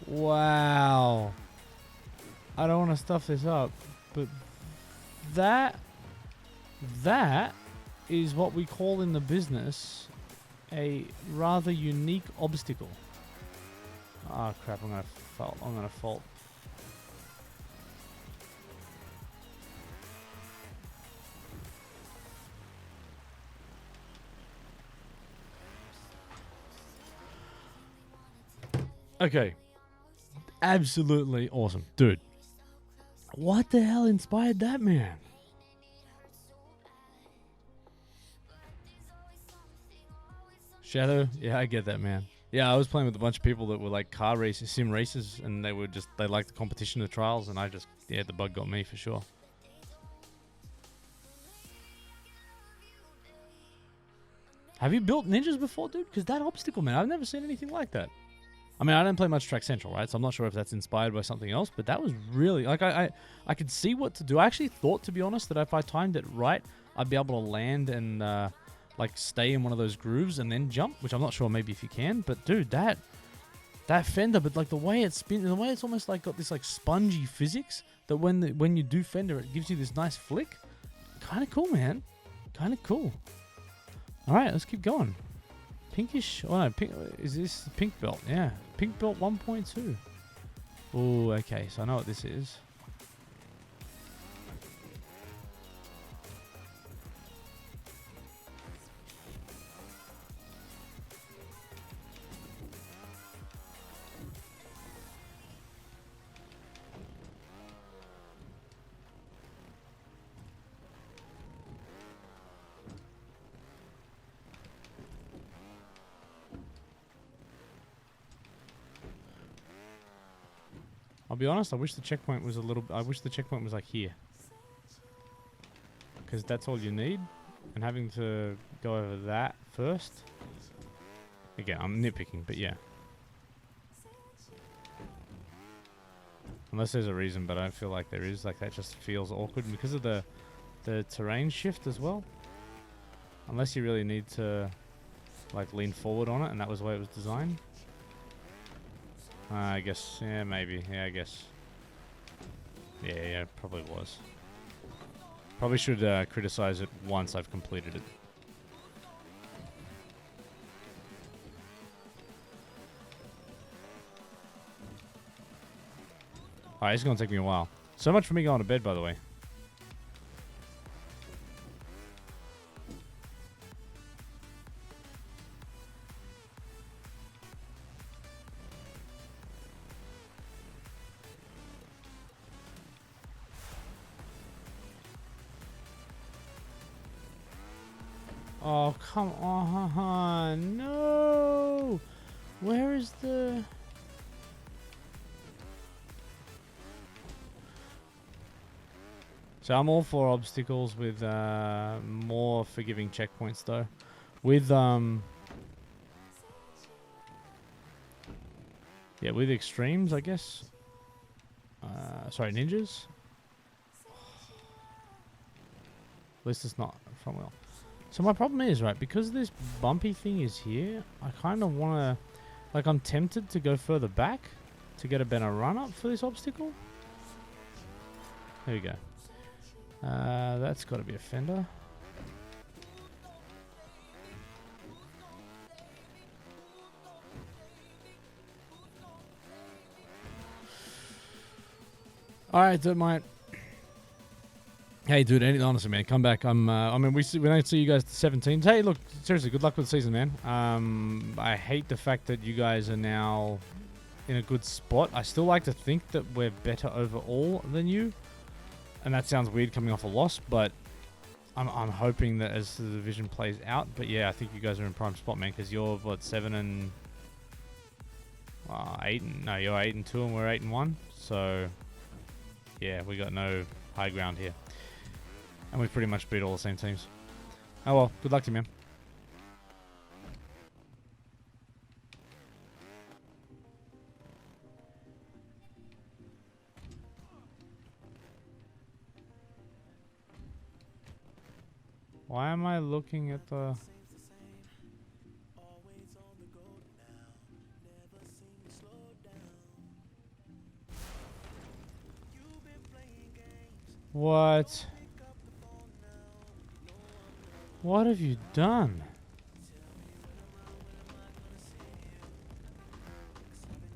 Wow. I don't want to stuff this up, but that is what we call in the business a rather unique obstacle. Oh crap, I'm gonna fault. Okay. Absolutely awesome. Dude. What the hell inspired that, man? Shadow? Yeah, I get that, man. Yeah, I was playing with a bunch of people that were like car races, sim races, and they liked the competition, the trials, and the bug got me for sure. Have you built ninjas before, dude? Because that obstacle, man, I've never seen anything like that. I mean, I don't play much Track Central, right? So I'm not sure if that's inspired by something else, but that was really, like, I could see what to do. I actually thought, to be honest, that if I timed it right, I'd be able to land and, like, stay in one of those grooves and then jump, which I'm not sure maybe if you can. But, dude, that fender, but, like, the way it spins, the way it's almost, like, got this, like, spongy physics that when you do fender, it gives you this nice flick. Kind of cool, man. Kind of cool. All right, let's keep going. Pinkish. Oh no, pink. Is this pink belt? Yeah, pink belt 1.2. Oh, okay. So I know what this is. I'll be honest, I wish the checkpoint was like here. Because that's all you need. And having to go over that first. Again, I'm nitpicking, but yeah. Unless there's a reason, but I don't feel like there is. Like, that just feels awkward because of the terrain shift as well. Unless you really need to, like, lean forward on it, and that was the way it was designed. I guess, yeah, maybe. Yeah, I guess. Yeah, probably was. Probably should criticize it once I've completed it. Alright, it's gonna take me a while. So much for me going to bed, by the way. Oh, come on. No. Where is the... So I'm all for obstacles with more forgiving checkpoints, though. With, yeah, with extremes, I guess. Sorry, ninjas. At least it's not front wheel. So my problem is, right, because this bumpy thing is here, I kind of want to, like, I'm tempted to go further back to get a better run up for this obstacle. There we go. That's got to be a fender. Alright, don't mind. Hey, dude, honestly, man, come back. I mean, we don't see you guys the 17th. Hey, look, seriously, good luck with the season, man. I hate the fact that you guys are now in a good spot. I still like to think that we're better overall than you. And that sounds weird coming off a loss, but I'm hoping that as the division plays out. But yeah, I think you guys are in prime spot, man, because you're, what, 7 and... 8 and... No, you're 8 and 2 and we're 8 and 1. So, yeah, we got no high ground here. And we pretty much beat all the same teams. Oh well, good luck to you, man. Why am I looking at the... What? What have you done?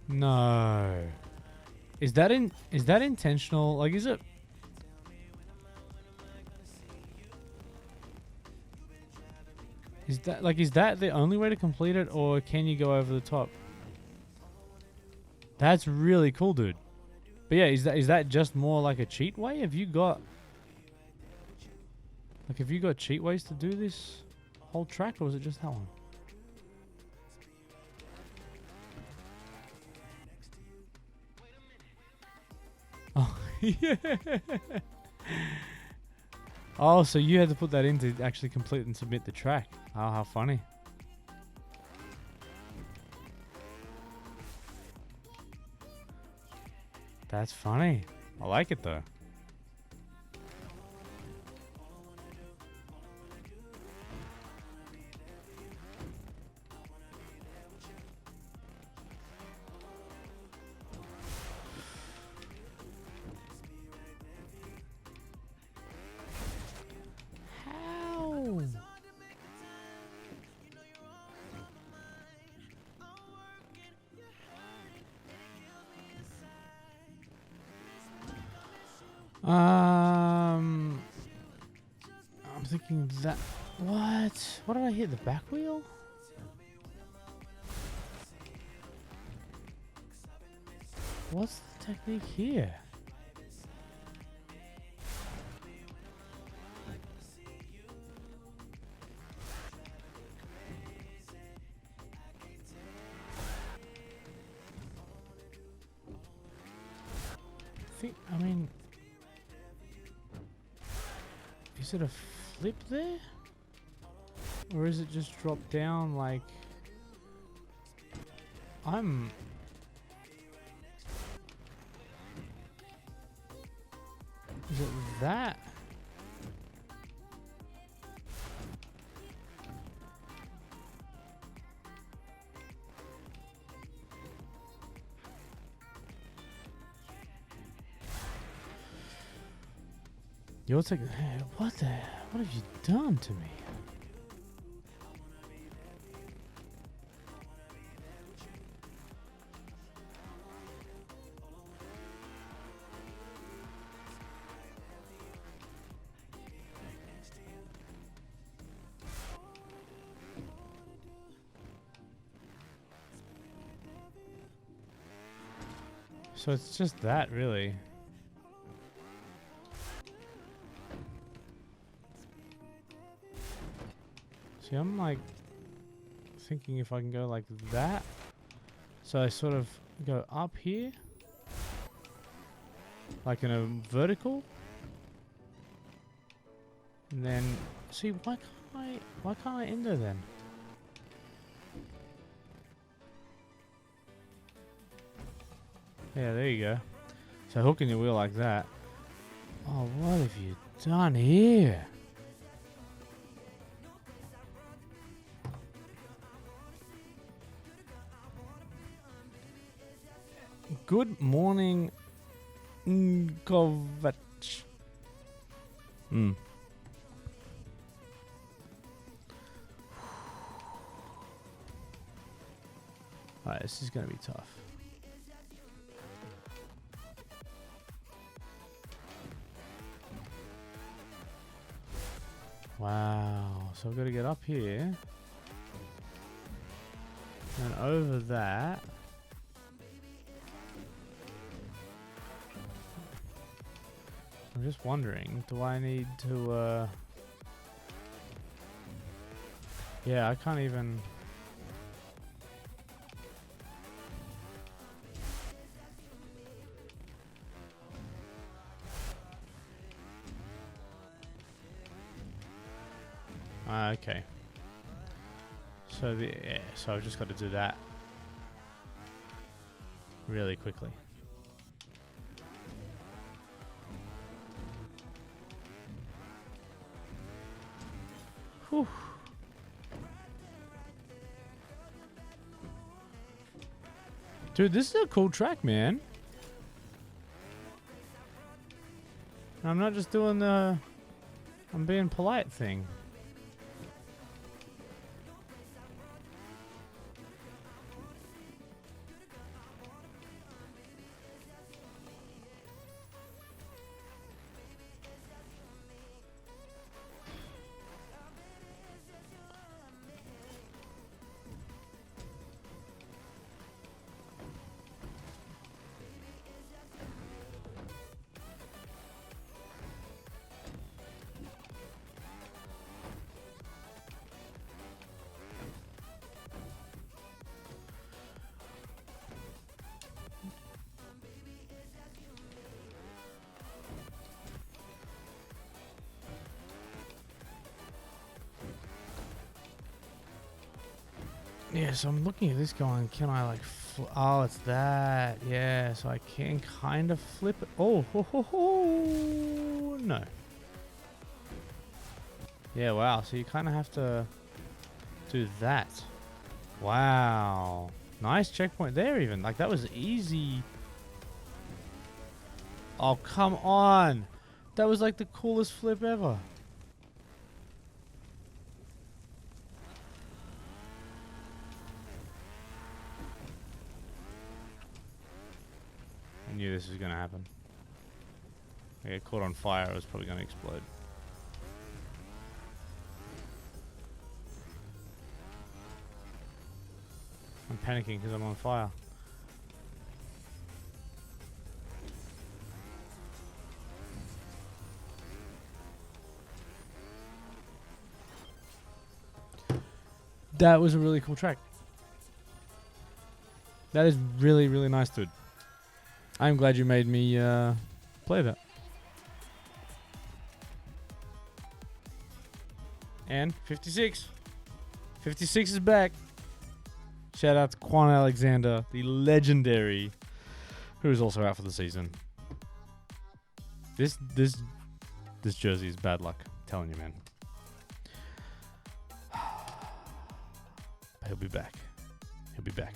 No. Is that intentional? Like, is it? Is that the only way to complete it, or can you go over the top? That's really cool, dude. But yeah, is that just more like a cheat way? Have you got cheat ways to do this whole track, or was it just that one? Oh, yeah. Oh, so you had to put that in to actually complete and submit the track. Oh, how funny. That's funny. I like it though. How? I'm thinking that. What? What did I hit? The back wheel? What's the technique here? I mean, is it a flip there? Or is it just drop down like... Is it that? You're taking... What have you done to me? So it's just that, really. See, I'm like thinking if I can go like that. So I sort of go up here, like in a vertical, and then see why can't I enter then? Yeah, there you go. So hooking your wheel like that. Oh, what have you done here? Good morning, Kovac. Alright, this is gonna be tough. Wow, so I've got to get up here and over that. I'm just wondering, do I need to, yeah, I can't even... Okay. So so I've just got to do that really quickly. Whew. Dude, this is a cool track, man. I'm not just doing the I'm being polite thing. Yeah, so I'm looking at this going, can I like, oh, it's that. Yeah, so I can kind of flip it. Oh, ho, ho, ho. No. Yeah, wow. So you kind of have to do that. Wow. Nice checkpoint there even. Like, that was easy. Oh, come on. That was like the coolest flip ever. I knew this was going to happen. I get caught on fire, it was probably going to explode. I'm panicking because I'm on fire. That was a really cool track. That is really, really nice, dude. I'm glad you made me play that. And 56. 56 is back. Shout out to Quan Alexander, the legendary, who is also out for the season. This jersey is bad luck. I'm telling you, man. He'll be back. He'll be back.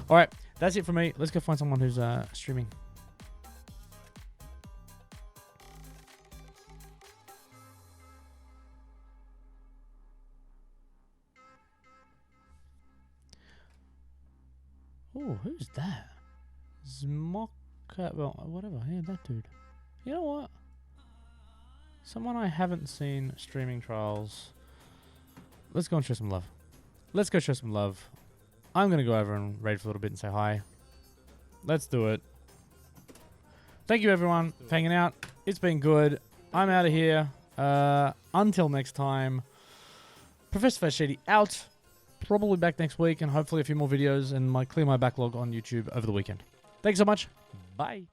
All right, that's it for me. Let's go find someone who's streaming. Oh, who's that? Zmock, well, whatever. Yeah, that dude. You know what? Someone I haven't seen streaming trials. Let's go and show some love. Let's go show some love. I'm going to go over and raid for a little bit and say hi. Let's do it. Thank you, everyone, for hanging out. It's been good. I'm out of here. Until next time, Professor Fat Shady out. Probably back next week, and hopefully a few more videos, and clear my backlog on YouTube over the weekend. Thanks so much. Bye.